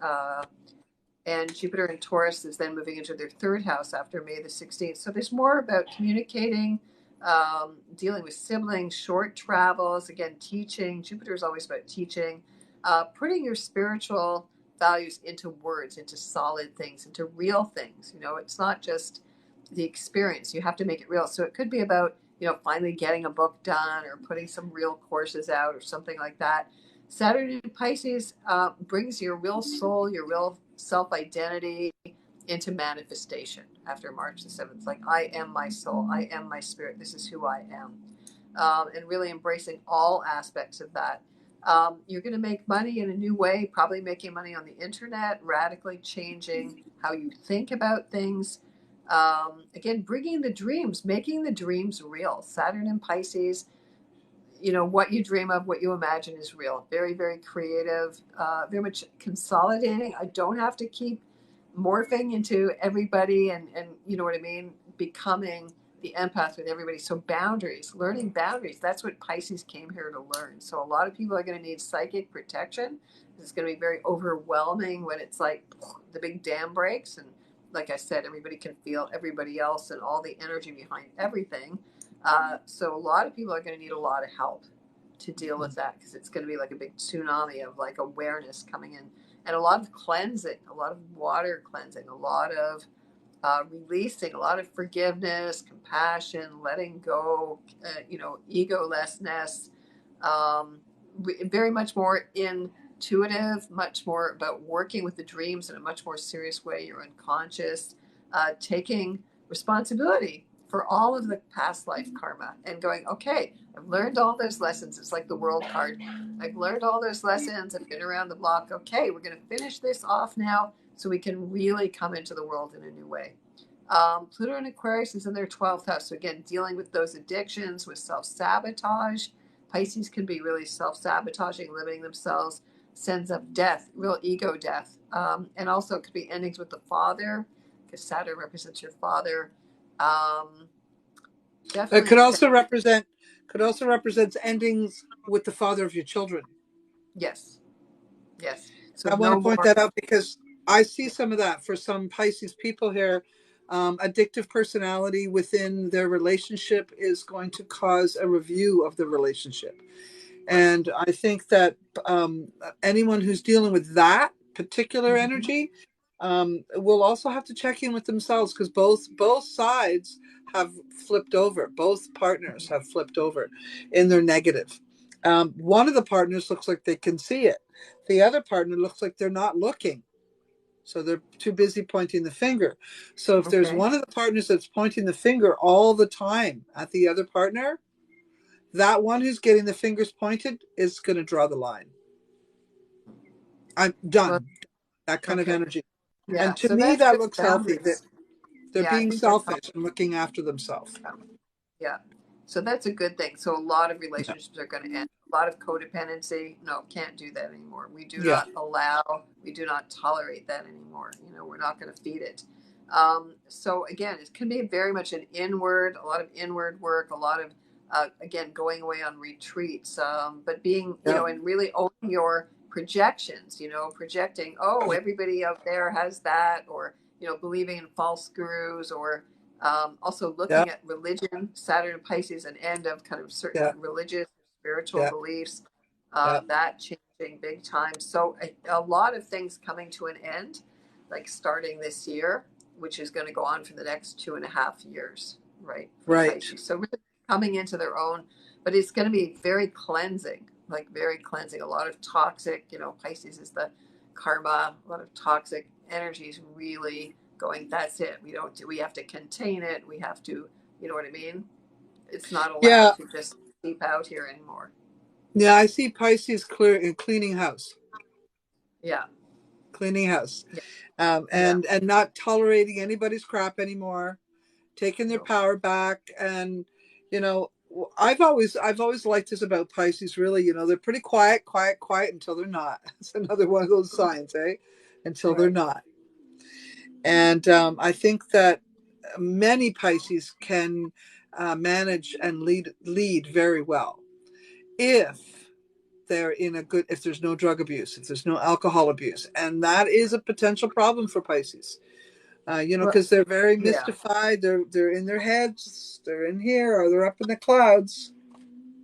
And Jupiter in Taurus is then moving into their third house after May the 16th. So there's more about communicating, dealing with siblings, short travels, again, teaching. Jupiter is always about teaching, putting your spiritual values into words, into solid things, into real things. You know, it's not just the experience. You have to make it real. So it could be about, you know, finally getting a book done or putting some real courses out or something like that. Saturn in Pisces brings your real soul, your real self identity into manifestation after March the 7th. Like, I am my soul, I am my spirit, this is who I am. And really embracing all aspects of that. You're going to make money in a new way, probably making money on the internet, radically changing how you think about things. Again, bringing the dreams, making the dreams real. Saturn in Pisces, you know, what you dream of, what you imagine is real. Very, very creative, very much consolidating. I don't have to keep morphing into everybody and you know what I mean, becoming the empath with everybody. So boundaries, learning boundaries, that's what Pisces came here to learn. So a lot of people are going to need psychic protection. It's going to be very overwhelming when it's like the big dam breaks, and like I said, everybody can feel everybody else and all the energy behind everything. So a lot of people are going to need a lot of help to deal with that, because it's going to be like a big tsunami of like awareness coming in, and a lot of cleansing, a lot of water cleansing, a lot of releasing, a lot of forgiveness, compassion, letting go, you know, egolessness, very much more intuitive, much more about working with the dreams in a much more serious way. You're unconscious, taking responsibility for all of the past life karma and going, okay, I've learned all those lessons. It's like the world card. I've learned all those lessons. I've been around the block. Okay, we're going to finish this off now so we can really come into the world in a new way. Pluto and Aquarius is in their 12th house. So again, dealing with those addictions, with self-sabotage. Pisces can be really self-sabotaging, limiting themselves, sense of death, real ego death. And also it could be endings with the father, because Saturn represents your father. It Definitely. could also represent endings with the father of your children. Yes. Yes. So I want to no point more. that out because I see some of that for some Pisces people here. Addictive personality within their relationship is going to cause a review of the relationship. Right. And I think that anyone who's dealing with that particular energy will also have to check in with themselves, because both sides have flipped over. Both partners have flipped over in their negative. One of the partners looks like they can see it. The other partner looks like they're not looking. So they're too busy pointing the finger. So if there's Okay. one of the partners that's pointing the finger all the time at the other partner, that one who's getting the fingers pointed is going to draw the line. I'm Well, done. That kind of okay. energy. Yeah. And to So me, that's that good looks healthy. That boundaries. they're Yeah, I being think that's selfish and looking after themselves. helpful. Yeah. So that's a good thing. So a lot of Yeah. relationships are going to end. A lot of codependency. No, can't do that anymore. We do Yeah. not allow, we do not tolerate that anymore. You know, we're not going to feed it. So again, it can be very much an inward, a lot of inward work, a lot of, again, going away on retreats, but being, you Yeah. know, and really owning your projections, you know, projecting, oh, everybody out there has that, or, you know, believing in false gurus, or, also Yeah. looking at religion, Saturn and Pisces, an end of kind of certain Yeah. religious, spiritual Yeah. beliefs, Yeah. that changing big time. So a lot of things coming to an end, like starting this year, which is going to go on for the next 2.5 years, right, for Right. Pisces. So really coming into their own, but it's going to be very cleansing, like very cleansing. A lot of toxic, you know, Pisces is the karma, a lot of toxic energies really going, that's it, we don't do, we have to contain it, we have to, you know what I mean, it's not allowed Yeah. to just seep out here anymore. Yeah. I see Pisces cleaning house, Yeah. cleaning house, Yeah. Yeah. and not tolerating anybody's crap anymore, taking their No. power back. And you know, I've always liked this about Pisces. Really, you know, they're pretty quiet until they're not. It's another one of those signs, eh? until they're Right. not. And I think that many Pisces can manage and lead very well if they're in a good, if there's no drug abuse, if there's no alcohol abuse, and that is a potential problem for Pisces. Well, because they're very yeah. mystified. They're in their heads. They're in here, or they're up in the clouds.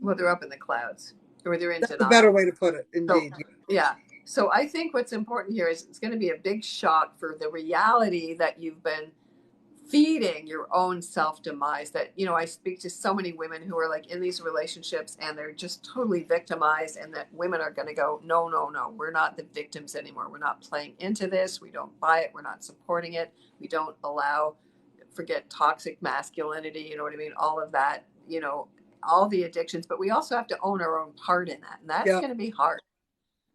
Well, they're up in the clouds, or they're in That's a better denial. way to put it. So, Indeed. yeah. So I think what's important here is it's going to be a big shock for the reality that you've been feeding your own self demise. That, I speak to so many women who are like in these relationships and they're just totally victimized, and that women are going to go, no, no, no, we're not the victims anymore. We're not playing into this. We don't buy it. We're not supporting it. We don't allow, forget toxic masculinity, you know what I mean? All of that, all the addictions, but we also have to own our own part in that. And that's Yeah. going to be hard.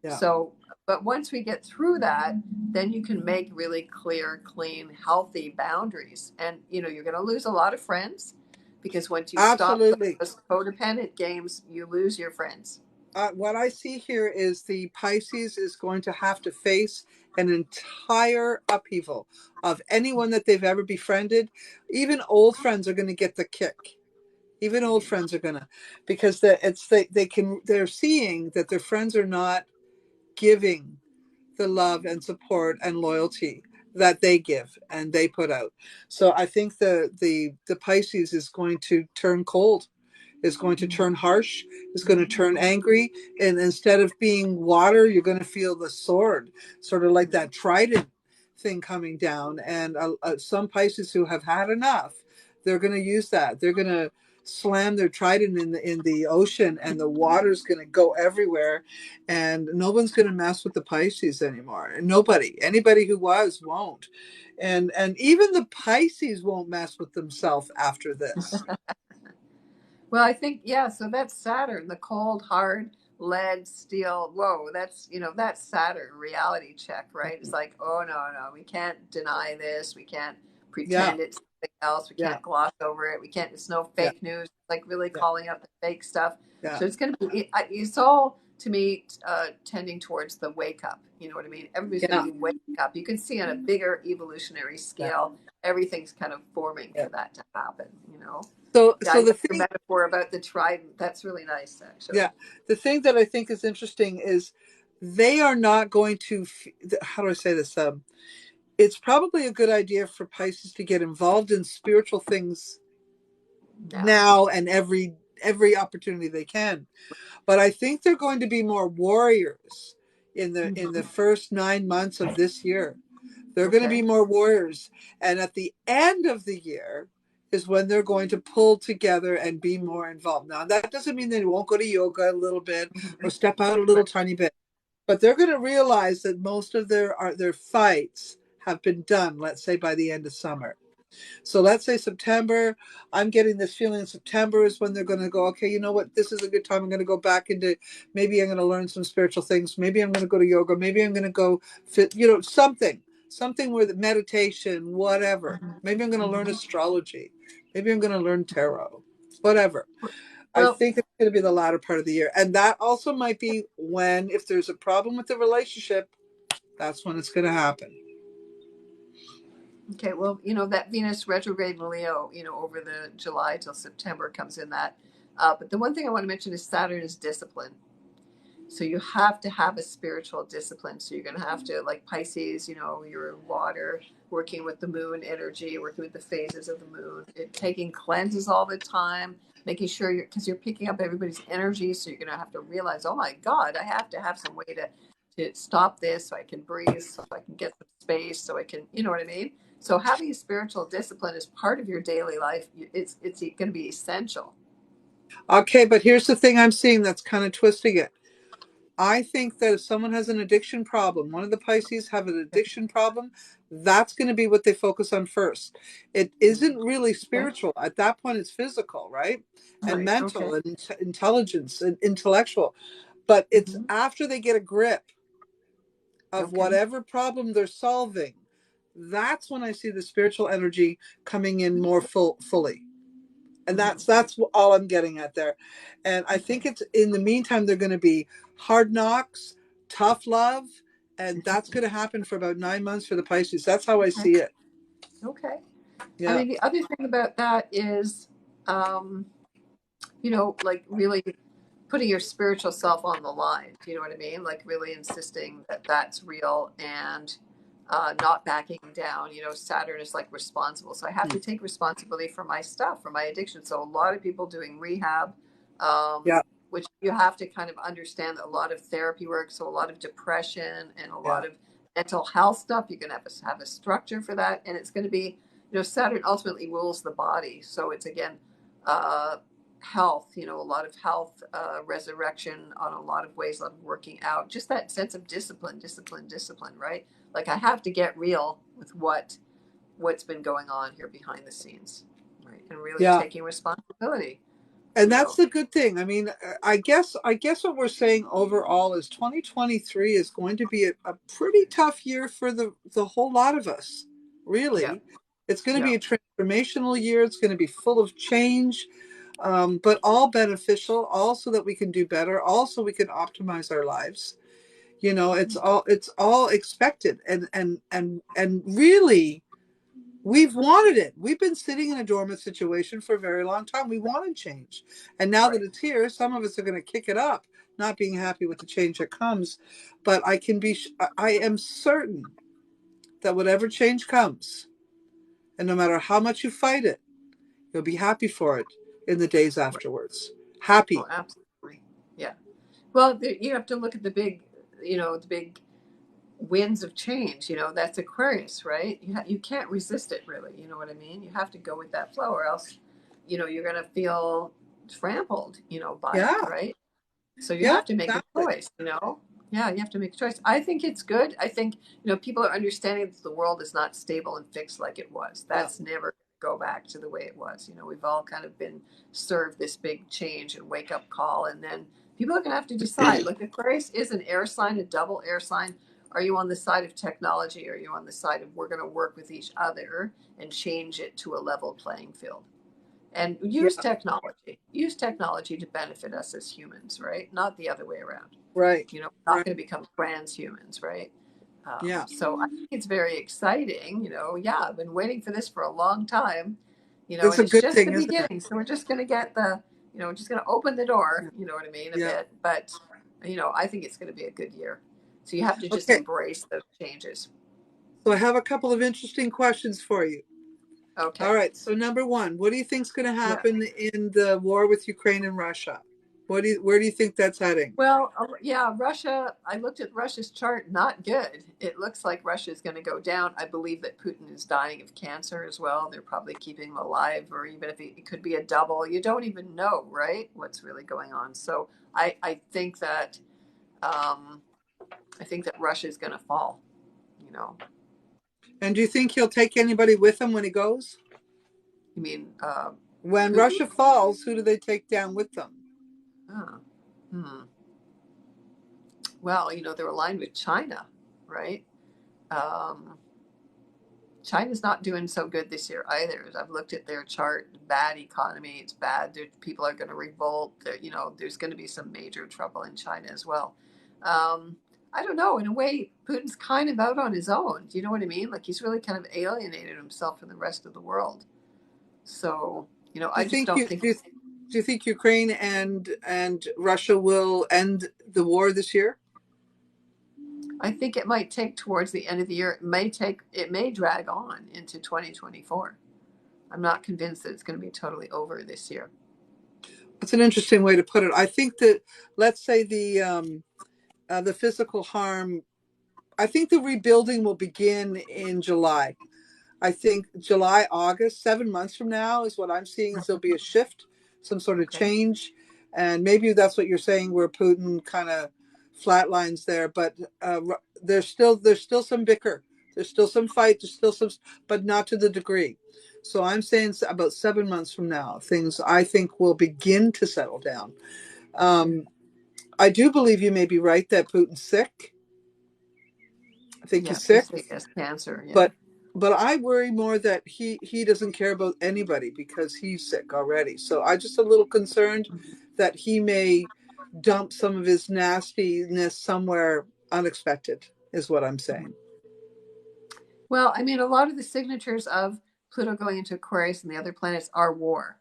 Yeah. So, but once we get through that, then you can make really clear, clean, healthy boundaries. And, you're going to lose a lot of friends because once you stop Absolutely. those codependent games, you lose your friends. What I see here is the Pisces is going to have to face an entire upheaval of anyone that they've ever befriended. Even old friends are going to get the kick. Even old friends are gonna, because they're seeing that their friends are not giving the love and support and loyalty that they give and they put out. So I think the Pisces is going to turn cold, is going to turn harsh, is going to turn angry, and instead of being water, you're going to feel the sword, sort of like that trident thing coming down. And some Pisces who have had enough, they're going to use that. They're going to slam their trident in the ocean, and the water's going to go everywhere, and no one's going to mess with the Pisces anymore. And anybody who won't, and even the Pisces won't mess with themselves after this. Well, I think, yeah, so that's Saturn, the cold, hard, lead, steel. Whoa, that's Saturn reality check, right? It's like, oh, no, no, we can't deny this. We can't Yeah, pretend it's something else. We yeah, can't gloss over it. It's no yeah, fake news. It's like really yeah, calling out the fake stuff. yeah, So it's going to be, it's all to me tending towards the wake up. You know what I mean? Everybody's going yeah, to be waking up. You can see on a bigger evolutionary yeah, scale, everything's kind of forming yeah. for that to happen. Yeah, I So like the your thing, metaphor about the trident. That's really nice, yeah, actually. the thing that I think is interesting is they are not going to. How do I say this? It's probably a good idea for Pisces to get involved in spiritual things Yeah. now and every opportunity they can. But I think they're going to be more warriors in the Mhm. first 9 months of this year. They're going to be Okay. more warriors. And at the end of the year is when they're going to pull together and be more involved. Now, that doesn't mean they won't go to yoga a little bit or Mhm. step out a little Right. tiny bit, but they're going to realize that most of their fights have been done, let's say by the end of summer. So let's say September, I'm getting this feeling September is when they're going to go, okay, you know what? This is a good time. I'm going to go back into, maybe I'm going to learn some spiritual things. Maybe I'm going to go to yoga. Maybe I'm going to go fit, something with meditation, whatever. Mhm. Maybe I'm going to learn Mhm. astrology. Maybe I'm going to learn tarot, whatever. I Well, think it's going to be the latter part of the year. And that also might be when, if there's a problem with the relationship, that's when it's going to happen. okay. Well, that Venus retrograde in Leo, over the July till September comes in that. But the one thing I want to mention is Saturn is discipline. So you have to have a spiritual discipline. So you're going to have to, like Pisces, you're in water, working with the moon energy, working with the phases of the moon, taking cleanses all the time, making sure because you're picking up everybody's energy. So you're going to have to realize, oh my God, I have to have some way to stop this so I can breathe, so I can get some space, so I can, you know what I mean? So having a spiritual discipline as part of your daily life, it's going to be essential. Okay, but here's the thing I'm seeing that's kind of twisting it. I think that if someone has an addiction problem, one of the Pisces have an addiction problem, that's going to be what they focus on first. It isn't really Okay. spiritual. At that point, it's physical, right? And Right. Okay. mental and intelligence and intellectual. But it's Hmm. after they get a grip of Okay. whatever problem they're solving, that's when I see the spiritual energy coming in more fully. And Hmm. that's all I'm getting at there. And I Okay. think it's in the meantime they're going to be hard knocks, tough love, and that's going to happen for about 9 months for the Pisces. That's how I Okay. see it. Okay. I Yeah. mean, the other thing about that is, um, like really putting your spiritual self on the line. Do you know what I mean? Like really insisting that that's real and not backing down. Saturn is like responsible. So I have to take responsibility for my stuff, for my addiction. So a lot of people doing rehab, Yeah. which you have to kind of understand that a lot of therapy work. So a lot of depression and a Yeah. lot of mental health stuff. You're going to have a structure for that. And it's going to be, Saturn ultimately rules the body. So it's again, uh, health, a lot of health, resurrection on a lot of ways, a lot of working out, just that sense of discipline, right? Like I have to get real with what's been going on here behind the scenes, right? And really Yeah. taking responsibility, And you that's know. the good thing. I mean, I guess what we're saying overall is 2023 is going to be a pretty tough year for the whole lot of us. Yeah, Really. It's going to yeah, be a transformational year. It's going to be full of change, but all beneficial, all so that we can do better, also we can optimize our lives. It's all expected, and really we've wanted it. We've been sitting in a dormant situation for a very long time. We wanted change. And now that right. it's here, some of us are going to kick it up, not being happy with the change that comes. But I am certain that whatever change comes, and no matter how much you fight it, you'll be happy for it in the days Right. afterwards. Oh, Happy. absolutely. Yeah. Well, you have to look at the big winds of change. That's Aquarius, right? You can't resist it, really. You know what I mean? You have to go with that flow, or else, you're going to feel trampled, by it, Yeah. right? So you Yeah, have to make a exactly. choice. Yeah, you have to make a choice. I think it's good. I think, people are understanding that the world is not stable and fixed like it was. Yeah. That's never going to go back to the way it was. We've all kind of been served this big change and wake up call. And then people are going to have to decide. Like Aquarius is an air sign, a double air sign. Are you on the side of technology? Or are you on the side of we're going to work with each other and change it to a level playing field? And Yeah. use technology to benefit us as humans, right? Not the other way around. Right. Not Right. going to become transhumans, right? Yeah. So I think it's very exciting. Yeah, I've been waiting for this for a long time. It's And a it's good just the thing, isn't it? beginning. So we're just going to get we're just going to open the door. Yeah. You know what I mean, a Yeah. bit. But I think it's going to be a good year. So you have to just Okay. embrace those changes. So I have a couple of interesting questions for you. All Okay. right. So number one, what do you think is going to Yeah. happen in the war with Ukraine and Russia? Where do you think that's heading? Well, yeah, Russia, I looked at Russia's chart, not good. It looks like Russia is going to go down. I believe that Putin is dying of cancer as well. They're probably keeping him alive, or even if it could be a double. You don't even know, right? What's really going on. So I think that um, Russia is going to fall. You know, And do you think he'll take anybody with him when he goes? you mean When Putin? Russia falls, who do they take down with them? Oh, hmm. Well, they're aligned with China, right? Um, China's not doing so good this year either. I've looked at their chart. Bad economy. It's bad. People are going to revolt. There's going to be some major trouble in China as well. Um, I don't know. In a way, Putin's kind of out on his own. Do you know what I mean? Like he's really kind of alienated himself from the rest of the world. So, Do I you just think don't think. do you think Ukraine and Russia will end the war this year? I think it might take towards the end of the year. It may drag on into 2024. I'm not convinced that it's going to be totally over this year. That's an interesting way to put it. I think that, let's say, the physical harm. I think the rebuilding will begin in July. I think July, August, 7 months from now is what I'm seeing, is there'll be a shift, some sort of Okay. change. And maybe that's what you're saying, where Putin kind of flatlines there. But there's still some bicker. There's still some fight. There's still some, but not to the degree. So I'm saying about 7 months from now, things I think will begin to settle down. Okay. Um, I do believe you may be right that Putin's sick. I think Yeah, he's they sick. say he has cancer. Yeah. But I worry more that he doesn't care about anybody because he's sick already. So I just a little concerned that he may dump some of his nastiness somewhere unexpected. is what I'm saying. Well, I mean, a lot of the signatures of Pluto going into Aquarius and the other planets are war.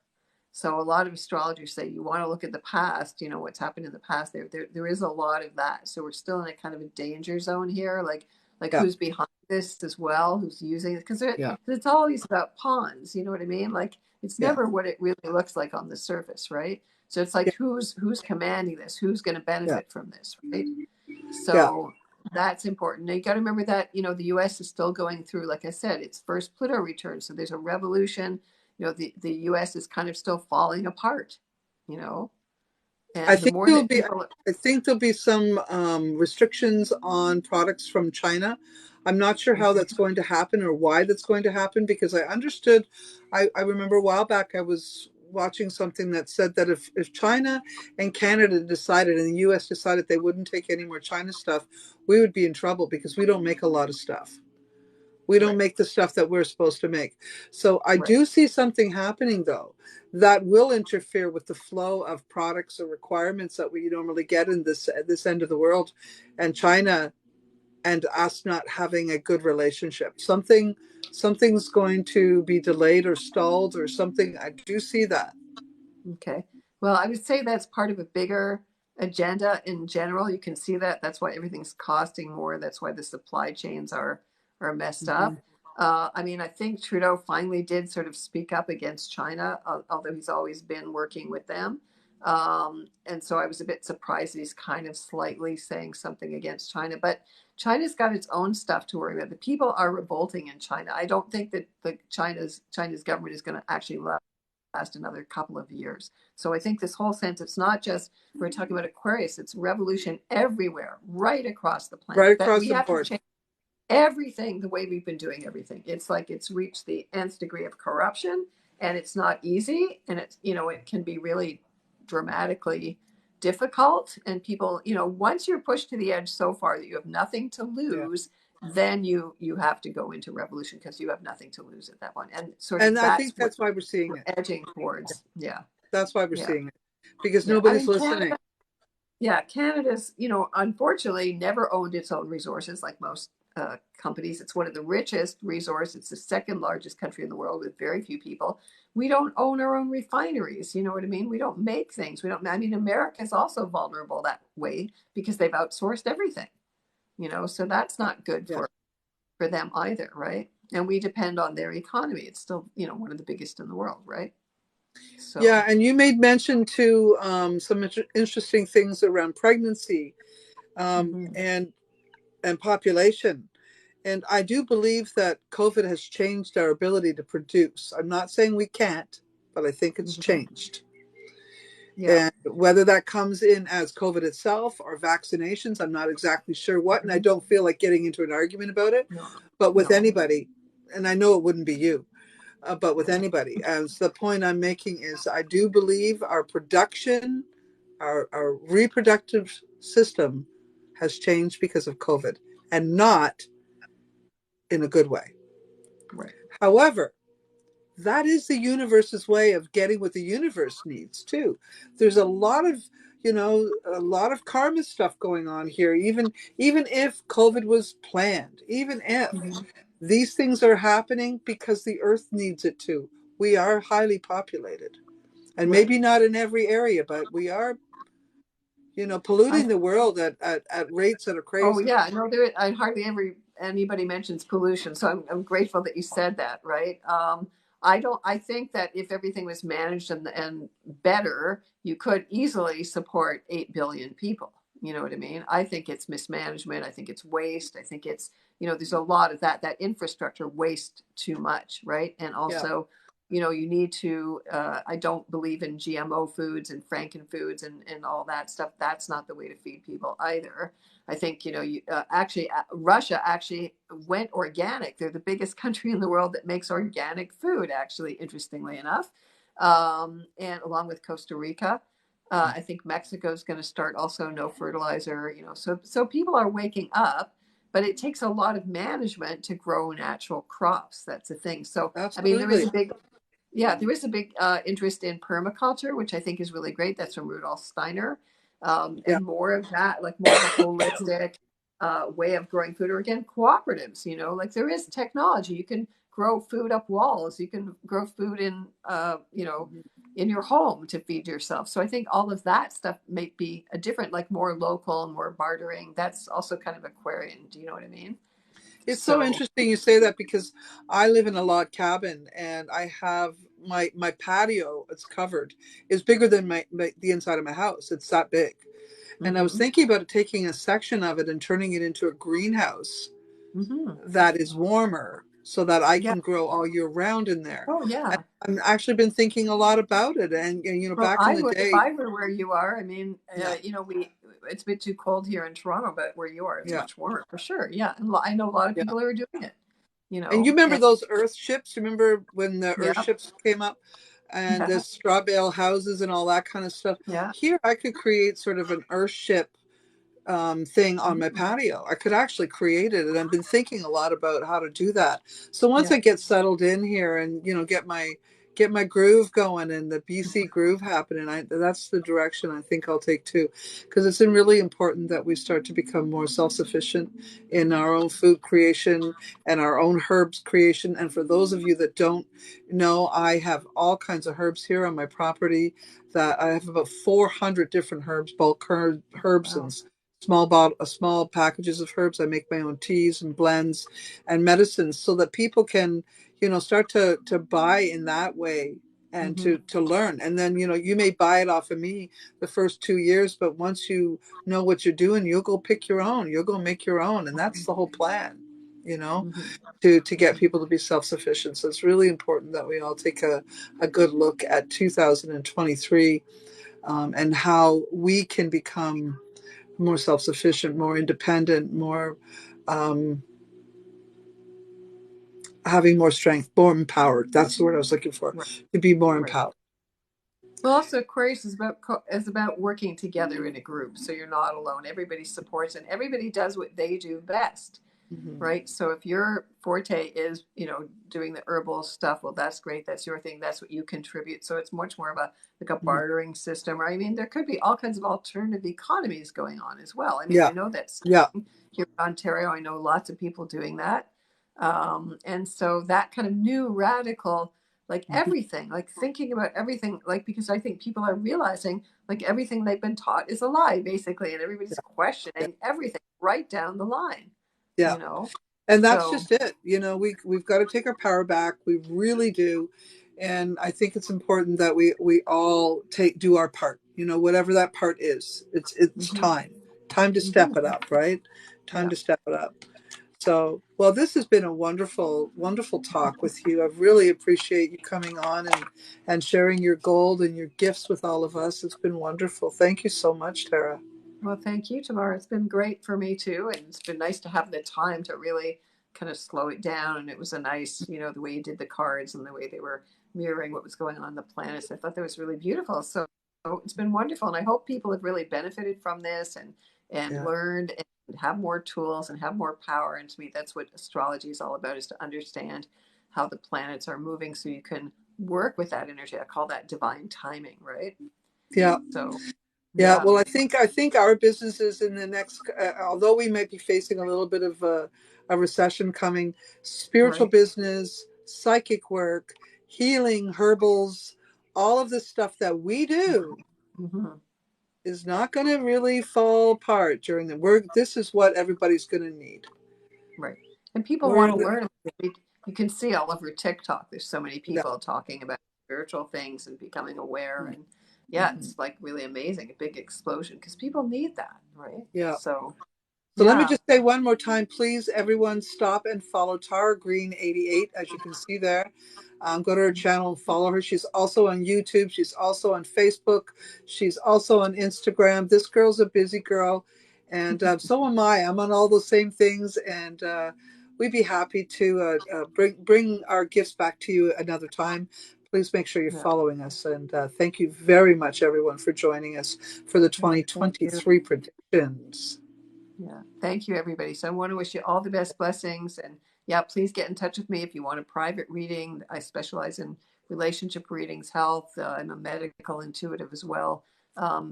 So a lot of astrologers say you want to look at the past, you know, what's happened in the past. There is a lot of that. So we're still in a kind of a danger zone here. Like Yeah, who's behind this as well, who's using it? Because yeah, it's always about pawns. You know what I mean? Like it's yeah, never what it really looks like on the surface, right? So it's yeah, like who's commanding this? Who's going to yeah, benefit from this, right? yeah. So that's important. Now you got to remember that, you know, the US is still going through, like I said, its first Pluto return. So there's a revolution. You know, the US is kind of still falling apart, you know, I and the think more there'll that be people, I think there'll be some restrictions on products from China. I'm not sure how that's going to happen or why that's going to happen, because I understood, I remember a while back I was watching something that said that if China and Canada decided and the US decided they wouldn't take any more China stuff, we would be in trouble because we don't make a lot of stuff. We don't right, make the stuff that we're supposed to make. So I right, do see something happening though that will interfere with the flow of products or requirements that we normally get in this at this end of the world, and China and us not having a good relationship. Something's going to be delayed or stalled or something. I do see that. okay. Well, I would say that's part of a bigger agenda in general. You can see that. That's why everything's costing more. That's why the supply chains are messed Hmm. up. I mean, I think Trudeau finally did sort of speak up against China, although he's always been working with them. And so I was a bit surprised that he's kind of slightly saying something against China. But China's got its own stuff to worry about. The people are revolting in China. I don't think that the China's government is going to actually last another couple of years. So I think this whole sense, it's not just we're talking about Aquarius, it's revolution everywhere, right across the Right planet, that across we the have to board. change everything the way we've been doing everything. It's like it's reached the nth degree of corruption, and it's not easy, and it's, you know, it can be really dramatically difficult. And people, you know, once you're pushed to the edge so far that you have nothing to Yeah. lose, then you have to go into revolution because you have nothing to lose at that point. And sort of And I that's think what that's why we're seeing we're it. edging towards. Yeah, That's why we're yeah, seeing it. Because yeah. I nobody's mean, listening. Canada's, you know, unfortunately never owned its own resources like most companies. It's one of the richest resources. It's the second largest country in the world with very few people. We don't own our own refineries. You know what I mean? We don't make things. We don't, I mean, America is also vulnerable that way because they've outsourced everything, you know, so that's not good Yeah. for them either, right? And we depend on their economy. It's still, you know, one of the biggest in the world, right? Yeah, So, and you made mention to some interesting things around pregnancy mhm, and population. And I do believe that COVID has changed our ability to produce. I'm not saying we can't, but I think it's mhm, changed. yeah. And whether that comes in as COVID itself or vaccinations, I'm not exactly sure what. And I Mhm. don't feel like getting into an argument about it. No, But with no. anybody, and I know it wouldn't be you, but with Mhm. anybody, as the point I'm making is I do believe our production, our reproductive system has changed because of COVID and not in a good way. Right. However, that is the universe's way of getting what the universe needs too. There's a lot of, a lot of karma stuff going on here. Even if COVID was planned, even if Mhm. these things are happening because the earth needs it to. We are highly populated. And Right. maybe not in every area, but we are, I polluting the world at rates that are Oh crazy. yeah, no, there. I hardly ever anybody mentions pollution, so I'm grateful that you said that. Right. I don't. I think that if everything was managed and better, you could easily support 8 billion people. You know what I mean? I think it's mismanagement. I think it's waste. I think it's, you know, there's a lot of that infrastructure waste too much, right? And Yeah, also, you know, you need to. I don't believe in GMO foods and Franken foods and all that stuff. That's not the way to feed people either. I think, you know, Russia actually went organic. They're the biggest country in the world that makes organic food, actually, interestingly enough, and along with Costa Rica. I think Mexico is going to start also no fertilizer. You know, so people are waking up, but it takes a lot of management to grow natural crops. That's the thing. So I mean, absolutely. there is a big interest in permaculture, which I think is really great. That's from Rudolf Steiner, Yeah, and more of that, like more of a holistic. way of growing food, or again, cooperatives, like there is technology. You can grow food up walls. You can grow food in, in your home to feed yourself. So I think all of that stuff may be a different, like more local and more bartering. That's also kind of Aquarian. Do you know what I mean? It's so So, interesting you say that because I live in a log cabin and I have my patio. It's covered. It's bigger than the inside of my house. It's that big. And I was hmm thinking about taking a section of it and turning it into a greenhouse hmm that is warmer so that I yeah. can grow all year round in there. Oh, And yeah. I've actually been thinking a lot about it. And Well, back in I the would if day, I were where you are. I mean, yeah, it's a bit too cold here in Toronto, but where you are, it's yeah, much warmer for sure. Yeah, and I know a lot of yeah. people who are doing it. And you remember And those earth ships? Remember when the earth yeah, ships came up and the yeah, straw bale houses and all that kind of stuff? yeah. Here, I could create sort of an earth ship thing on my Mhm. patio. I could actually create it, and I've been thinking a lot about how to do that. So once Yeah. I get settled in here and get my groove going and the BC groove happening, that's the direction I think I'll take too, because it's really important that we start to become more self-sufficient in our own food creation and our own herbs creation. And for those of you that don't know, I have all kinds of herbs here on my property. That I have about 400 different herbs, bulk herbs Wow. and small packages of herbs. I make my own teas and blends and medicines so that people can, start to buy in that way and hmm to learn. And then, you may buy it off of me the first 2 years, but once you know what you're doing, you'll go pick your own. You'll go make your own. And that's the whole plan, you know, hmm to get people to be self-sufficient. So it's really important that we all take a good look at 2023 and how we can become more self-sufficient, more independent, more um, having more strength, more empowered. That's the word I was looking for, Right. to be more Right. empowered. Well, also Aquarius is about working together in a group, so you're not alone. Everybody supports and everybody does what they do best. Mm-hmm. Right? So if your forte is, doing the herbal stuff, well, that's great. That's your thing. That's what you contribute. So it's much more of a like a Mm-hmm. bartering system. Or I mean, there could be all kinds of alternative economies going on as well. I mean, Yeah, I know that's yeah, here in Ontario. I know lots of people doing that. And so that kind of new radical, like mm-hmm. everything, like thinking about everything, like because I think people are realizing like everything they've been taught is a lie, basically, and everybody's Yeah, questioning everything right down the line, yeah. you know. And that's So just it. We've got to take our power back. We really do. And I think it's important that we all do our part. Whatever that part is. It's mhm, time to step it mhm, up, right? Time yeah. to step it up. So, well, this has been a wonderful, wonderful talk with you. I really appreciate you coming on and sharing your gold and your gifts with all of us. It's been wonderful. Thank you so much, Tara. Well, thank you, Tamara. It's been great for me too, and it's been nice to have the time to really kind of slow it down. And it was a nice, the way you did the cards and the way they were mirroring what was going on the planets. I thought that was really beautiful. So it's been wonderful, and I hope people have really benefited from this and Yeah. learned and have more tools and have more power. And to me, that's what astrology is all about: is to understand how the planets are moving, so you can work with that energy. I call that divine timing, right? Yeah. So Yeah, yeah, well, I think our businesses in the next, although we might be facing a little bit of a recession coming, spiritual right. business, psychic work, healing, herbals, all of the stuff that we do hmm is not going to really fall apart during the work. This is what everybody's going to need. Right. And people We're want in to the, learn. You can see all over TikTok. There's so many yeah, people talking about spiritual things and becoming aware. And yeah, mhm, it's like really amazing, a big explosion because people need that, right? yeah. So So let me yeah, just say one more time, please, everyone stop and follow Tara Greene 88, as you can see there. Go to her channel and follow her. She's also on YouTube. She's also on Facebook. She's also on Instagram. This girl's a busy girl, and so am I. I'm on all those same things, and we'd be happy to bring our gifts back to you another time. Please make sure you're yeah, following us, and thank you very much, everyone, for joining us for the yeah. Thank you. 2023 predictions. Yeah. Thank you, everybody. So I want to wish you all the best blessings. And yeah, please get in touch with me if you want a private reading. I specialize in relationship readings, health. I'm a medical intuitive as well.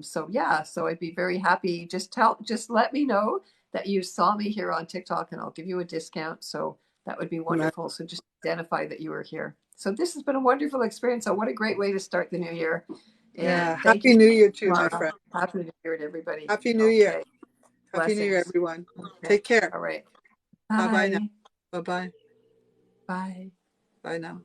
So yeah, so I'd be very happy. Just let me know that you saw me here on TikTok, and I'll give you a discount. So that would be wonderful. So just identify that you were here. So this has been a wonderful experience. So what a great way to start the new year. Yeah. And thank you, Happy New Year too, my Laura. friend. Happy New Year to everybody. Happy New Year. Okay. Happy New Year, Blessings. everyone. Okay. Take care. All right. Bye bye now. Bye. Bye bye. Bye. Bye now.